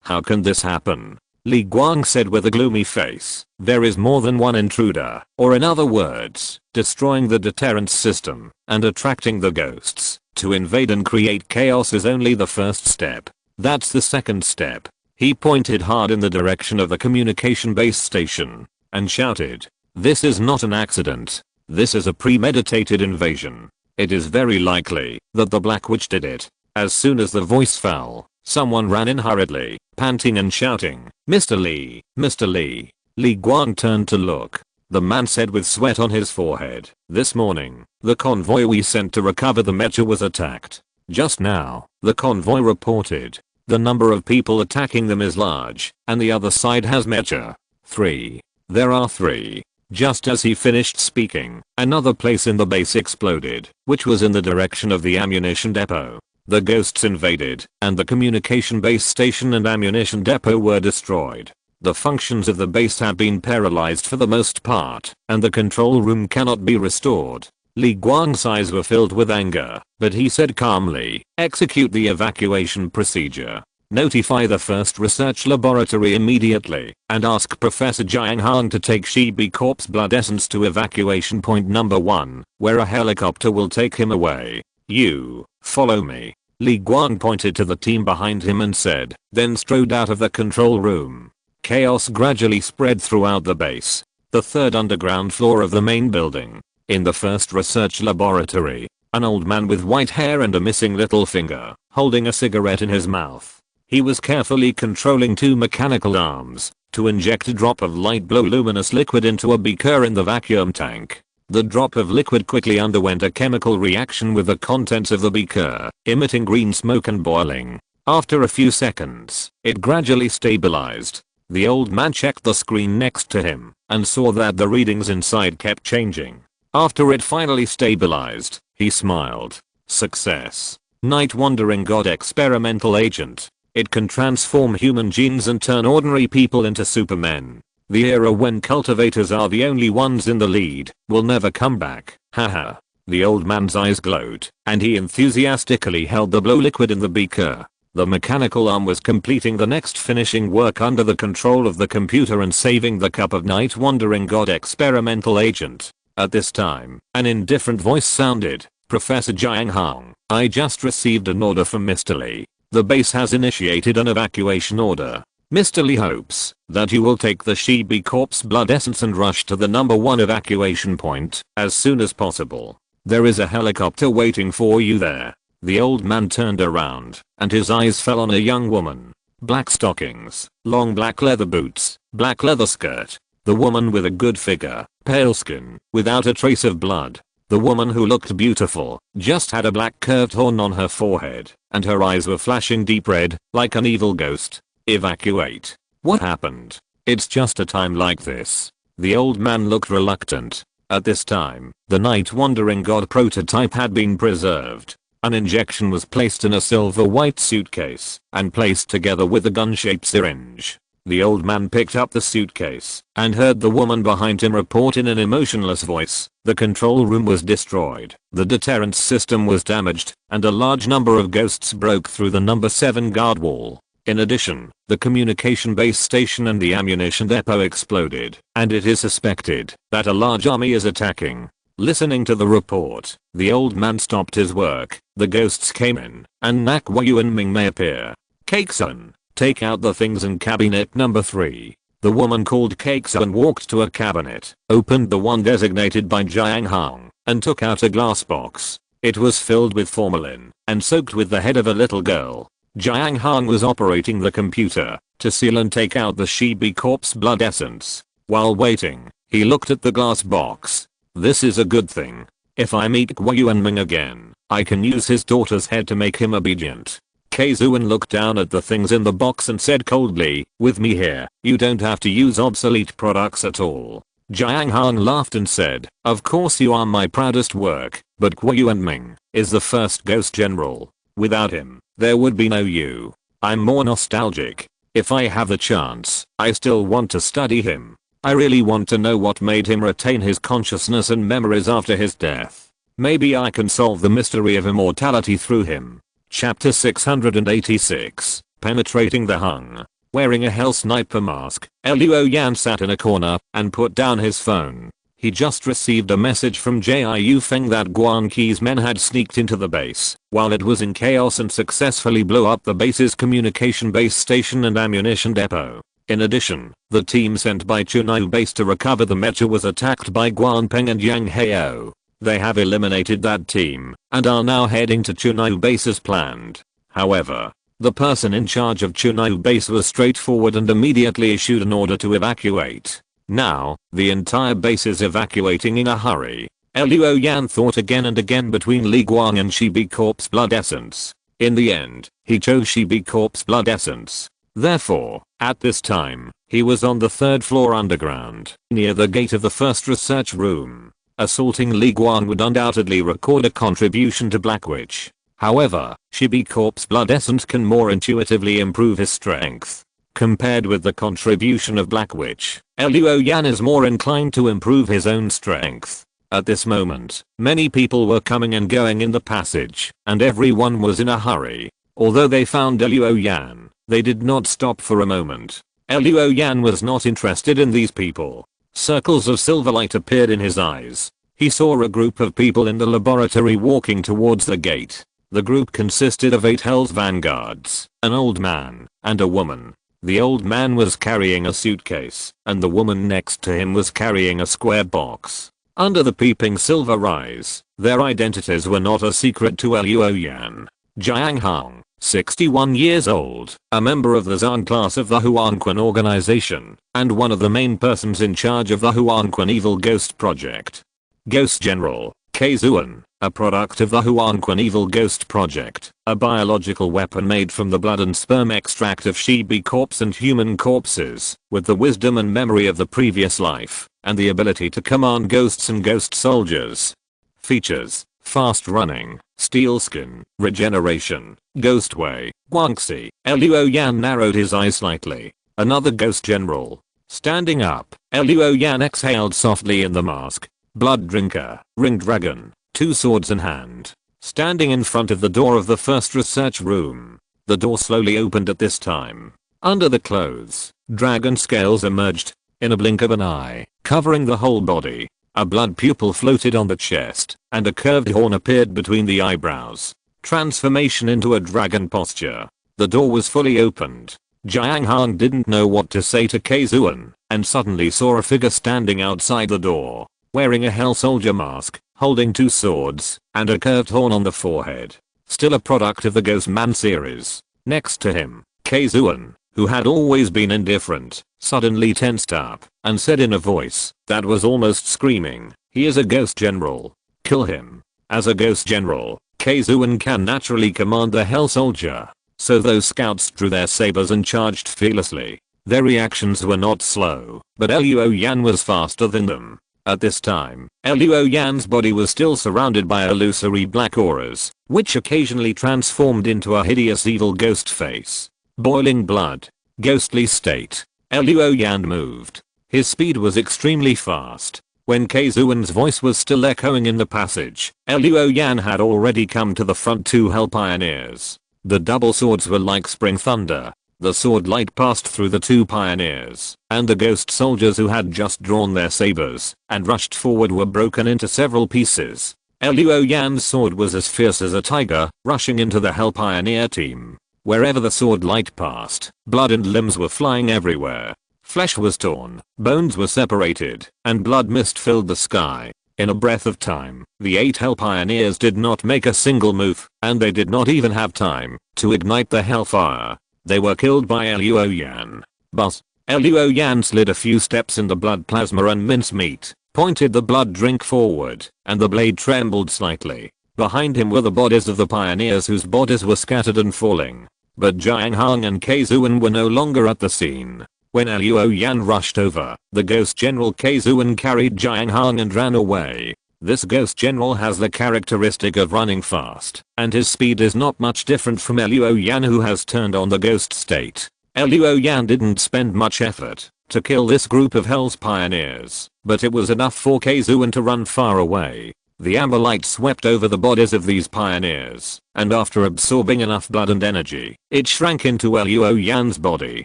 How can this happen?" Li Guang said with a gloomy face. "There is more than one intruder, or in other words, destroying the deterrence system and attracting the ghosts. To invade and create chaos is only the first step. That's the second step." He pointed hard in the direction of the communication base station and shouted, "This is not an accident. This is a premeditated invasion. It is very likely that the Black Witch did it." As soon as the voice fell, someone ran in hurriedly, panting and shouting, "Mr. Li, Mr. Li." Li Guang turned to look. The man said with sweat on his forehead, "This morning, the convoy we sent to recover the mecha was attacked. Just now, the convoy reported. The number of people attacking them is large, and the other side has mecha. 3. There are 3. Just as he finished speaking, another place in the base exploded, which was in the direction of the ammunition depot. The ghosts invaded, and the communication base station and ammunition depot were destroyed. The functions of the base have been paralyzed for the most part, and the control room cannot be restored. Li Guang's eyes were filled with anger, but he said calmly, execute the evacuation procedure. Notify the first research laboratory immediately, and ask Professor Jiuying Han to take Shibi Corp's blood essence to evacuation point number 1, where a helicopter will take him away. You, follow me. Li Guang pointed to the team behind him and said, then strode out of the control room. Chaos gradually spread throughout the base. The third underground floor of the main building. In the first research laboratory, an old man with white hair and a missing little finger, holding a cigarette in his mouth. He was carefully controlling 2 mechanical arms to inject a drop of light blue luminous liquid into a beaker in the vacuum tank. The drop of liquid quickly underwent a chemical reaction with the contents of the beaker, emitting green smoke and boiling. After a few seconds, it gradually stabilized. The old man checked the screen next to him and saw that the readings inside kept changing. After it finally stabilized, he smiled. Success. Night Wandering God experimental agent. It can transform human genes and turn ordinary people into supermen. The era when cultivators are the only ones in the lead will never come back. Haha. The old man's eyes glowed, and he enthusiastically held the blue liquid in the beaker. The mechanical arm was completing the next finishing work under the control of the computer and saving the cup of Night Wandering God experimental agent. At this time, an indifferent voice sounded, Professor Jiuying Han, I just received an order from Mr. Lee. The base has initiated an evacuation order. Mr. Lee hopes that you will take the Shibi Corp's blood essence and rush to the number 1 evacuation point as soon as possible. There is a helicopter waiting for you there. The old man turned around, and his eyes fell on a young woman. Black stockings, long black leather boots, black leather skirt. The woman with a good figure, pale skin, without a trace of blood. The woman who looked beautiful just had a black curved horn on her forehead, and her eyes were flashing deep red, like an evil ghost. Evacuate. What happened? It's just a time like this. The old man looked reluctant. At this time, the Night Wandering God prototype had been preserved. An injection was placed in a silver white suitcase and placed together with a gun-shaped syringe. The old man picked up the suitcase and heard the woman behind him report in an emotionless voice. The control room was destroyed, the deterrence system was damaged, and a large number of ghosts broke through the number 7 guard wall. In addition, the communication base station and the ammunition depot exploded, and it is suspected that a large army is attacking. Listening to the report, the old man stopped his work. The ghosts came in, and Nak Wu and Ming may appear. Cakesun, take out the things in cabinet number 3. The woman called Cakesun walked to a cabinet, opened the one designated by Jiuying Han, and took out a glass box. It was filled with formalin, and soaked with the head of a little girl. Jiuying Han was operating the computer to seal and take out the Shibi Corp's blood essence. While waiting, he looked at the glass box. This is a good thing. If I meet Guo Yuanming again, I can use his daughter's head to make him obedient. Kazuan looked down at the things in the box and said coldly, with me here, you don't have to use obsolete products at all. Jiuying Han laughed and said, of course you are my proudest work, but Guo Yuanming is the first ghost general. Without him, there would be no you. I'm more nostalgic. If I have the chance, I still want to study him. I really want to know what made him retain his consciousness and memories after his death. Maybe I can solve the mystery of immortality through him. Chapter 686, Penetrating the Hung. Wearing a hell sniper mask, Luo Yan sat in a corner and put down his phone. He just received a message from Jiuying Feng that Guan Qi's men had sneaked into the base while it was in chaos and successfully blew up the base's communication base station and ammunition depot. In addition, the team sent by Chunyu base to recover the mecha was attacked by Guan Peng and Yang Heo. They have eliminated that team and are now heading to Chunyu base as planned. However, the person in charge of Chunyu base was straightforward and immediately issued an order to evacuate. Now, the entire base is evacuating in a hurry. Luo Yan thought again and again between Li Guang and Shibi Corp's blood essence. In the end, he chose Shibi corpse blood essence. Therefore, at this time, he was on the 3rd floor underground, near the gate of the first research room. Assaulting Li Guang would undoubtedly record a contribution to Black Witch. However, Shibi corpse blood essence can more intuitively improve his strength. Compared with the contribution of Black Witch, Luo Yan is more inclined to improve his own strength. At this moment, many people were coming and going in the passage, and everyone was in a hurry. Although they found Luo Yan, they did not stop for a moment. Luo Yan was not interested in these people. Circles of silver light appeared in his eyes. He saw a group of people in the laboratory walking towards the gate. The group consisted of 8 Hell's Vanguards, an old man, and a woman. The old man was carrying a suitcase, and the woman next to him was carrying a square box. Under the peeping silver eyes, their identities were not a secret to Luo Yan. Jiuying Hong, 61 years old, a member of the Zan class of the Huanquan organization, and one of the main persons in charge of the Huanquan Evil Ghost Project. Ghost General, Zuan, a product of the Huanquan Evil Ghost Project, a biological weapon made from the blood and sperm extract of Shibi corpse and human corpses, with the wisdom and memory of the previous life, and the ability to command ghosts and ghost soldiers. Features: fast running, steel skin, regeneration, ghost way, Guangxi. Luo Yan narrowed his eyes slightly. Another ghost general. Standing up, Luo Yan exhaled softly in the mask. Blood drinker, ring dragon, 2 swords in hand. Standing in front of the door of the first research room. The door slowly opened at this time. Under the clothes, dragon scales emerged. In a blink of an eye, covering the whole body. A blood pupil floated on the chest, and a curved horn appeared between the eyebrows. Transformation into a dragon posture. The door was fully opened. Jiuying Han didn't know what to say to Zuan, and suddenly saw a figure standing outside the door, wearing a Hell Soldier mask, holding 2 swords, and a curved horn on the forehead. Still a product of the Ghost Man series. Next to him, Zuan, who had always been indifferent, suddenly tensed up, and said in a voice that was almost screaming, "He is a ghost general. Kill him." As a ghost general, Zuan can naturally command the Hell Soldier, so those scouts drew their sabers and charged fearlessly. Their reactions were not slow, but Luo Yan was faster than them. At this time, Luo Yan's body was still surrounded by illusory black auras, which occasionally transformed into a hideous evil ghost face. Boiling blood. Ghostly state. Luo Yan moved. His speed was extremely fast. When Zuan's voice was still echoing in the passage, Luo Yan had already come to the front 2 Hell Pioneers. The double swords were like spring thunder. The sword light passed through the 2 pioneers, and the ghost soldiers who had just drawn their sabers and rushed forward were broken into several pieces. Luo Yan's sword was as fierce as a tiger, rushing into the Hell Pioneer team. Wherever the sword light passed, blood and limbs were flying everywhere. Flesh was torn, bones were separated, and blood mist filled the sky. In a breath of time, the 8 Hell Pioneers did not make a single move, and they did not even have time to ignite the hellfire. They were killed by Luo Yan. But Luo Yan slid a few steps in the blood plasma and mincemeat, pointed the blood drink forward, and the blade trembled slightly. Behind him were the bodies of the pioneers whose bodies were scattered and falling. But Jiuying Han and Zuan were no longer at the scene. When Luo Yan rushed over, the ghost general Zuan carried Jiuying Han and ran away. This ghost general has the characteristic of running fast, and his speed is not much different from Luo Yan, who has turned on the ghost state. Luo Yan didn't spend much effort to kill this group of Hell's Pioneers, but it was enough for Zuan to run far away. The amber light swept over the bodies of these pioneers, and after absorbing enough blood and energy, it shrank into Luo Yan's body.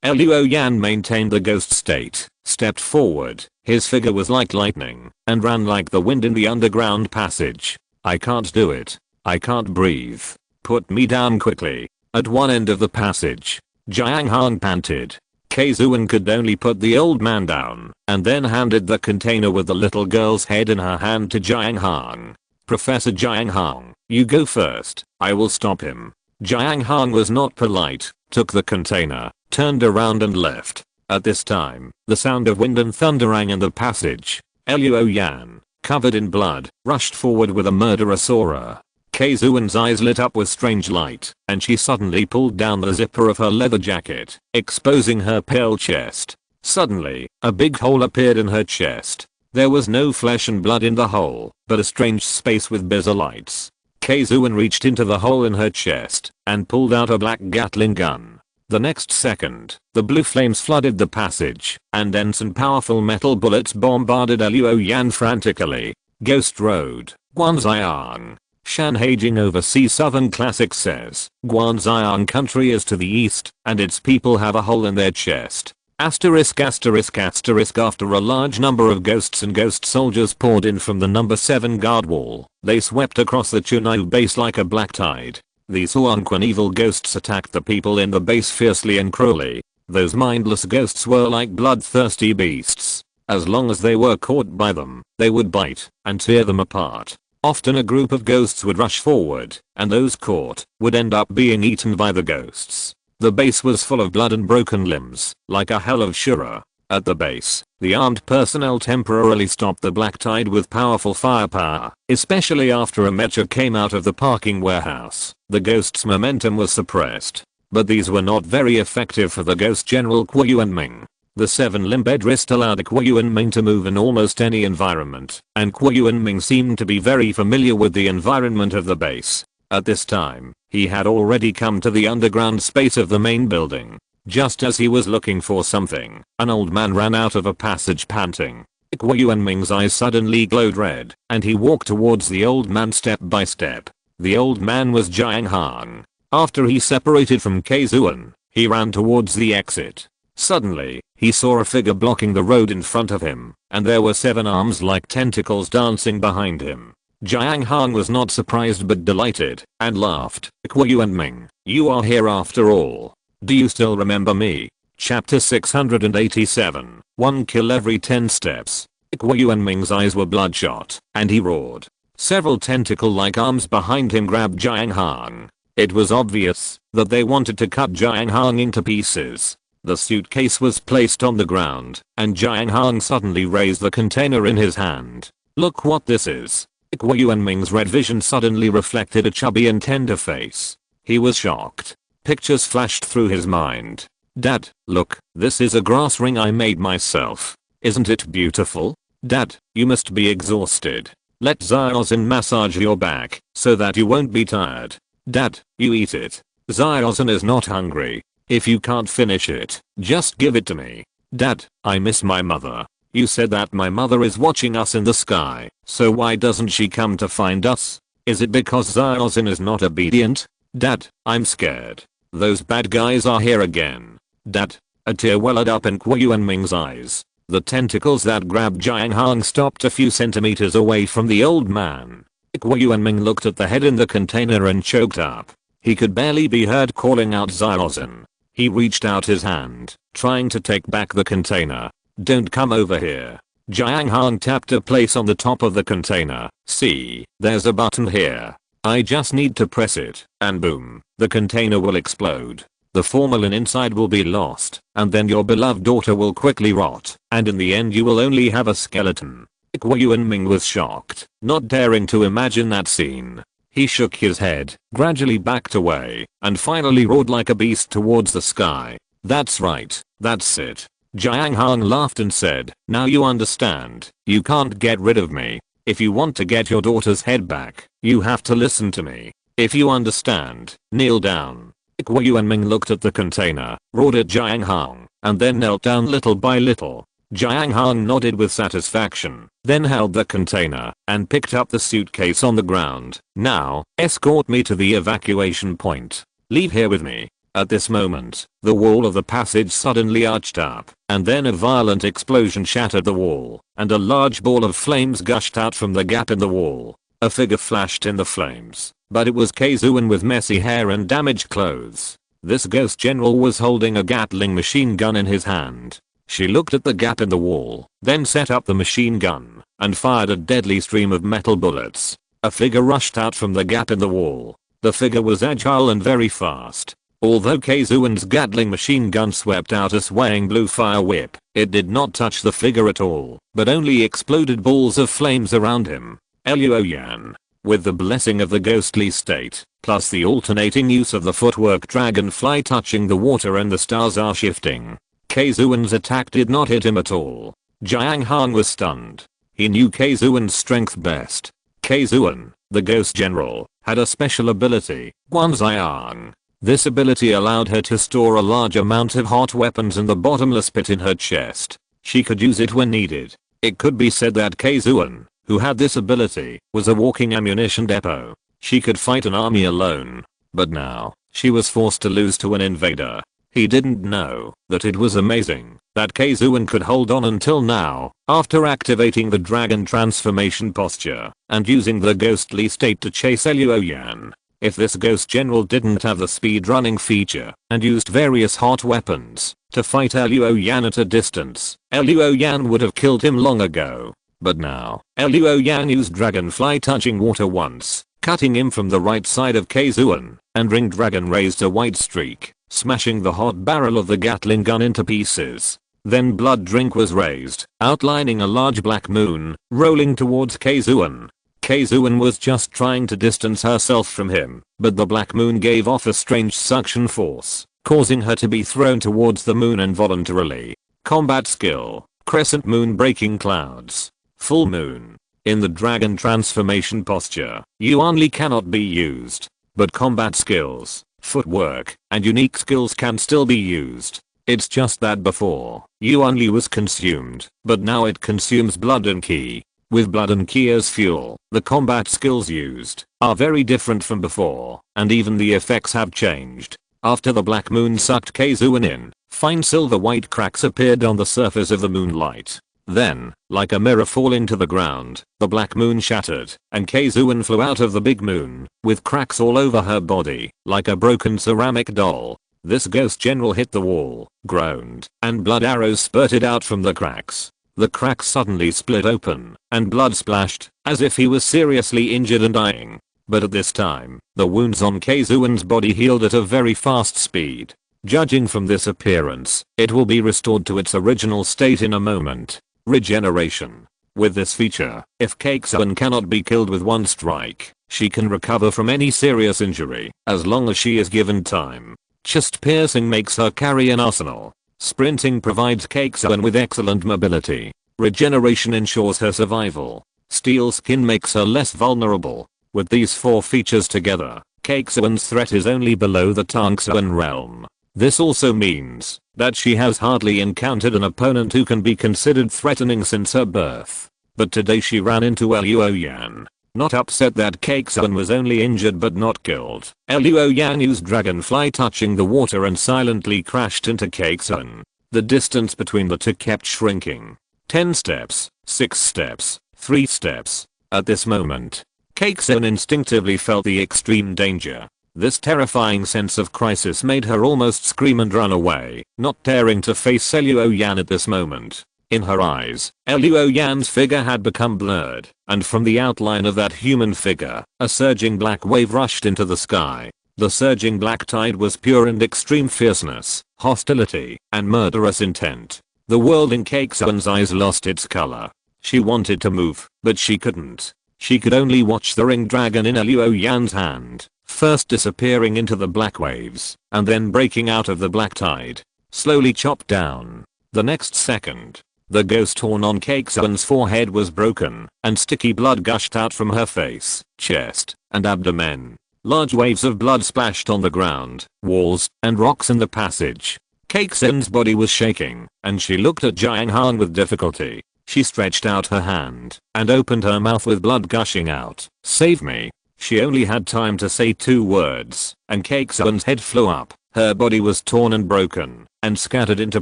Luo Yan maintained the ghost state, stepped forward, his figure was like lightning, and ran like the wind in the underground passage. "I can't do it. I can't breathe. Put me down quickly." At one end of the passage, Jiuying Han panted. Zuan could only put the old man down, and then handed the container with the little girl's head in her hand to Jiuying Han. "Professor Jiuying Han, you go first. I will stop him." Jiuying Han was not polite, took the container, turned around and left. At this time, the sound of wind and thunder rang in the passage. Luo Yan, covered in blood, rushed forward with a murderous aura. Keizuen's eyes lit up with strange light, and she suddenly pulled down the zipper of her leather jacket, exposing her pale chest. Suddenly, a big hole appeared in her chest. There was no flesh and blood in the hole, but a strange space with bizarre lights. Keizuen reached into the hole in her chest and pulled out a black Gatling gun. The next second, the blue flames flooded the passage, and dense and powerful metal bullets bombarded Luo Yan frantically. Ghost Road, Guanzhiyang. Shanhaijing Overseas Southern Classic says, Guanzhiyang country is to the east, and its people have a hole in their chest. Asterisk asterisk asterisk after a large number of ghosts and ghost soldiers poured in from the number 7 guard wall, they swept across the Chunyu base like a black tide. These Huanquan evil ghosts attacked the people in the base fiercely and cruelly. Those mindless ghosts were like bloodthirsty beasts. As long as they were caught by them, they would bite and tear them apart. Often a group of ghosts would rush forward, and those caught would end up being eaten by the ghosts. The base was full of blood and broken limbs, like a hell of Shura. At the base, the armed personnel temporarily stopped the black tide with powerful firepower, especially after a mecha came out of the parking warehouse. The ghost's momentum was suppressed. But these were not very effective for the ghost general Kuo Yuanming. The 7-limbed wrist allowed Kuo Yuanming to move in almost any environment, and Kuo Yuanming seemed to be very familiar with the environment of the base. At this time, he had already come to the underground space of the main building. Just as he was looking for something, an old man ran out of a passage panting. Kuo Yuanming's eyes suddenly glowed red, and he walked towards the old man step by step. The old man was Jiuying Han. After he separated from Keizuen, he ran towards the exit. Suddenly, he saw a figure blocking the road in front of him, and there were 7 arms like tentacles dancing behind him. Jiuying Han was not surprised but delighted, and laughed. Kuo Yuanming, you are here after all. Do you still remember me? Chapter 687, 1 kill every 10 steps. Kuo Yuanming's eyes were bloodshot, and he roared. Several tentacle-like arms behind him grabbed Jiuying Han. It was obvious that they wanted to cut Jiuying Han into pieces. The suitcase was placed on the ground, and Jiuying Han suddenly raised the container in his hand. Look what this is. Kuo Yuanming's red vision suddenly reflected a chubby and tender face. He was shocked. Pictures flashed through his mind. Dad, look, this is a grass ring I made myself. Isn't it beautiful? Dad, you must be exhausted. Let Xiaozhen massage your back, so that you won't be tired. Dad, you eat it. Xiaozhen is not hungry. If you can't finish it, just give it to me. Dad, I miss my mother. You said that my mother is watching us in the sky, so why doesn't she come to find us? Is it because Xiaozhen is not obedient? Dad, I'm scared. Those bad guys are here again. Dad. A tear welled up in Kuo Yuanming's eyes. The tentacles that grabbed Jiuying Han stopped a few centimeters away from the old man. Kuo Yuanming looked at the head in the container and choked up. He could barely be heard calling out Xiaozhen. He reached out his hand, trying to take back the container. Don't come over here. Jiuying Han tapped a place on the top of the container. See, there's a button here. I just need to press it, and boom, the container will explode. The formalin inside will be lost, and then your beloved daughter will quickly rot, and in the end you will only have a skeleton. Kuo Yuanming was shocked, not daring to imagine that scene. He shook his head, gradually backed away, and finally roared like a beast towards the sky. That's right, that's it. Jiuying Han laughed and said, now you understand. You can't get rid of me. If you want to get your daughter's head back, you have to listen to me. If you understand, kneel down. Kuo Yuanming looked at the container, roared at Jiuying Han, and then knelt down little by little. Jiuying Han nodded with satisfaction, then held the container, and picked up the suitcase on the ground. Now, escort me to the evacuation point. Leave here with me. At this moment, the wall of the passage suddenly arched up, and then a violent explosion shattered the wall, and a large ball of flames gushed out from the gap in the wall. A figure flashed in the flames, but it was Keizuen with messy hair and damaged clothes. This ghost general was holding a Gatling machine gun in his hand. She looked at the gap in the wall, then set up the machine gun, and fired a deadly stream of metal bullets. A figure rushed out from the gap in the wall. The figure was agile and very fast. Although Keizuen's Gatling machine gun swept out a swaying blue fire whip, it did not touch the figure at all, but only exploded balls of flames around him. Luoyan. With the blessing of the ghostly state, plus the alternating use of the footwork dragonfly touching the water and the stars are shifting, Kaizuen's attack did not hit him at all. Jiuying Han was stunned. He knew Kaizuen's strength best. Kaizuen, the ghost general, had a special ability, Guanxiang. This ability allowed her to store a large amount of hot weapons in the bottomless pit in her chest. She could use it when needed. It could be said that Kaizuen, who had this ability, was a walking ammunition depot. She could fight an army alone. But now, she was forced to lose to an invader. He didn't know that it was amazing that Kaizuen could hold on until now, after activating the dragon transformation posture and using the ghostly state to chase Luoyan. If this ghost general didn't have the speed running feature and used various hot weapons to fight Luoyan at a distance, Luoyan would have killed him long ago. But now, Luoyan used dragonfly touching water once, cutting him from the right side of Kaizuen, and Ring Dragon raised a white streak, smashing the hot barrel of the Gatling gun into pieces. Then Blood Drink was raised, outlining a large black moon, rolling towards Kaizuen. Kaizuen was just trying to distance herself from him, but the black moon gave off a strange suction force, causing her to be thrown towards the moon involuntarily. Combat skill, Crescent Moon breaking clouds. Full moon. In the dragon transformation posture, Yuanli cannot be used. But combat skills, footwork, and unique skills can still be used. It's just that before, Yuanli was consumed, but now it consumes blood and ki. With blood and ki as fuel, the combat skills used are very different from before, and even the effects have changed. After the black moon sucked Kaizuen in, fine silver-white cracks appeared on the surface of the moonlight. Then, like a mirror falling to the ground, the black moon shattered, and Kaizuen flew out of the big moon, with cracks all over her body, like a broken ceramic doll. This ghost general hit the wall, groaned, and blood arrows spurted out from the cracks. The cracks suddenly split open, and blood splashed, as if he was seriously injured and dying. But at this time, the wounds on Kaizuen's body healed at a very fast speed. Judging from this appearance, it will be restored to its original state in a moment. Regeneration. With this feature, if Kaizuen cannot be killed with one strike, she can recover from any serious injury, as long as she is given time. Chest piercing makes her carry an arsenal. Sprinting provides Kaizuen with excellent mobility. Regeneration ensures her survival. Steel skin makes her less vulnerable. With these four features together, Kaizuen's threat is only below the Tangxuan realm. This also means that she has hardly encountered an opponent who can be considered threatening since her birth. But today she ran into Luoyan. Not upset that Kaizuen was only injured but not killed, Luoyan used dragonfly touching the water and silently crashed into Kaizuen. The distance between the two kept shrinking. 10 steps, 6 steps, 3 steps. At this moment, Kaizuen instinctively felt the extreme danger. This terrifying sense of crisis made her almost scream and run away, not daring to face Luoyan at this moment. In her eyes, Luoyan's figure had become blurred, and from the outline of that human figure, a surging black wave rushed into the sky. The surging black tide was pure and extreme fierceness, hostility, and murderous intent. The world in Kaizuen's eyes lost its color. She wanted to move, but she couldn't. She could only watch the ring dragon in Luoyan's hand, first disappearing into the black waves, and then breaking out of the black tide. Slowly chopped down. The next second, the ghost horn on Kaizuen's forehead was broken, and sticky blood gushed out from her face, chest, and abdomen. Large waves of blood splashed on the ground, walls, and rocks in the passage. Kaizuen's body was shaking, and she looked at Jiuying Han with difficulty. She stretched out her hand, and opened her mouth with blood gushing out. "Save me." She only had time to say 2 words, and Kaizuen's head flew up. Her body was torn and broken, and scattered into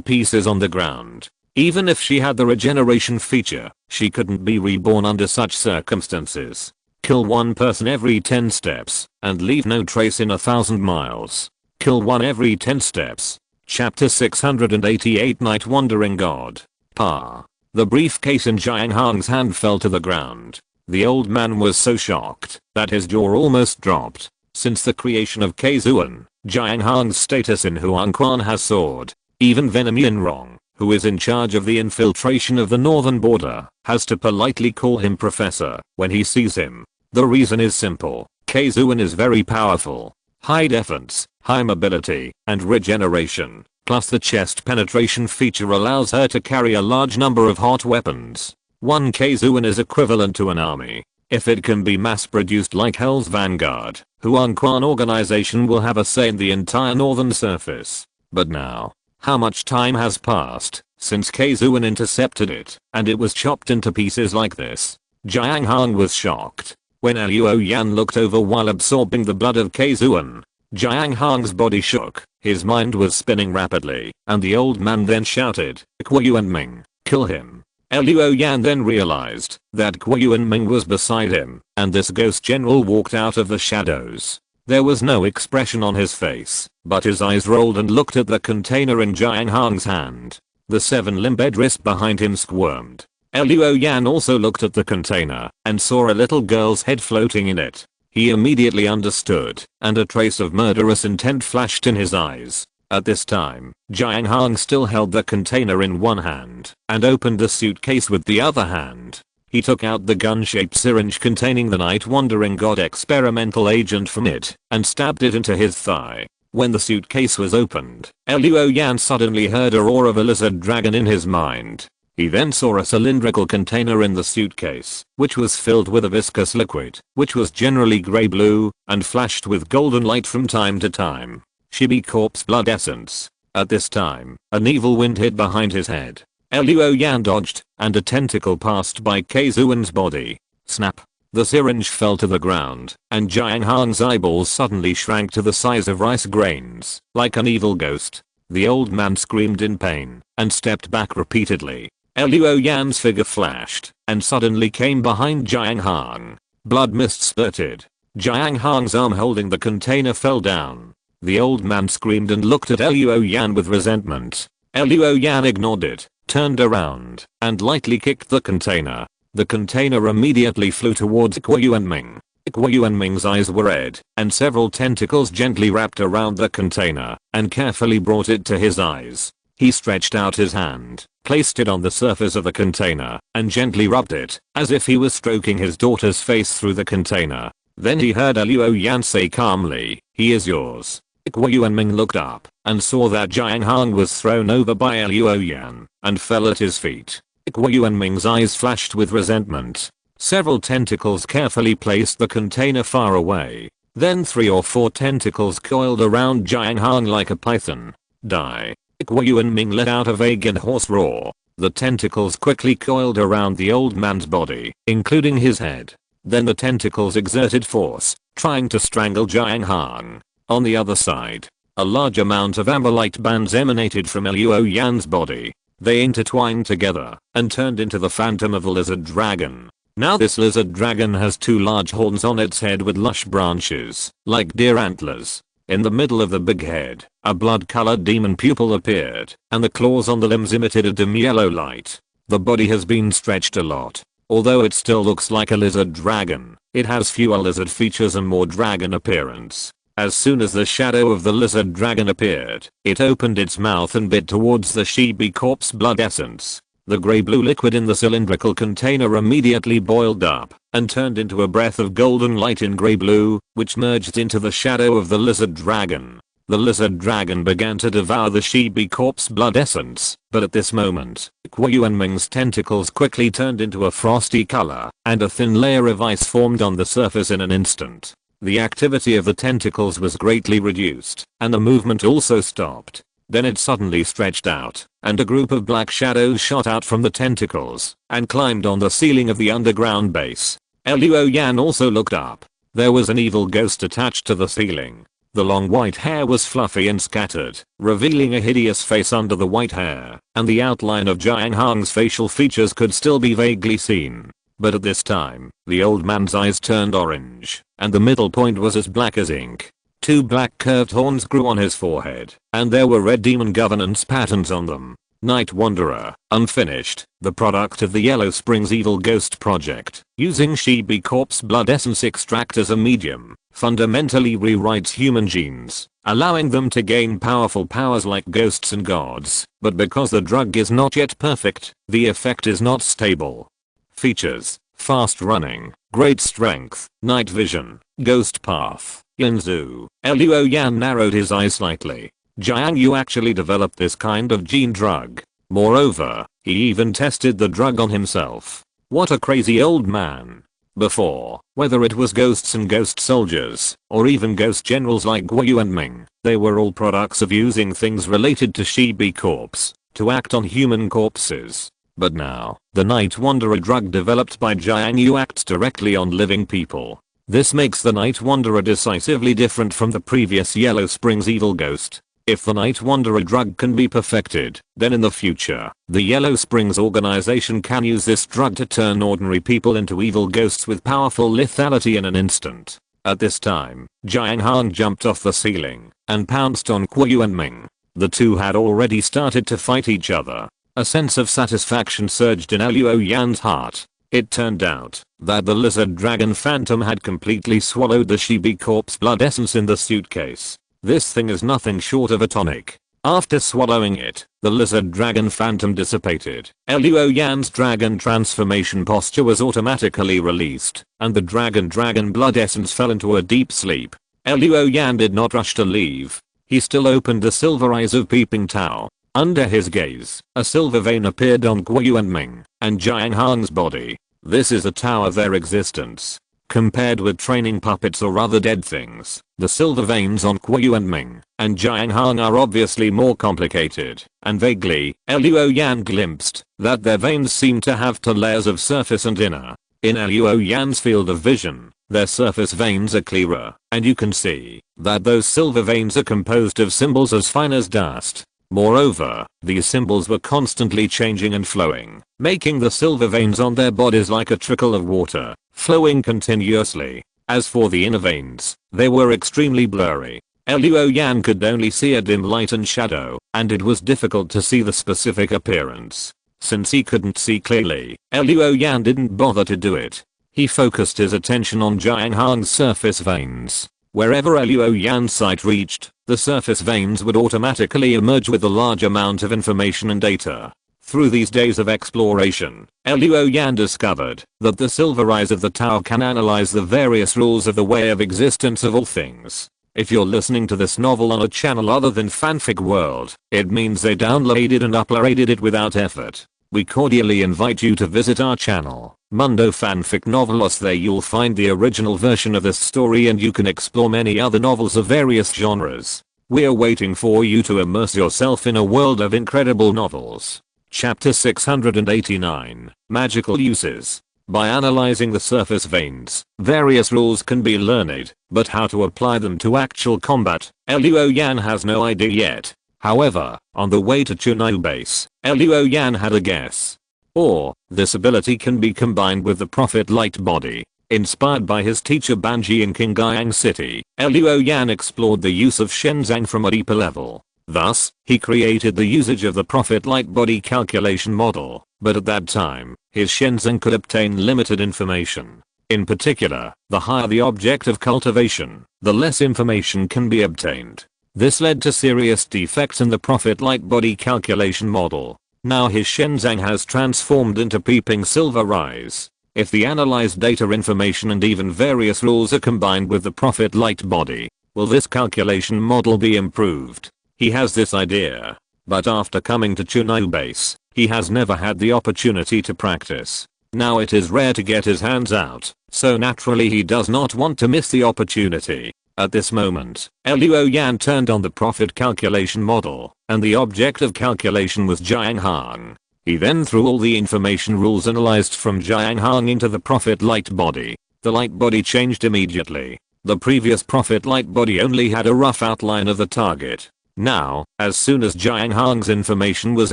pieces on the ground. Even if she had the regeneration feature, she couldn't be reborn under such circumstances. Kill one person every 10 steps, and leave no trace in 1,000 miles. Kill one every 10 steps. Chapter 688 Night Wandering God. Pa. The briefcase in Jiuying Han's hand fell to the ground. The old man was so shocked that his jaw almost dropped. Since the creation of Kaizuen, Jiuying Han's status in Huangquan has soared. Even Venom Yinrong, who is in charge of the infiltration of the northern border, has to politely call him professor when he sees him. The reason is simple. Jiuying is very powerful. High defense, high mobility, and regeneration. Plus the chest penetration feature allows her to carry a large number of hot weapons. One Jiuying is equivalent to an army. If it can be mass produced like Hell's Vanguard, Huang Quan organization will have a say in the entire northern surface. But now, how much time has passed since Jiuying intercepted it, and it was chopped into pieces like this? Jiang Hang was shocked. When Luo Yan looked over while absorbing the blood of Jiuying, Jiang Hang's body shook, his mind was spinning rapidly, and the old man then shouted, Jiuying, kill him. Luo Yan then realized that Jiuying was beside him, and this ghost general walked out of the shadows. There was no expression on his face, but his eyes rolled and looked at the container in Jiang Hang's hand. The 7-limbed wrist behind him squirmed. Luo Yan also looked at the container and saw a little girl's head floating in it. He immediately understood, and a trace of murderous intent flashed in his eyes. At this time, Jiang Hang still held the container in one hand and opened the suitcase with the other hand. He took out the gun-shaped syringe containing the Night Wandering God experimental agent from it and stabbed it into his thigh. When the suitcase was opened, Luo Yan suddenly heard a roar of a lizard dragon in his mind. He then saw a cylindrical container in the suitcase, which was filled with a viscous liquid, which was generally grey-blue, and flashed with golden light from time to time. Shibi corpse blood essence. At this time, an evil wind hit behind his head. Luo Yan dodged, and a tentacle passed by Jiuying's body. Snap. The syringe fell to the ground, and Jiang Hang's eyeballs suddenly shrank to the size of rice grains, like an evil ghost. The old man screamed in pain, and stepped back repeatedly. Luo Yan's figure flashed, and suddenly came behind Jiang Hang. Blood mist spurted. Jiang Hang's arm holding the container fell down. The old man screamed and looked at Luo Yan with resentment. Luo Yan ignored it, turned around, and lightly kicked the container. The container immediately flew towards Jiuying. Jiuying's eyes were red, and several tentacles gently wrapped around the container and carefully brought it to his eyes. He stretched out his hand, placed it on the surface of the container, and gently rubbed it, as if he was stroking his daughter's face through the container. Then he heard Luo Yan say calmly, "He is yours." Jiuying looked up, and saw that Jiang Hang was thrown over by Luo Yan, and fell at his feet. Jiuying's eyes flashed with resentment. Several tentacles carefully placed the container far away. Then 3 or 4 tentacles coiled around Jiang Hang like a python. Die. Jiuying let out a vague and hoarse roar. The tentacles quickly coiled around the old man's body, including his head. Then the tentacles exerted force, trying to strangle Jiang Hang. On the other side, a large amount of amber light bands emanated from Luo Yan's body. They intertwined together and turned into the phantom of a lizard dragon. Now this lizard dragon has 2 large horns on its head with lush branches, like deer antlers. In the middle of the big head, a blood-colored demon pupil appeared, and the claws on the limbs emitted a dim yellow light. The body has been stretched a lot. Although it still looks like a lizard dragon, it has fewer lizard features and more dragon appearance. As soon as the shadow of the lizard dragon appeared, it opened its mouth and bit towards the Shibi corpse blood essence. The grey-blue liquid in the cylindrical container immediately boiled up and turned into a breath of golden light in grey-blue, which merged into the shadow of the lizard dragon. The lizard dragon began to devour the Shibi corpse blood essence, but at this moment, Jiuying's tentacles quickly turned into a frosty color, and a thin layer of ice formed on the surface in an instant. The activity of the tentacles was greatly reduced, and the movement also stopped. Then it suddenly stretched out, and a group of black shadows shot out from the tentacles, and climbed on the ceiling of the underground base. Luo Yan also looked up. There was an evil ghost attached to the ceiling. The long white hair was fluffy and scattered, revealing a hideous face under the white hair, and the outline of Jiang Hang's facial features could still be vaguely seen. But at this time, the old man's eyes turned orange, and the middle point was as black as ink. 2 black curved horns grew on his forehead, and there were red demon governance patterns on them. Night Wanderer, unfinished, the product of the Yellow Springs Evil Ghost Project, using Shibi corpse blood essence extract as a medium, fundamentally rewrites human genes, allowing them to gain powerful powers like ghosts and gods, but because the drug is not yet perfect, the effect is not stable. Features: fast running, great strength, night vision, ghost path, Yinzu. Luo Yan narrowed his eyes slightly. Jiuying, you actually developed this kind of gene drug. Moreover, he even tested the drug on himself. What a crazy old man. Before, whether it was ghosts and ghost soldiers, or even ghost generals like Guoyu and Ming, they were all products of using things related to Shibi corpse to act on human corpses. But now, the Night Wanderer drug developed by Jiuying Yu acts directly on living people. This makes the Night Wanderer decisively different from the previous Yellow Springs evil ghost. If the Night Wanderer drug can be perfected, then in the future, the Yellow Springs organization can use this drug to turn ordinary people into evil ghosts with powerful lethality in an instant. At this time, Jiuying Han jumped off the ceiling and pounced on Guoyu and Ming. The two had already started to fight each other. A sense of satisfaction surged in Luo Yan's heart. It turned out that the lizard dragon phantom had completely swallowed the Shibi corpse blood essence in the suitcase. This thing is nothing short of a tonic. After swallowing it, the lizard dragon phantom dissipated. Luo Yan's dragon transformation posture was automatically released, and the dragon blood essence fell into a deep sleep. Luo Yan did not rush to leave. He still opened the silver eyes of Peeping Tao. Under his gaze, a silver vein appeared on Guoyu and Ming and Jiuying Han's body. This is a Tao of their existence. Compared with training puppets or other dead things, the silver veins on Guoyu and Ming and Jiuying Han are obviously more complicated, and vaguely, Luo Yan glimpsed that their veins seem to have two layers of surface and inner. In Luo Yan's field of vision, their surface veins are clearer, and you can see that those silver veins are composed of symbols as fine as dust. Moreover, these symbols were constantly changing and flowing, making the silver veins on their bodies like a trickle of water, flowing continuously. As for the inner veins, they were extremely blurry. Luo Yan could only see a dim light and shadow, and it was difficult to see the specific appearance. Since he couldn't see clearly, Luo Yan didn't bother to do it. He focused his attention on Jiuying Han's surface veins. Wherever Luo Yan's sight reached, the surface veins would automatically emerge with a large amount of information and data. Through these days of exploration, Luo Yan discovered that the silver eyes of the Tao can analyze the various rules of the way of existence of all things. If you're listening to this novel on a channel other than Fanfic World, it means they downloaded and uploaded it without effort. We cordially invite you to visit our channel, Mundo Fanfic Novelos. There you'll find the original version of this story and you can explore many other novels of various genres. We're waiting for you to immerse yourself in a world of incredible novels. Chapter 689, Magical Uses. By analyzing the surface veins, various rules can be learned, but how to apply them to actual combat, Luo Yan has no idea yet. However, on the way to Chunyu base, Luo Yan had a guess. Or, this ability can be combined with the Prophet Light body. Inspired by his teacher Banji in Qingyang City, Luo Yan explored the use of Shenzhang from a deeper level. Thus, he created the usage of the Prophet Light body calculation model, but at that time, his Shenzhang could obtain limited information. In particular, the higher the object of cultivation, the less information can be obtained. This led to serious defects in the Prophet Light body calculation model. Now his Shenzhang has transformed into peeping silver eyes. If the analyzed data information and even various rules are combined with the Prophet Light body, will this calculation model be improved? He has this idea. But after coming to Chunyu base, he has never had the opportunity to practice. Now it is rare to get his hands out, so naturally he does not want to miss the opportunity. At this moment, Luo Yan turned on the Prophet calculation model, and the object of calculation was Jiuying Han. He then threw all the information rules analyzed from Jiuying Han into the Prophet Light body. The light body changed immediately. The previous Prophet Light body only had a rough outline of the target. Now, as soon as Jiuying Han's information was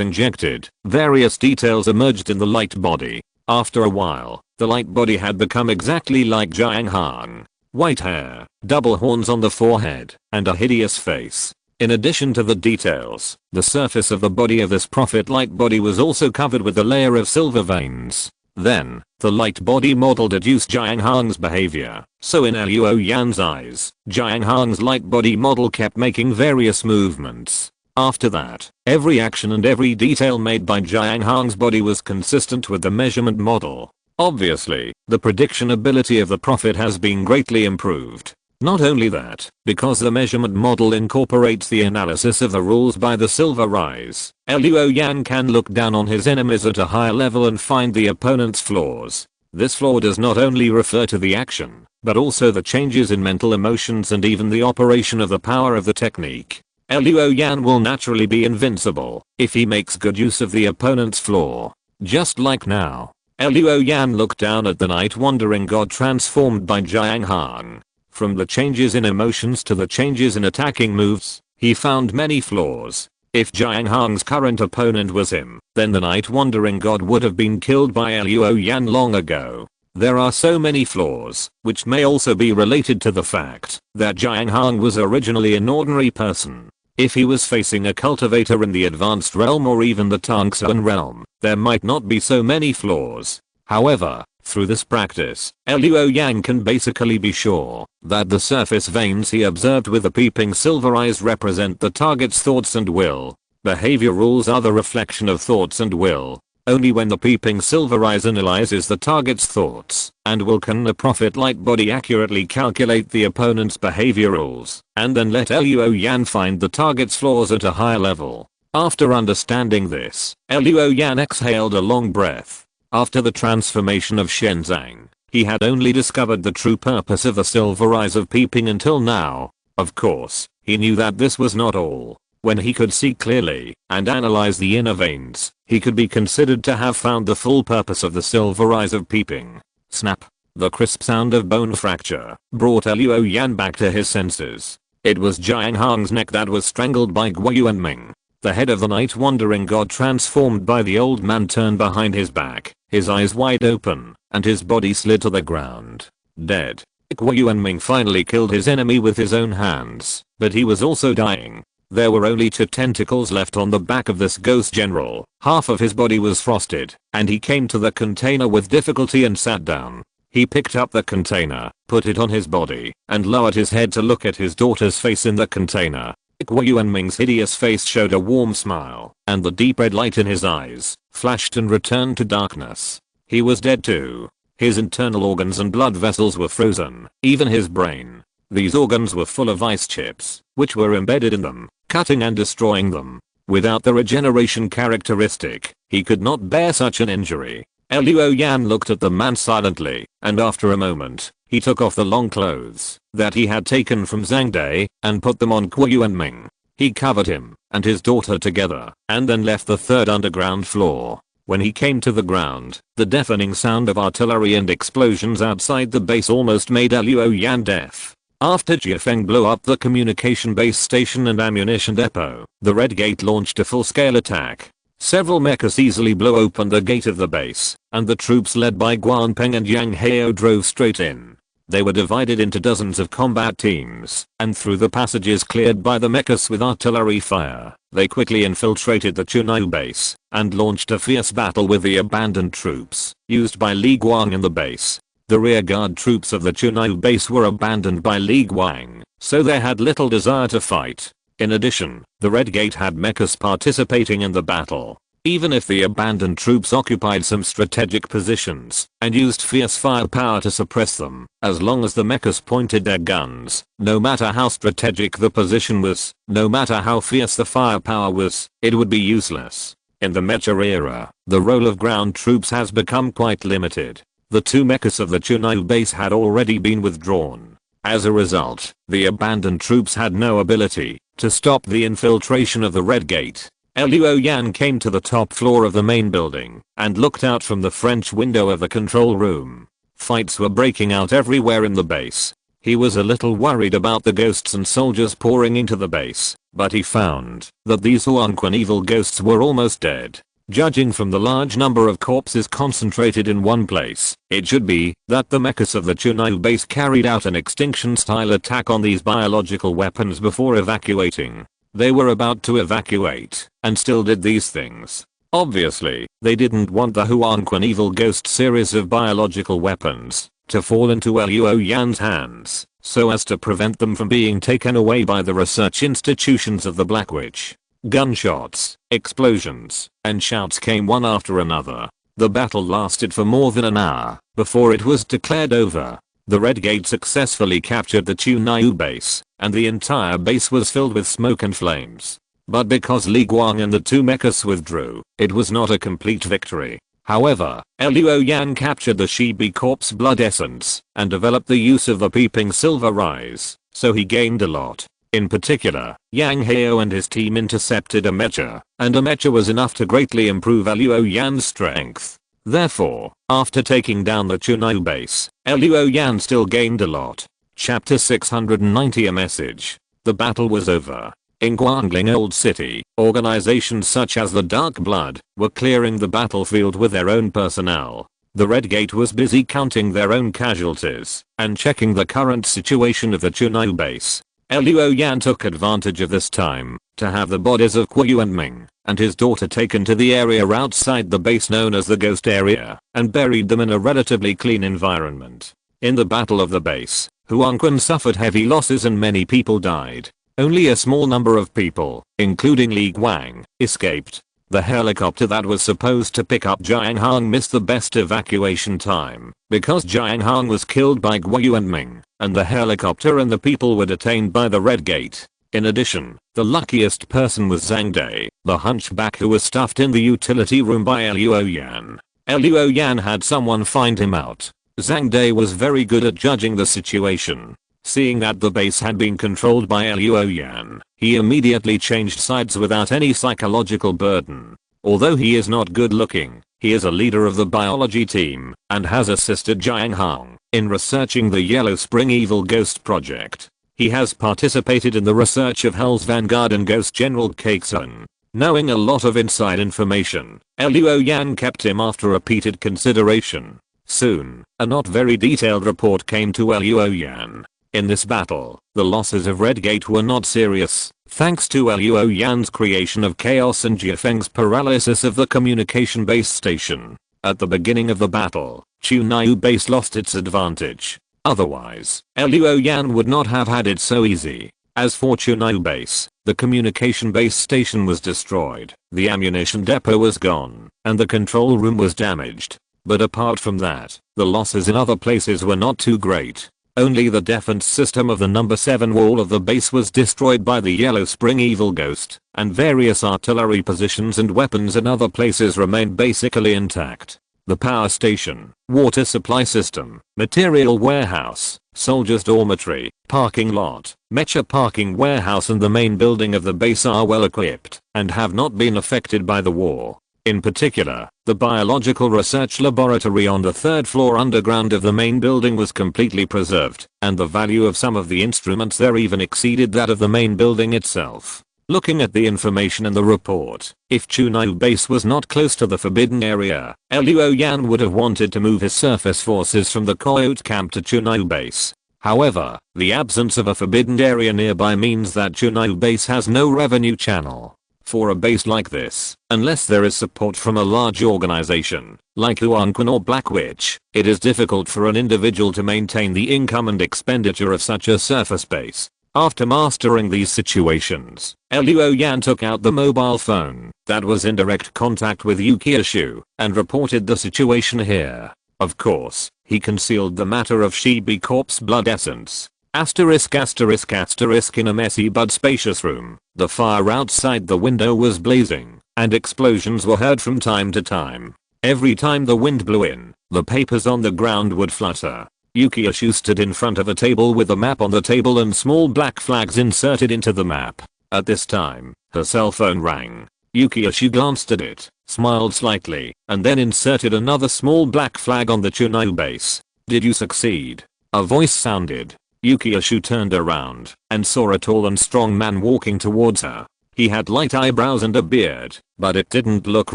injected, various details emerged in the light body. After a while, the light body had become exactly like Jiuying Han. White hair, double horns on the forehead, and a hideous face. In addition to the details, the surface of the body of this Prophet Light body was also covered with a layer of silver veins. Then, the light body model deduced Jiuying Han's behavior. So in Luo Yan's eyes, Jiuying Han's light body model kept making various movements. After that, every action and every detail made by Jiuying Han's body was consistent with the measurement model. Obviously, the prediction ability of the prophet has been greatly improved. Not only that, because the measurement model incorporates the analysis of the rules by the silver rise, Luo Yan can look down on his enemies at a higher level and find the opponent's flaws. This flaw does not only refer to the action, but also the changes in mental emotions and even the operation of the power of the technique. Luo Yan will naturally be invincible if he makes good use of the opponent's flaw. Just like now, Luo Yan looked down at the night wandering god transformed by Jiuying Han. From the changes in emotions to the changes in attacking moves, he found many flaws. If Jiuying Han's current opponent was him, then the night wandering god would have been killed by Luo Yan long ago. There are so many flaws, which may also be related to the fact that Jiuying Han was originally an ordinary person. If he was facing a cultivator in the advanced realm or even the Tangsuan realm, there might not be so many flaws. However, through this practice, Luo Yan can basically be sure that the surface veins he observed with the peeping silver eyes represent the target's thoughts and will. Behavior rules are the reflection of thoughts and will. Only when the peeping silver eyes analyzes the target's thoughts and will can the prophet light body accurately calculate the opponent's behavior rules and then let Luo Yan find the target's flaws at a higher level. After understanding this, Luo Yan exhaled a long breath. After the transformation of Shenzang, he had only discovered the true purpose of the silver eyes of peeping until now. Of course, he knew that this was not all. When he could see clearly and analyze the inner veins, he could be considered to have found the full purpose of the silver eyes of peeping. Snap! The crisp sound of bone fracture brought Luo Yan back to his senses. It was Jiuying Han's neck that was strangled by Guiyuanming. The head of the night wandering god transformed by the old man turned behind his back, his eyes wide open, and his body slid to the ground. Dead. Guiyuanming finally killed his enemy with his own hands, but he was also dying. There were only 2 tentacles left on the back of this ghost general. Half of his body was frosted, and he came to the container with difficulty and sat down. He picked up the container, put it on his body, and lowered his head to look at his daughter's face in the container. Guiyuanming's hideous face showed a warm smile, and the deep red light in his eyes flashed and returned to darkness. He was dead too. His internal organs and blood vessels were frozen, even his brain. These organs were full of ice chips, which were embedded in them, cutting and destroying them. Without the regeneration characteristic, he could not bear such an injury. Luo Yan looked at the man silently, and after a moment, he took off the long clothes that he had taken from Zhang Dai and put them on Guiyuanming. He covered him and his daughter together and then left the 3rd underground floor. When he came to the ground, the deafening sound of artillery and explosions outside the base almost made Luo Yan deaf. After Xing Feng blew up the communication base station and ammunition depot, the Red Gate launched a full-scale attack. Several mechs easily blew open the gate of the base, and the troops led by Guan Peng and Yang Hao drove straight in. They were divided into dozens of combat teams, and through the passages cleared by the mechs with artillery fire, they quickly infiltrated the Chunyu base, and launched a fierce battle with the abandoned troops, used by Li Guang in the base. The rearguard troops of the Chunyu base were abandoned by Li Guang, so they had little desire to fight. In addition, the Red Gate had mechs participating in the battle. Even if the abandoned troops occupied some strategic positions and used fierce firepower to suppress them, as long as the mechs pointed their guns, no matter how strategic the position was, no matter how fierce the firepower was, it would be useless. In the Mecha era, the role of ground troops has become quite limited. The 2 mechs of the Chunyu base had already been withdrawn. As a result, the abandoned troops had no ability to stop the infiltration of the Red Gate. Luo Yan came to the top floor of the main building and looked out from the French window of the control room. Fights were breaking out everywhere in the base. He was a little worried about the ghosts and soldiers pouring into the base, but he found that these Huanquan evil ghosts were almost dead. Judging from the large number of corpses concentrated in one place, it should be that the mechs of the Chunyu base carried out an extinction-style attack on these biological weapons before evacuating. They were about to evacuate, and still did these things. Obviously, they didn't want the Huanquan evil ghost series of biological weapons to fall into Luo Yan's hands, so as to prevent them from being taken away by the research institutions of the Black Witch. Gunshots, explosions, and shouts came one after another. The battle lasted for more than an hour before it was declared over. The Red Gate successfully captured the Chunyu base, and the entire base was filled with smoke and flames. But because Li Guang and the two mechs withdrew, it was not a complete victory. However, Luo Yan captured the Shibi corpse blood essence and developed the use of the peeping silver rise, so he gained a lot. In particular, Yang Heo and his team intercepted a mecha, and a mecha was enough to greatly improve Luo Yan's strength. Therefore, after taking down the Chunyu base, Luo Yan still gained a lot. Chapter 690 A message. The battle was over. In Guangling Old City, organizations such as the Dark Blood were clearing the battlefield with their own personnel. The Red Gate was busy counting their own casualties and checking the current situation of the Chunyu base. Luo Yan took advantage of this time to have the bodies of Kuo and Ming and his daughter taken to the area outside the base known as the Ghost Area and buried them in a relatively clean environment. In the battle of the base, Huangquan suffered heavy losses and many people died. Only a small number of people, including Li Guang, escaped. The helicopter that was supposed to pick up Jiuying Hang missed the best evacuation time because Jiuying Hang was killed by Guo and Ming, and the helicopter and the people were detained by the Red Gate. In addition, the luckiest person was Zhang Dai, the hunchback who was stuffed in the utility room by Luo Yan. Luo Yan had someone find him out. Zhang Dai was very good at judging the situation. Seeing that the base had been controlled by Luo Yan, he immediately changed sides without any psychological burden. Although he is not good looking, he is a leader of the biology team and has assisted Jiuying Hang in researching the Yellow Spring Evil Ghost project. He has participated in the research of Hell's Vanguard and Ghost General Kakesun. Knowing a lot of inside information, Luo Yan kept him after repeated consideration. Soon, a not very detailed report came to Luo Yan. In this battle, the losses of Red Gate were not serious, thanks to Luo Yan's creation of chaos and Jiufeng's paralysis of the communication base station. At the beginning of the battle, Chunyu base lost its advantage. Otherwise, Luo Yan would not have had it so easy. As for Chunyu base, the communication base station was destroyed, the ammunition depot was gone, and the control room was damaged. But apart from that, the losses in other places were not too great. Only the defense system of the number 7 wall of the base was destroyed by the Yellow Spring Evil Ghost, and various artillery positions and weapons in other places remained basically intact. The power station, water supply system, material warehouse, soldiers' dormitory, parking lot, mecha parking warehouse and the main building of the base are well equipped and have not been affected by the war. In particular, the biological research laboratory on the 3rd floor underground of the main building was completely preserved, and the value of some of the instruments there even exceeded that of the main building itself. Looking at the information in the report, if Chunyu base was not close to the forbidden area, Luo Yan would have wanted to move his surface forces from the Coyote camp to Chunyu base. However, the absence of a forbidden area nearby means that Chunyu base has no revenue channel. For a base like this, unless there is support from a large organization, like Huangquan or Black Witch, it is difficult for an individual to maintain the income and expenditure of such a surface base. After mastering these situations, Luo Yan took out the mobile phone that was in direct contact with Yukiashu and reported the situation here. Of course, he concealed the matter of Shibi corpse blood essence. Asterisk asterisk asterisk in a messy but spacious room, the fire outside the window was blazing, and explosions were heard from time to time. Every time the wind blew in, the papers on the ground would flutter. Yukiashu stood in front of a table with a map on the table and small black flags inserted into the map. At this time, her cell phone rang. Yukiashu glanced at it, smiled slightly, and then inserted another small black flag on the Chunyu base. "Did you succeed?" a voice sounded. Yukiashu turned around and saw a tall and strong man walking towards her. He had light eyebrows and a beard, but it didn't look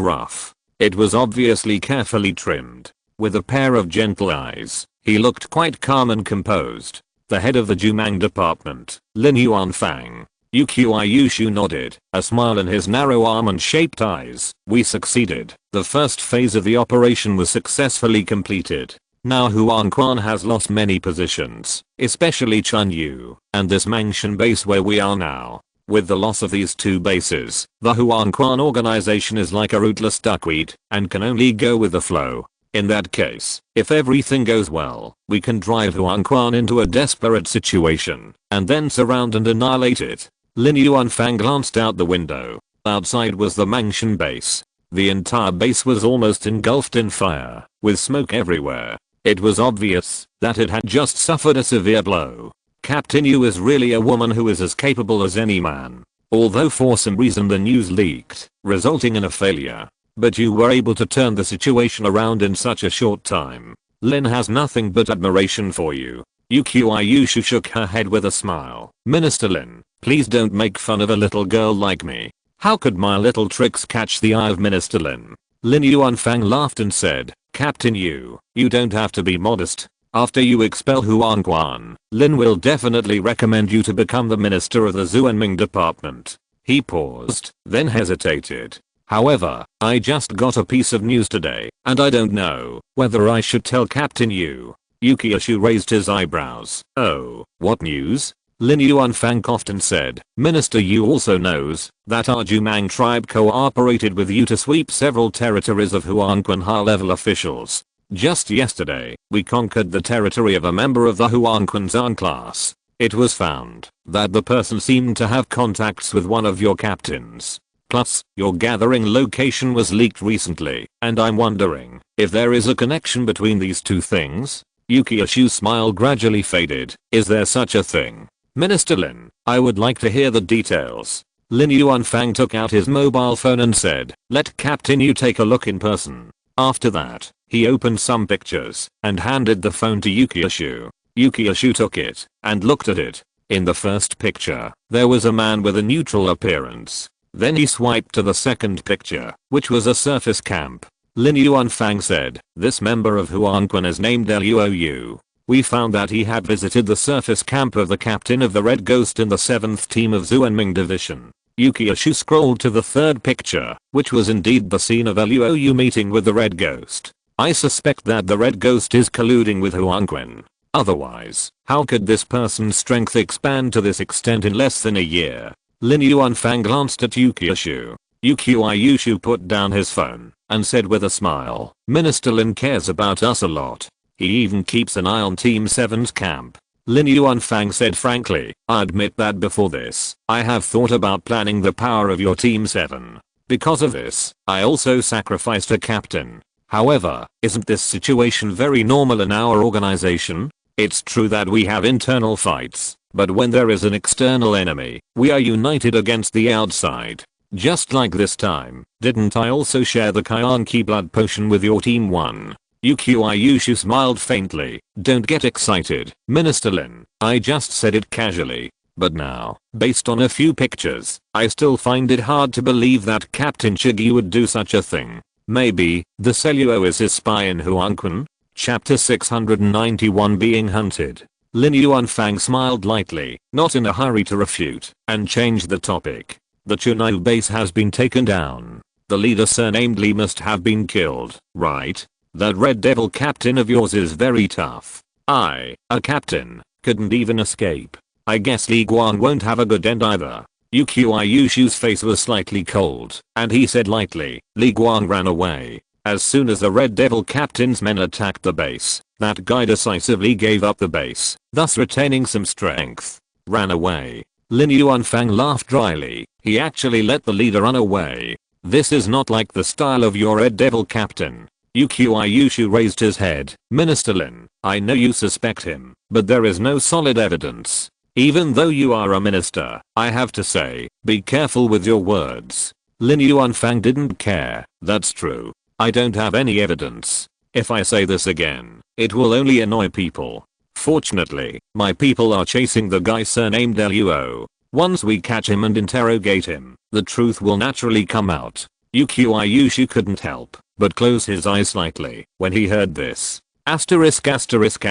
rough. It was obviously carefully trimmed. With a pair of gentle eyes, he looked quite calm and composed. The head of the Jumang department, Lin Yuanfang. Yukiashu nodded, a smile in his narrow almond-shaped eyes. "We succeeded. The first phase of the operation was successfully completed. Now Huangquan has lost many positions, especially Chunyu, and this Mangshan base where we are now. With the loss of these two bases, the Huangquan organization is like a rootless duckweed and can only go with the flow. In that case, if everything goes well, we can drive Huangquan into a desperate situation and then surround and annihilate it. Lin Yuanfang glanced out the window. Outside was the Mangshan base. The entire base was almost engulfed in fire, with smoke everywhere. It was obvious that it had just suffered a severe blow. Captain Yu is really a woman who is as capable as any man. Although for some reason the news leaked, resulting in a failure. But you were able to turn the situation around in such a short time. Lin has nothing but admiration for you. Yushu shook her head with a smile. Minister Lin, please don't make fun of a little girl like me. How could my little tricks catch the eye of Minister Lin? Lin Yuanfang laughed and said, Captain Yu, you don't have to be modest. After you expel Huangquan, Lin will definitely recommend you to become the minister of the Zuanming department. He paused, then hesitated. However, I just got a piece of news today, and I don't know whether I should tell Captain Yu. Yukiishu raised his eyebrows. Oh, what news? Lin Yuanfang coughed and said, Minister Yu also knows that our Jumang tribe cooperated with you to sweep several territories of Huangquan high-level officials. Just yesterday, we conquered the territory of a member of the Huangquan Zan class. It was found that the person seemed to have contacts with one of your captains. Plus, your gathering location was leaked recently, and I'm wondering if there is a connection between these two things. Yukiishu's smile gradually faded. Is there such a thing? Minister Lin, I would like to hear the details. Lin Yuanfang took out his mobile phone and said, let Captain Yu take a look in person. After that, he opened some pictures and handed the phone to Yukiishu. Yukiishu took it and looked at it. In the first picture, there was a man with a neutral appearance. Then he swiped to the second picture, which was a surface camp. Lin Yuanfang said, this member of Huangquan is named Luou. We found that he had visited the surface camp of the captain of the Red Ghost in the 7th team of Zuanming division. Yukiishu scrolled to the third picture, which was indeed the scene of Luou meeting with the Red Ghost. I suspect that the Red Ghost is colluding with Huangquan. Otherwise, how could this person's strength expand to this extent in less than a year? Lin Yuanfang glanced at Yukiishu. Yukiishu put down his phone and said with a smile, Minister Lin cares about us a lot. He even keeps an eye on Team 7's camp. Lin Yuanfang said frankly, I admit that before this, I have thought about planning the power of your Team 7. Because of this, I also sacrificed a captain. However, isn't this situation very normal in our organization? It's true that we have internal fights, but when there is an external enemy, we are united against the outside. Just like this time, didn't I also share the Kyanki blood potion with your Team 1? Yukiishu smiled faintly. Don't get excited, Minister Lin. I just said it casually. But now, based on a few pictures, I still find it hard to believe that Captain Chigi would do such a thing. Maybe, the Luou is his spy in Huangquan? Chapter 691 Being Hunted. Lin Yuanfang smiled lightly, not in a hurry to refute, and changed the topic. The Chunai base has been taken down. The leader surnamed Li must have been killed, right? That Red Devil captain of yours is very tough. A captain, couldn't even escape. I guess Li Guang won't have a good end either. Yukiishu's face was slightly cold, and he said lightly, Li Guang ran away. As soon as the Red Devil captain's men attacked the base, that guy decisively gave up the base, thus retaining some strength. Ran away. Lin Yuanfang laughed dryly. He actually let the leader run away. This is not like the style of your Red Devil captain. Yukiishu raised his head. Minister Lin, I know you suspect him, but there is no solid evidence. Even though you are a minister, I have to say, be careful with your words. Lin Yuanfang didn't care. That's true. I don't have any evidence. If I say this again, it will only annoy people. Fortunately, my people are chasing the guy surnamed Luou. Once we catch him and interrogate him, the truth will naturally come out. Yukiishu couldn't help but close his eyes slightly when he heard this. Chunai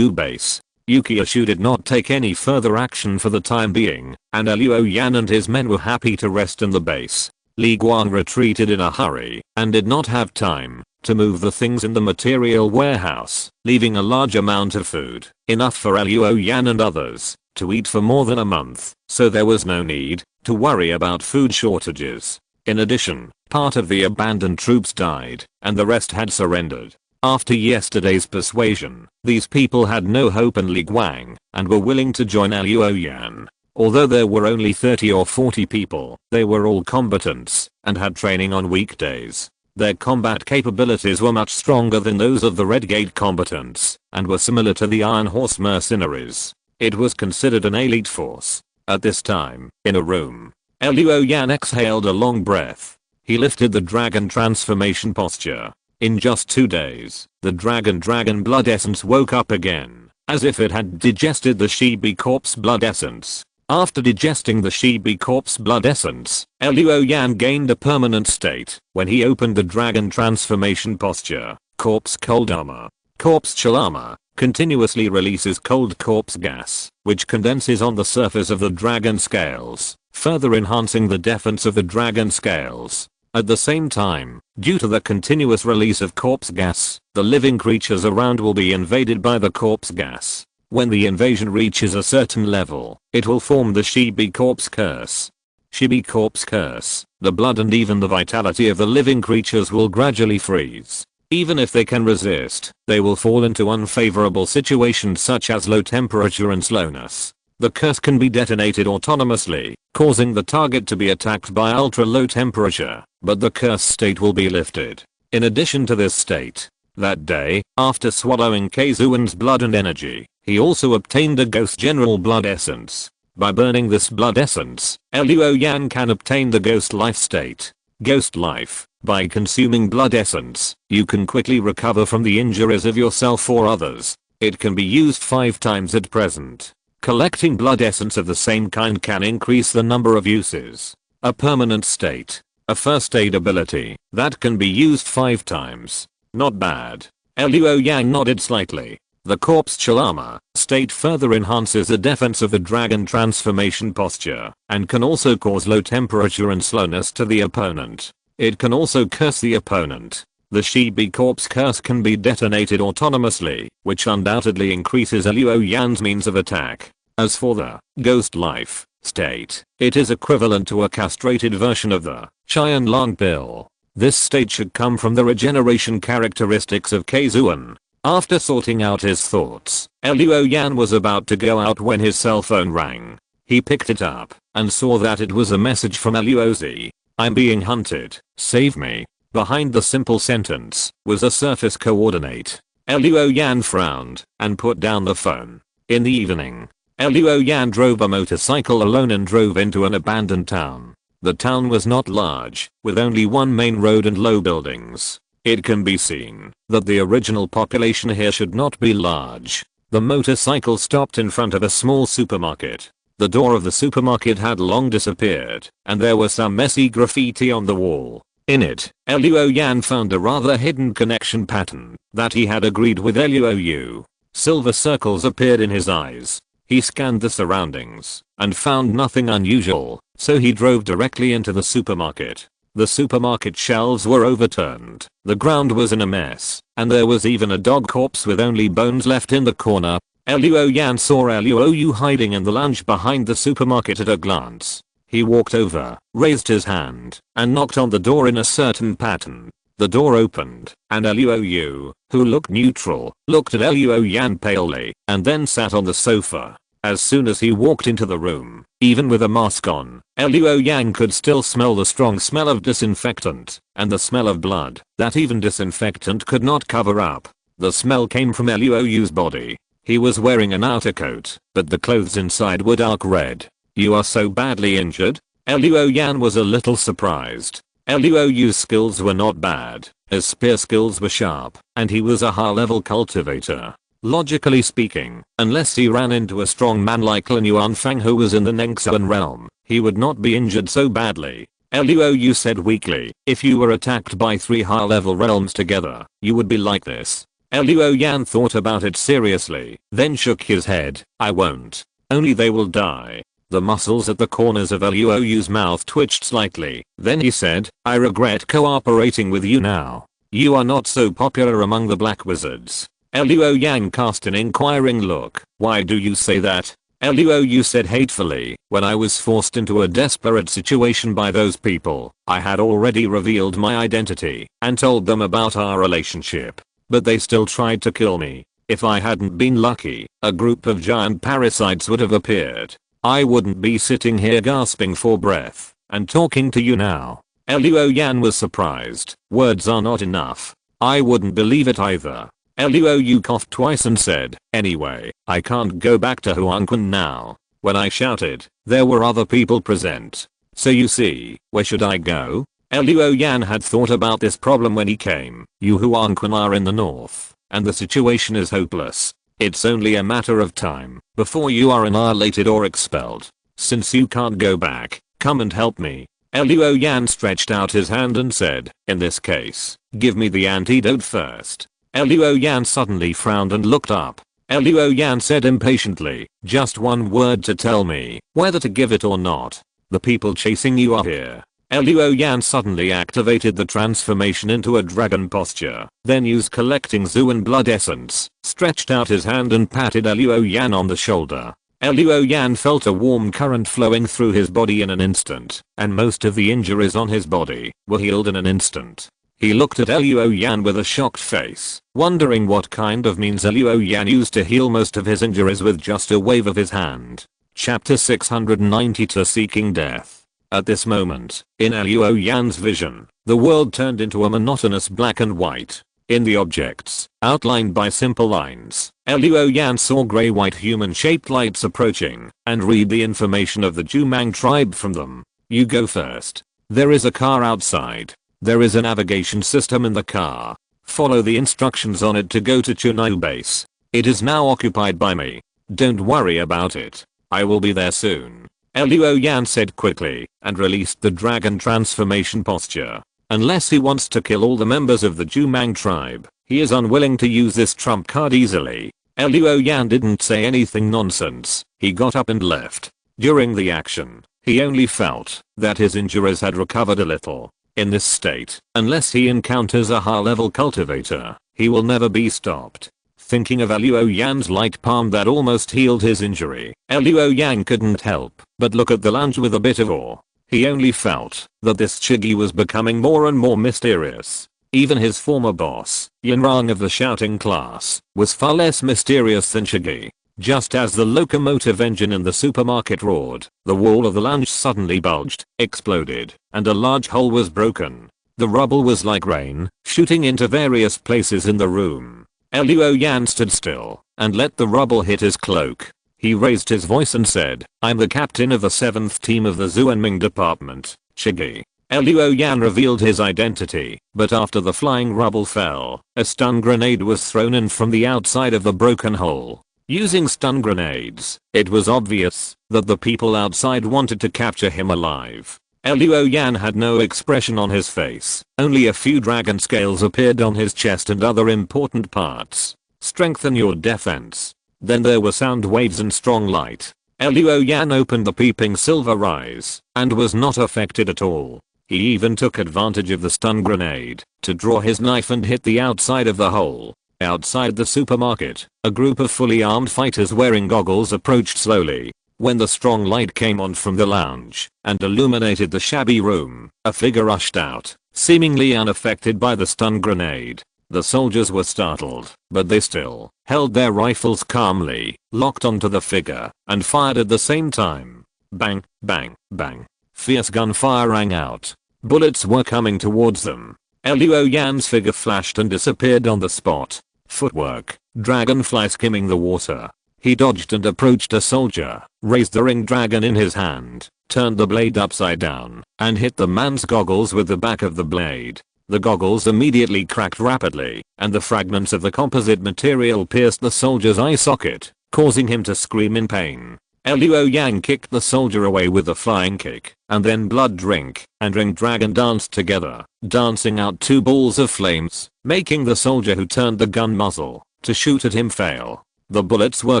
base. Yukiishu did not take any further action for the time being, and Luou Yan and his men were happy to rest in the base. Li Guang retreated in a hurry and did not have time to move the things in the material warehouse, leaving a large amount of food, enough for Luou Yan and others. to eat for more than a month, so there was no need to worry about food shortages. In addition, part of the abandoned troops died, and the rest had surrendered. After yesterday's persuasion, these people had no hope in Li Guang, and were willing to join Luo Yan. Although there were only 30 or 40 people, they were all combatants, and had training on weekdays. Their combat capabilities were much stronger than those of the Red Gate combatants, and were similar to the Iron Horse mercenaries. It was considered an elite force. At this time, in a room, Luo Yan exhaled a long breath. He lifted the dragon transformation posture. In just 2 days, the dragon blood essence woke up again, as if it had digested the Shibi corpse blood essence. After digesting the Shibi corpse blood essence, Luo Yan gained a permanent state when he opened the dragon transformation posture. Corpse cold armor. Corpse chill armor continuously releases cold corpse gas, which condenses on the surface of the dragon scales, further enhancing the defense of the dragon scales. At the same time, due to the continuous release of corpse gas, the living creatures around will be invaded by the corpse gas. When the invasion reaches a certain level, it will form the Shibi corpse curse. Shibi corpse curse, the blood and even the vitality of the living creatures will gradually freeze. Even if they can resist, they will fall into unfavorable situations such as low temperature and slowness. The curse can be detonated autonomously, causing the target to be attacked by ultra-low temperature, but the curse state will be lifted. In addition to this state, that day, after swallowing Kazuan's blood and energy, he also obtained a Ghost General blood essence. By burning this blood essence, Luo Yan can obtain the Ghost Life state. Ghost Life. By consuming blood essence, you can quickly recover from the injuries of yourself or others. It can be used 5 times at present. Collecting blood essence of the same kind can increase the number of uses. A permanent state. A first aid ability that can be used 5 times. Not bad. Luo Yan nodded slightly. The corpse chill armor state further enhances the defense of the dragon transformation posture, and can also cause low temperature and slowness to the opponent. It can also curse the opponent. The Shibi corpse curse can be detonated autonomously, which undoubtedly increases Luo Yan's means of attack. As for the Ghost Life state, it is equivalent to a castrated version of the Qian Long pill. This state should come from the regeneration characteristics of Kazuan. After sorting out his thoughts, Luo Yan was about to go out when his cell phone rang. He picked it up and saw that it was a message from Luozi. I'm being hunted, save me. Behind the simple sentence was a surface coordinate. Luo Yan frowned and put down the phone. In the evening, Luo Yan drove a motorcycle alone and drove into an abandoned town. The town was not large, with only one main road and low buildings. It can be seen that the original population here should not be large. The motorcycle stopped in front of a small supermarket. The door of the supermarket had long disappeared, and there was some messy graffiti on the wall. In it, Luo Yan found a rather hidden connection pattern that he had agreed with Luo Yu. Silver circles appeared in his eyes. He scanned the surroundings and found nothing unusual, so he drove directly into the supermarket. The supermarket shelves were overturned, the ground was in a mess, and there was even a dog corpse with only bones left in the corner. Luo Yan saw Luo Yu hiding in the lounge behind the supermarket at a glance. He walked over, raised his hand, and knocked on the door in a certain pattern. The door opened, and Luo Yu, who looked neutral, looked at Luo Yan palely, and then sat on the sofa. As soon as he walked into the room, even with a mask on, Luo Yan could still smell the strong smell of disinfectant, and the smell of blood that even disinfectant could not cover up. The smell came from Luo Yu's body. He was wearing an outer coat, but the clothes inside were dark red. You are so badly injured? Luo Yan was a little surprised. Luo Yu's skills were not bad. His spear skills were sharp, and he was a high-level cultivator. Logically speaking, unless he ran into a strong man like Lin Yuanfang who was in the Nengxuan realm, he would not be injured so badly. Luo Yu said weakly, if you were attacked by 3 high-level realms together, you would be like this. Luo Yan thought about it seriously, then shook his head. I won't. Only they will die. The muscles at the corners of Luo Yu's mouth twitched slightly. Then he said, I regret cooperating with you now. You are not so popular among the black wizards. Luo Yan cast an inquiring look. Why do you say that? Luo said hatefully, when I was forced into a desperate situation by those people, I had already revealed my identity and told them about our relationship. But they still tried to kill me. If I hadn't been lucky, a group of giant parasites would have appeared. I wouldn't be sitting here gasping for breath and talking to you now. Luo was surprised. Words are not enough. I wouldn't believe it either. Luo coughed twice and said, anyway, I can't go back to Huangquan now. When I shouted, there were other people present. So you see, where should I go? Luo had thought about this problem when he came. You Huangquan are in the north, and the situation is hopeless. It's only a matter of time before you are annihilated or expelled. Since you can't go back, come and help me. Luo stretched out his hand and said, in this case, give me the antidote first. Luo suddenly frowned and looked up. Luo said impatiently, just one word to tell me whether to give it or not. The people chasing you are here. Luo suddenly activated the transformation into a dragon posture, then used collecting Zuan blood essence, stretched out his hand and patted Luo on the shoulder. Luo felt a warm current flowing through his body in an instant, and most of the injuries on his body were healed in an instant. He looked at Luo with a shocked face, wondering what kind of means Luo used to heal most of his injuries with just a wave of his hand. Chapter 692 Seeking Death. At this moment, in Luo vision, the world turned into a monotonous black and white. In the objects, outlined by simple lines, Luo saw grey-white human-shaped lights approaching, and read the information of the Jiuying tribe from them. You go first. There is a car outside. There is a navigation system in the car. Follow the instructions on it to go to Chunai base. It is now occupied by me. Don't worry about it. I will be there soon. Luo said quickly, and released the dragon transformation posture. Unless he wants to kill all the members of the Jiuying tribe, he is unwilling to use this trump card easily. Luo didn't say anything nonsense. He got up and left. During the action, he only felt that his injuries had recovered a little. In this state, unless he encounters a high-level cultivator, he will never be stopped. Thinking of Luo's light palm that almost healed his injury, Luo couldn't help but look at the lounge with a bit of awe. He only felt that this Chigi was becoming more and more mysterious. Even his former boss, Yinrang of the shouting class, was far less mysterious than Chigi. Just as the locomotive engine in the supermarket roared, the wall of the lounge suddenly bulged, exploded, and a large hole was broken. The rubble was like rain, shooting into various places in the room. Luo stood still and let the rubble hit his cloak. He raised his voice and said, I'm the captain of the 7th team of the Zuanming department, Chigi. Luo revealed his identity, but after the flying rubble fell, a stun grenade was thrown in from the outside of the broken hole. Using stun grenades, it was obvious that the people outside wanted to capture him alive. Luo had no expression on his face, only a few dragon scales appeared on his chest and other important parts. Strengthen your defense. Then there were sound waves and strong light. Luo opened the peeping silver eyes, and was not affected at all. He even took advantage of the stun grenade to draw his knife and hit the outside of the hole. Outside the supermarket, a group of fully armed fighters wearing goggles approached slowly. When the strong light came on from the lounge and illuminated the shabby room, a figure rushed out, seemingly unaffected by the stun grenade. The soldiers were startled, but they still held their rifles calmly, locked onto the figure, and fired at the same time. Bang, bang, bang. Fierce gunfire rang out. Bullets were coming towards them. Luo's figure flashed and disappeared on the spot. Footwork, dragonfly skimming the water. He dodged and approached a soldier, raised the ring dragon in his hand, turned the blade upside down, and hit the man's goggles with the back of the blade. The goggles immediately cracked rapidly, and the fragments of the composite material pierced the soldier's eye socket, causing him to scream in pain. Luo kicked the soldier away with a flying kick, and then blood drink and ring dragon danced together, dancing out two balls of flames, making the soldier who turned the gun muzzle to shoot at him fail. The bullets were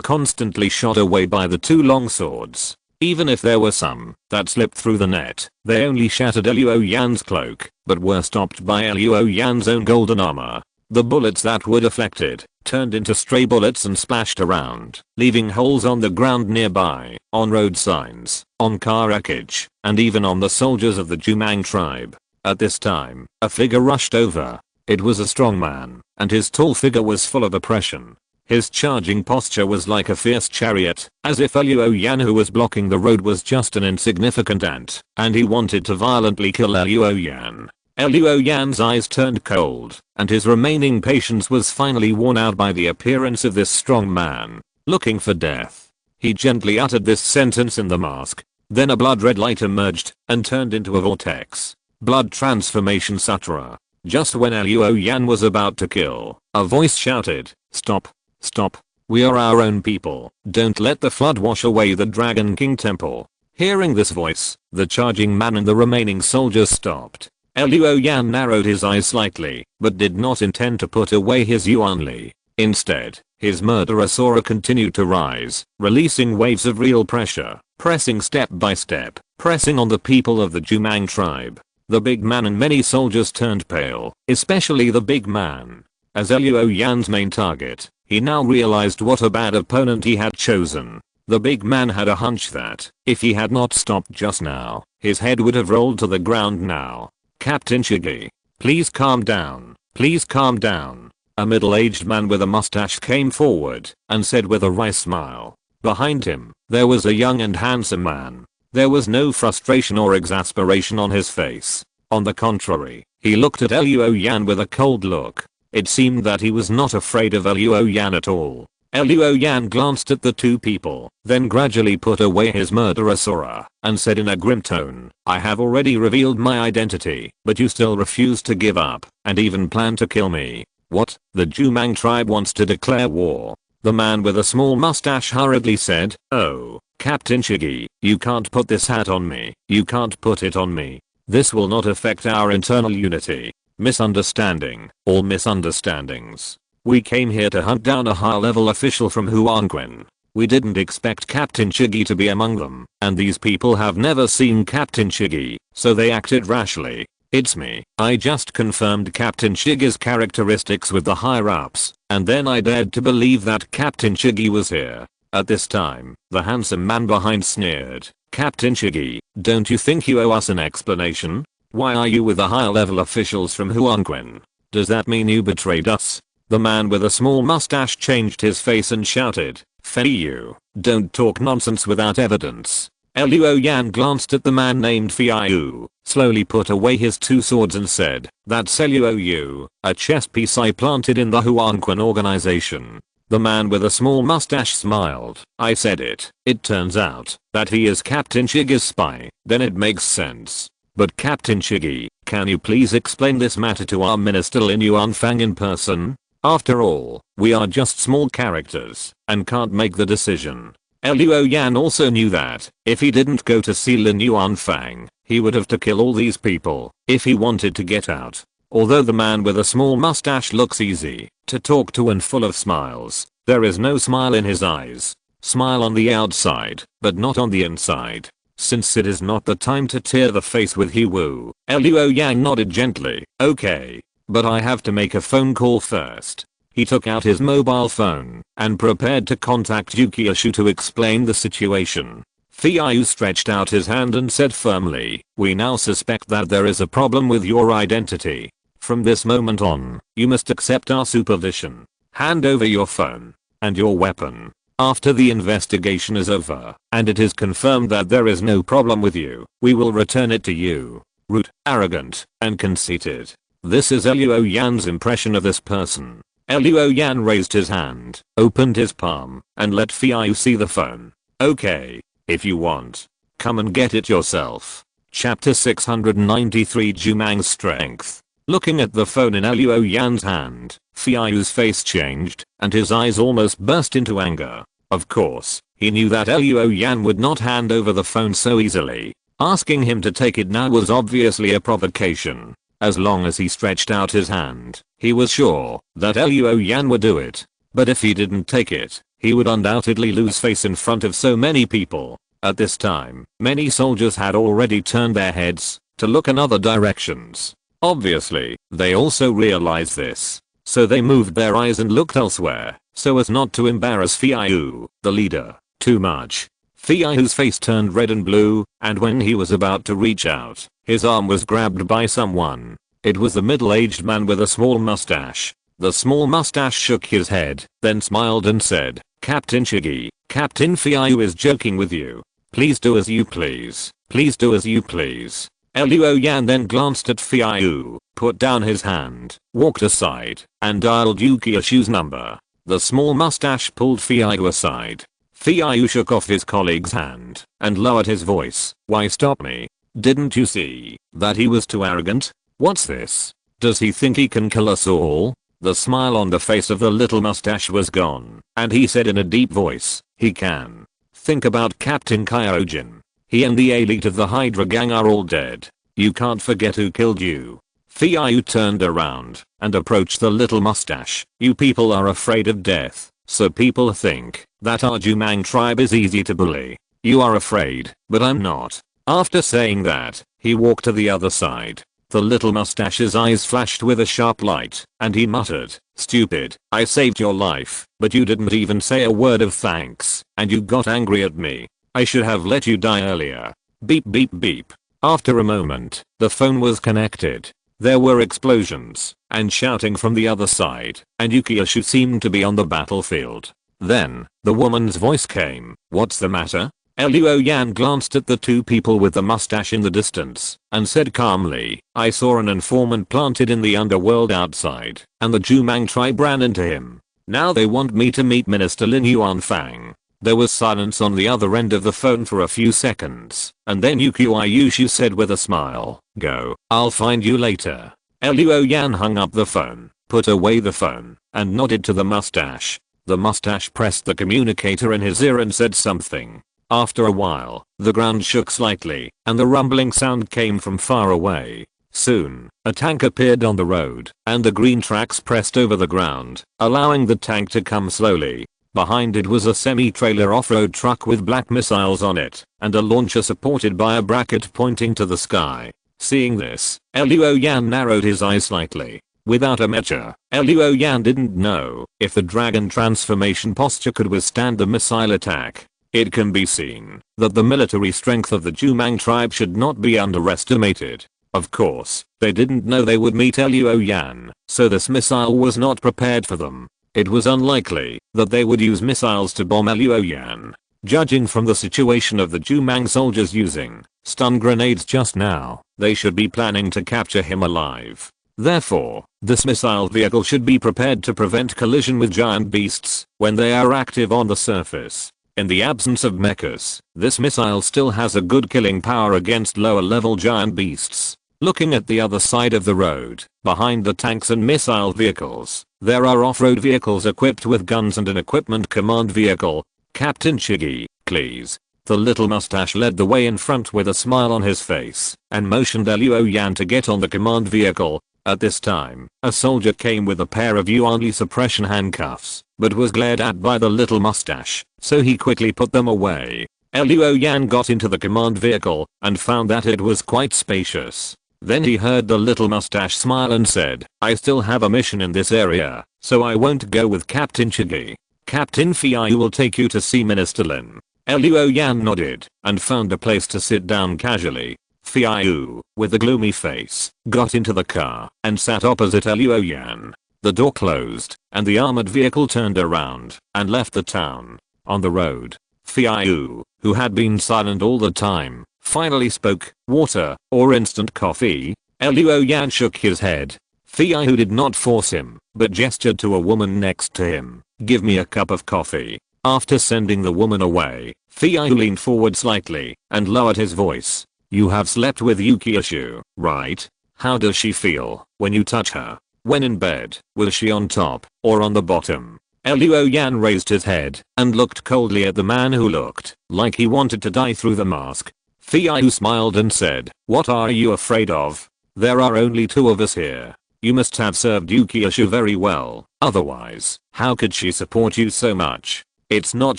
constantly shot away by the two long swords. Even if there were some that slipped through the net, they only shattered Luo's cloak, but were stopped by Luo's own golden armor. The bullets that were deflected turned into stray bullets and splashed around, leaving holes on the ground nearby, on road signs, on car wreckage, and even on the soldiers of the Jiuying tribe. At this time, a figure rushed over. It was a strong man, and his tall figure was full of oppression. His charging posture was like a fierce chariot, as if Luoyan who was blocking the road was just an insignificant ant, and he wanted to violently kill Luoyan. Luoyan's eyes turned cold, and his remaining patience was finally worn out by the appearance of this strong man, looking for death. He gently uttered this sentence in the mask. Then a blood-red light emerged, and turned into a vortex. Blood transformation sutra. Just when Luoyan was about to kill, a voice shouted, "Stop. Stop. We are our own people. Don't let the flood wash away the Dragon King Temple." Hearing this voice, the charging man and the remaining soldiers stopped. Luoyan narrowed his eyes slightly, but did not intend to put away his yuanli. Instead, his murderous aura continued to rise, releasing waves of real pressure, pressing step by step, pressing on the people of the Jiuying tribe. The big man and many soldiers turned pale, especially the big man. As Luoyan's main target, he now realized what a bad opponent he had chosen. The big man had a hunch that, if he had not stopped just now, his head would have rolled to the ground now. "Captain Shigi, please calm down. Please calm down." A middle-aged man with a mustache came forward and said with a wry smile. Behind him, there was a young and handsome man. There was no frustration or exasperation on his face. On the contrary, he looked at Luoyan with a cold look. It seemed that he was not afraid of Luoyan at all. Luoyan glanced at the two people, then gradually put away his murderous aura, and said in a grim tone, "I have already revealed my identity, but you still refuse to give up, and even plan to kill me. What? The Jiuying tribe wants to declare war?" The man with a small mustache hurriedly said, "Oh, Captain Shigi, you can't put this hat on me. You can't put it on me. This will not affect our internal unity. Misunderstanding, all misunderstandings. We came here to hunt down a high-level official from Huangquan. We didn't expect Captain Shigi to be among them, and these people have never seen Captain Shigi, so they acted rashly. It's me. I just confirmed Captain Shigi's characteristics with the higher-ups, and then I dared to believe that Captain Shigi was here." At this time, the handsome man behind sneered, "Captain Shigi, don't you think you owe us an explanation? Why are you with the higher-level officials from Huangquan? Does that mean you betrayed us?" The man with a small mustache changed his face and shouted, "Fei Yu, don't talk nonsense without evidence." Luoyan glanced at the man named Fei Yu, slowly put away his two swords and said, "That's Luo Yu, a chess piece I planted in the Huangquan organization." The man with a small mustache smiled. "I said it. It turns out that he is Captain Shigi's spy. Then it makes sense. But Captain Shigi, can you please explain this matter to our minister Lin Yuanfang in person? After all, we are just small characters and can't make the decision." Luoyan also knew that if he didn't go to see Lin Yuanfang, he would have to kill all these people if he wanted to get out. Although the man with a small mustache looks easy to talk to and full of smiles, there is no smile in his eyes. Smile on the outside, but not on the inside. Since it is not the time to tear the face with Hiwu, Luoyan nodded gently. "Okay. But I have to make a phone call first." He took out his mobile phone and prepared to contact Yukiashu to explain the situation. Fei Yu stretched out his hand and said firmly, "We now suspect that there is a problem with your identity. From this moment on, you must accept our supervision. Hand over your phone and your weapon. After the investigation is over and it is confirmed that there is no problem with you, we will return it to you." Rude, arrogant, and conceited. This is Luoyan's impression of this person. Luoyan raised his hand, opened his palm, and let Fei Yu see the phone. "Okay. If you want, come and get it yourself." Chapter 693 Jiuying's Strength. Looking at the phone in Luoyan's hand, Fei Yu's face changed, and his eyes almost burst into anger. Of course, he knew that Luoyan would not hand over the phone so easily. Asking him to take it now was obviously a provocation. As long as he stretched out his hand, he was sure that Luoyan would do it. But if he didn't take it, he would undoubtedly lose face in front of so many people. At this time, many soldiers had already turned their heads to look in other directions. Obviously, they also realized this. so they moved their eyes and looked elsewhere, so as not to embarrass Fiu, the leader, too much. Fiu's face turned red and blue, and when he was about to reach out, his arm was grabbed by someone. It was the middle-aged man with a small mustache. The small mustache shook his head, then smiled and said, "Captain Shiggy, Captain Fiu is joking with you. Please do as you please. Please do as you please." Luo Yan then glanced at Fiu, put down his hand, walked aside, and dialed Yukiishu's number. The small mustache pulled Fiu aside. Fiu shook off his colleague's hand and lowered his voice. "Why stop me? Didn't you see that he was too arrogant? What's this? Does he think he can kill us all?" The smile on the face of the little mustache was gone, and he said in a deep voice, "He can. Think about Captain Kyojin. He and the elite of the Hydra gang are all dead. You can't forget who killed you." Fiu turned around and approached the little mustache. "You people are afraid of death, so people think that our Jiuying tribe is easy to bully. You are afraid, but I'm not." After saying that, he walked to the other side. The little mustache's eyes flashed with a sharp light, and he muttered, "Stupid, I saved your life, but you didn't even say a word of thanks, and you got angry at me. I should have let you die earlier." Beep beep beep. After a moment, the phone was connected. There were explosions and shouting from the other side, and Yukiishu seemed to be on the battlefield. Then, the woman's voice came. "What's the matter?" Luo Yan glanced at the two people with the mustache in the distance and said calmly, "I saw an informant planted in the underworld outside, and the Jiuying tribe ran into him. Now they want me to meet Minister Lin Yuanfang." There was silence on the other end of the phone for a few seconds, and then Yukiishu said with a smile, "Go, I'll find you later." Luo Yan hung up the phone, put away the phone, and nodded to the mustache. The mustache pressed the communicator in his ear and said something. After a while, the ground shook slightly, and the rumbling sound came from far away. Soon, a tank appeared on the road, and the green tracks pressed over the ground, allowing the tank to come slowly. Behind it was a semi-trailer off-road truck with black missiles on it, and a launcher supported by a bracket pointing to the sky. Seeing this, Luo Yan narrowed his eyes slightly. Without a mecha, Luo Yan didn't know if the dragon transformation posture could withstand the missile attack. It can be seen that the military strength of the Jiuying tribe should not be underestimated. Of course, they didn't know they would meet Luo Yan, so this missile was not prepared for them. It was unlikely that they would use missiles to bomb Luo Yan. Judging from the situation of the Jiuying soldiers using stun grenades just now, they should be planning to capture him alive. Therefore, this missile vehicle should be prepared to prevent collision with giant beasts when they are active on the surface. In the absence of mechs, this missile still has a good killing power against lower level giant beasts. Looking at the other side of the road, behind the tanks and missile vehicles, there are off-road vehicles equipped with guns and an equipment command vehicle. "Captain Shiggy, please." The little mustache led the way in front with a smile on his face, and motioned Luo Yan to get on the command vehicle. At this time, a soldier came with a pair of Yuanli suppression handcuffs, but was glared at by the little mustache, so he quickly put them away. Luo Yan got into the command vehicle and found that it was quite spacious. Then he heard the little mustache smile and said, "I still have a mission in this area, so I won't go with Captain Shiggy. Captain Fiu will take you to see Minister Lin." Luo Yan nodded and found a place to sit down casually. Fiu, with a gloomy face, got into the car and sat opposite Luo Yan. The door closed, and the armored vehicle turned around and left the town. On the road, Fiu, who had been silent all the time, finally spoke. "Water, or instant coffee?" Luo Yan shook his head. Fiu did not force him, but gestured to a woman next to him. "Give me a cup of coffee." After sending the woman away, Fiu leaned forward slightly and lowered his voice. "You have slept with Yukiishu, right? How does she feel when you touch her? When in bed, was she on top or on the bottom?" Luo Yan raised his head and looked coldly at the man who looked like he wanted to die through the mask. Fiu smiled and said, "What are you afraid of? There are only two of us here. You must have served Yukiishu very well, otherwise, how could she support you so much? It's not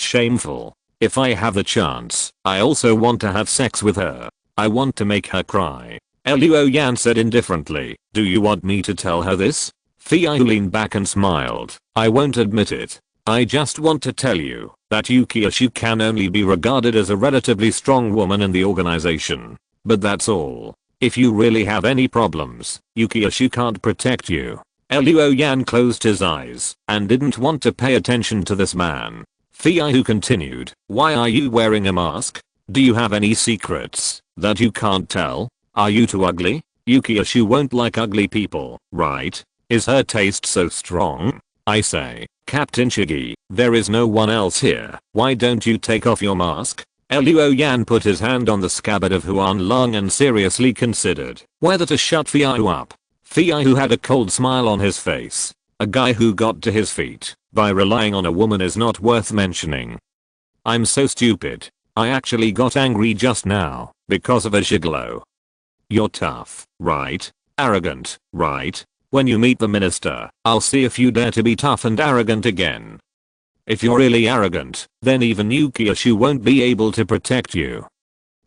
shameful. If I have the chance, I also want to have sex with her. I want to make her cry." Luo Yan said indifferently, "Do you want me to tell her this?" Fiao leaned back and smiled. I won't admit it. I just want to tell you that Yukiashu can only be regarded as a relatively strong woman in the organization. But that's all. If you really have any problems, Yukiashu can't protect you. Luo Yan closed his eyes and didn't want to pay attention to this man. Fiao continued, why are you wearing a mask? Do you have any secrets that you can't tell? Are you too ugly? Yukiashu won't like ugly people, right? Is her taste so strong? I say, Captain Shiggy, there is no one else here. Why don't you take off your mask? Luo Yan put his hand on the scabbard of Huan Long and seriously considered whether to shut Fiao up. Fiao had a cold smile on his face. A guy who got to his feet by relying on a woman is not worth mentioning. I'm so stupid. I actually got angry just now because of a gigolo. You're tough, right? Arrogant, right? When you meet the minister, I'll see if you dare to be tough and arrogant again. If you're really arrogant, then even Yukiashu won't be able to protect you.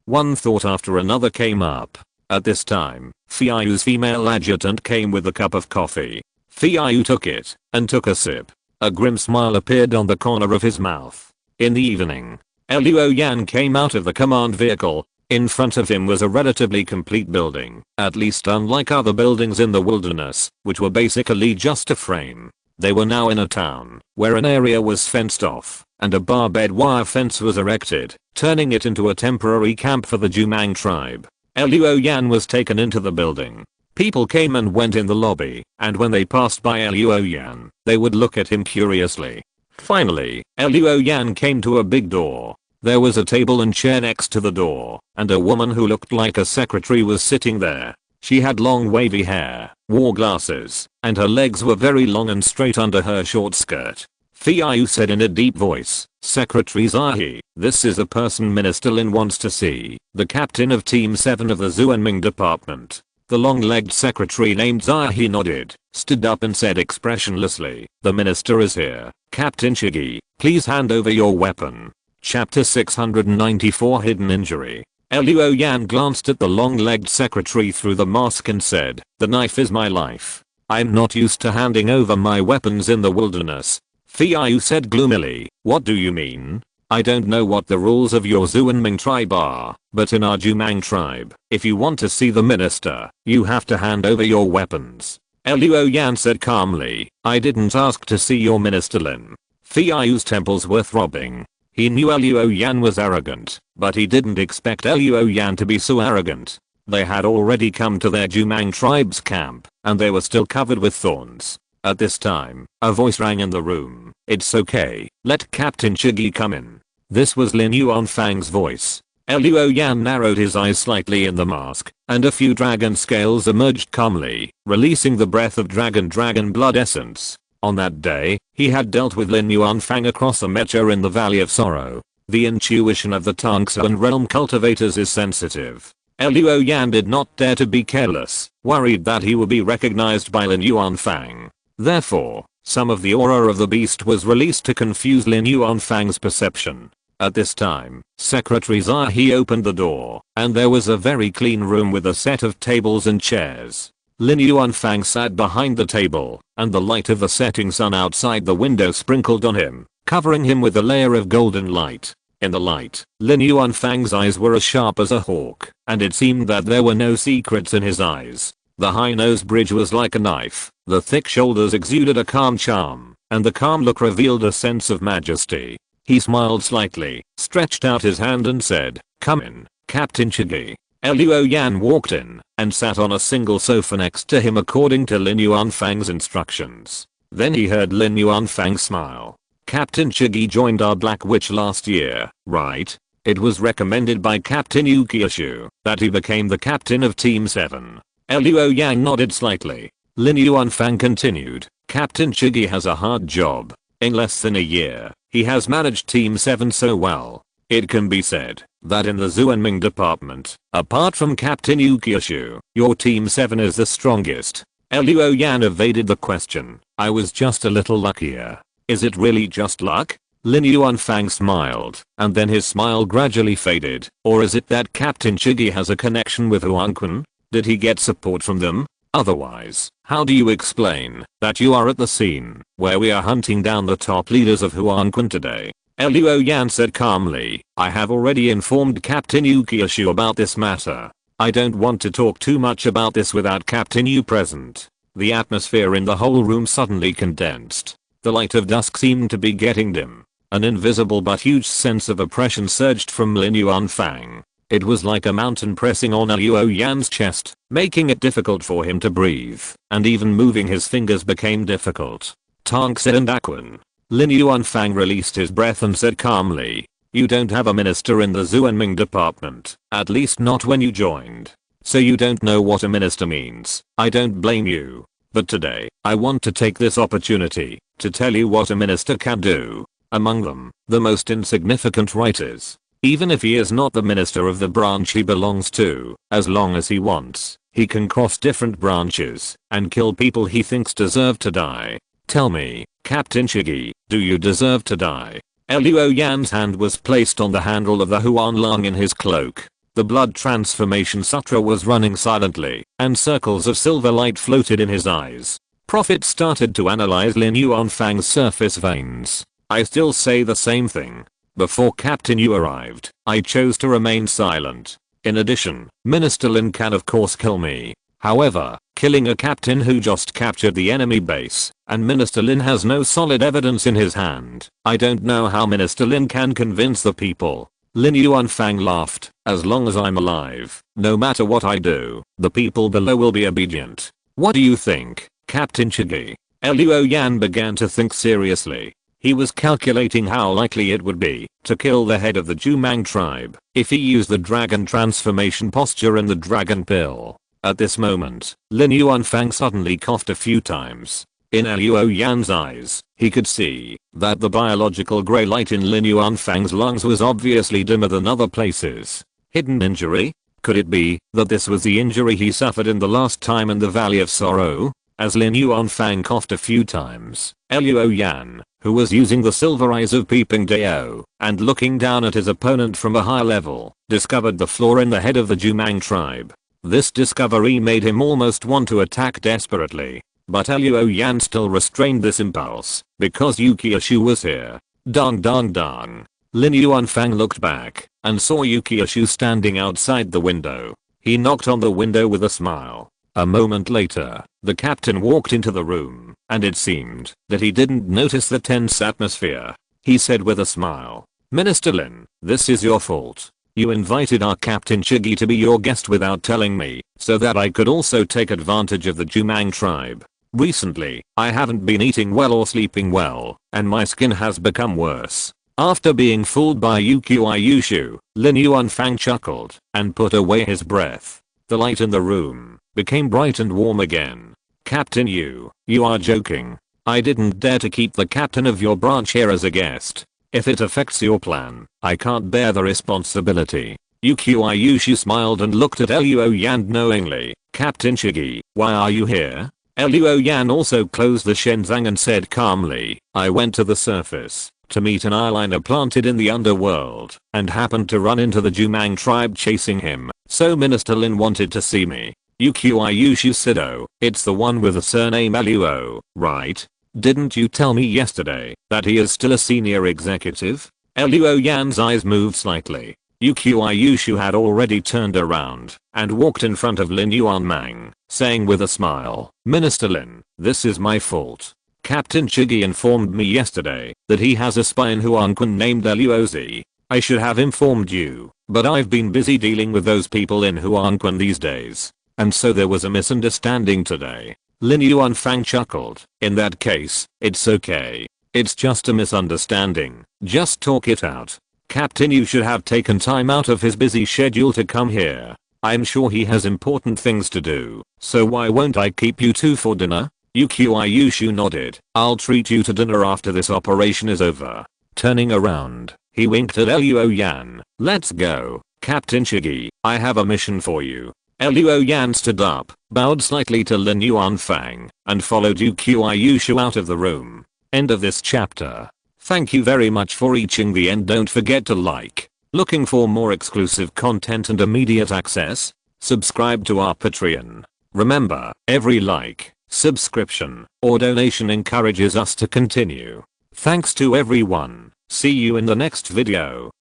One thought after another came up. At this time, Fiao's female adjutant came with a cup of coffee. Fiao took it and took a sip. A grim smile appeared on the corner of his mouth. In the evening, Luo Yan came out of the command vehicle. In front of him was a relatively complete building, at least unlike other buildings in the wilderness, which were basically just a frame. They were now in a town, where an area was fenced off, and a barbed wire fence was erected, turning it into a temporary camp for the Jiuying tribe. Luo Yan was taken into the building. People came and went in the lobby, and when they passed by Luo Yan, they would look at him curiously. Finally, Luo Yan came to a big door. There was a table and chair next to the door, and a woman who looked like a secretary was sitting there. She had long wavy hair, wore glasses, and her legs were very long and straight under her short skirt. Fiao said in a deep voice, Secretary Zahi, this is a person Minister Lin wants to see, the captain of Team 7 of the Xuanming department. The long-legged secretary named Zahi nodded, stood up and said expressionlessly, the minister is here. Captain Shiggy, please hand over your weapon. Chapter 694 Hidden Injury. Luo Yan glanced at the long-legged secretary through the mask and said, the knife is my life. I'm not used to handing over my weapons in the wilderness. Fiao said gloomily, what do you mean? I don't know what the rules of your Xuanming tribe are, but in our Jiuying tribe, if you want to see the minister, you have to hand over your weapons. Luo Yan said calmly, I didn't ask to see your minister Lin. Fiao's temples were throbbing. He knew Luo Yan was arrogant, but he didn't expect Luo Yan to be so arrogant. They had already come to their Jiuying tribe's camp, and they were still covered with thorns. At this time, a voice rang in the room. It's okay, let Captain Shiggy come in. This was Lin Yuanfang's voice. Luo Yan narrowed his eyes slightly in the mask, and a few dragon scales emerged calmly, releasing the breath of dragon blood essence. On that day, he had dealt with Lin Yuanfang across a mecha in the Valley of Sorrow. The intuition of the Tangxuan realm cultivators is sensitive. Luo Yan did not dare to be careless, worried that he would be recognized by Lin Yuanfang. Therefore, some of the aura of the beast was released to confuse Lin Yuanfang's perception. At this time, Secretary Zahi opened the door, and there was a very clean room with a set of tables and chairs. Lin Yuanfang sat behind the table, and the light of the setting sun outside the window sprinkled on him, covering him with a layer of golden light. In the light, Lin Yuanfang's eyes were as sharp as a hawk, and it seemed that there were no secrets in his eyes. The high nose bridge was like a knife, the thick shoulders exuded a calm charm, and the calm look revealed a sense of majesty. He smiled slightly, stretched out his hand and said, come in, Captain Shiggy. Luo Yan walked in, and sat on a single sofa next to him according to Lin Yuanfang's instructions. Then he heard Lin Yuanfang smile. Captain Shiggy joined our Black Witch last year, right? It was recommended by Captain Yukiashu that he became the captain of Team 7. Luo Yan nodded slightly. Lin Yuanfang continued, Captain Shiggy has a hard job. In less than a year, he has managed Team 7 so well. It can be said that in the Xuanming department, apart from Captain Yukiashu, your Team 7 is the strongest. Luo Yan evaded the question. I was just a little luckier. Is it really just luck? Lin Yuanfang smiled, and then his smile gradually faded. Or is it that Captain Shiggy has a connection with Huangquan? Did he get support from them? Otherwise, how do you explain that you are at the scene where we are hunting down the top leaders of Huanquan today? Luo Yan said calmly, I have already informed Captain Yu Kyushu about this matter. I don't want to talk too much about this without Captain Yu present. The atmosphere in the whole room suddenly condensed. The light of dusk seemed to be getting dim. An invisible but huge sense of oppression surged from Lin Yuanfang. It was like a mountain pressing on Luo Yan's chest, making it difficult for him to breathe, and even moving his fingers became difficult. Tang said and Aquan. Lin Yuanfang released his breath and said calmly, you don't have a minister in the Zuanming department, at least not when you joined. So you don't know what a minister means. I don't blame you. But today, I want to take this opportunity to tell you what a minister can do. Among them, the most insignificant writers. Even if he is not the minister of the branch he belongs to, as long as he wants, he can cross different branches and kill people he thinks deserve to die. Tell me, Captain Shigi, do you deserve to die? Luo Yan's hand was placed on the handle of the Huan Lung in his cloak. The blood transformation sutra was running silently, and circles of silver light floated in his eyes. Prophet started to analyze Lin Yuanfang's surface veins. I still say the same thing. Before Captain Yu arrived, I chose to remain silent. In addition, Minister Lin can of course kill me. However, killing a captain who just captured the enemy base, and Minister Lin has no solid evidence in his hand, I don't know how Minister Lin can convince the people. Lin Yuanfang laughed, as long as I'm alive, no matter what I do, the people below will be obedient. What do you think, Captain Shigi? Luo Yan began to think seriously. He was calculating how likely it would be to kill the head of the Jumang tribe if he used the dragon transformation posture and the dragon pill. At this moment, Lin Yuanfang suddenly coughed a few times. In Luo Yan's eyes, he could see that the biological grey light in Lin Yuanfang's lungs was obviously dimmer than other places. Hidden injury? Could it be that this was the injury he suffered in the last time in the Valley of Sorrow? As Lin Yuanfang coughed a few times, Luo Yan, who was using the silver eyes of Peeping Dao and looking down at his opponent from a high level, discovered the flaw in the head of the Jumang tribe. This discovery made him almost want to attack desperately. But Luo Yan still restrained this impulse, because Yu Kyushu was here. Dong dong dong. Lin Yuanfang looked back, and saw Yu Kyushu standing outside the window. He knocked on the window with a smile. A moment later, the captain walked into the room, and it seemed that he didn't notice the tense atmosphere. He said with a smile, Minister Lin, this is your fault. You invited our Captain Shigi to be your guest without telling me, so that I could also take advantage of the Jumang tribe. Recently, I haven't been eating well or sleeping well, and my skin has become worse. After being fooled by Yukyushu, Lin Yuanfang chuckled and put away his breath. The light in the room became bright and warm again. Captain Yu, you are joking. I didn't dare to keep the captain of your branch here as a guest. If it affects your plan, I can't bear the responsibility. Yukyushu smiled and looked at Luo Yan knowingly. Captain Shigi, why are you here? Luo Yan also closed the Shenzang and said calmly, I went to the surface to meet an eyeliner planted in the underworld and happened to run into the Jumang tribe chasing him, so Minister Lin wanted to see me. Yukyushu said, oh, it's the one with the surname Luo, right? Didn't you tell me yesterday that he is still a senior executive? Luo Yan's eyes moved slightly. Yukyushu had already turned around and walked in front of Lin Yuanmang, saying with a smile, Minister Lin, this is my fault. Captain Shigi informed me yesterday that he has a spy in Huanquan named Luozi. I should have informed you, but I've been busy dealing with those people in Huanquan these days. And so there was a misunderstanding today. Lin Yuanfang chuckled. In that case, it's okay. It's just a misunderstanding. Just talk it out. Captain Yu should have taken time out of his busy schedule to come here. I'm sure he has important things to do. So why won't I keep you two for dinner? Yukyushu nodded. I'll treat you to dinner after this operation is over. Turning around, he winked at Luo Yan. Let's go. Captain Shigi, I have a mission for you. Luo Yan stood up, bowed slightly to Lin Yuanfang, and followed Yukyushu out of the room. End of this chapter. Thank you very much for reaching the end. Don't forget to like. Looking for more exclusive content and immediate access? Subscribe to our Patreon. Remember, every like, subscription, or donation encourages us to continue. Thanks to everyone. See you in the next video.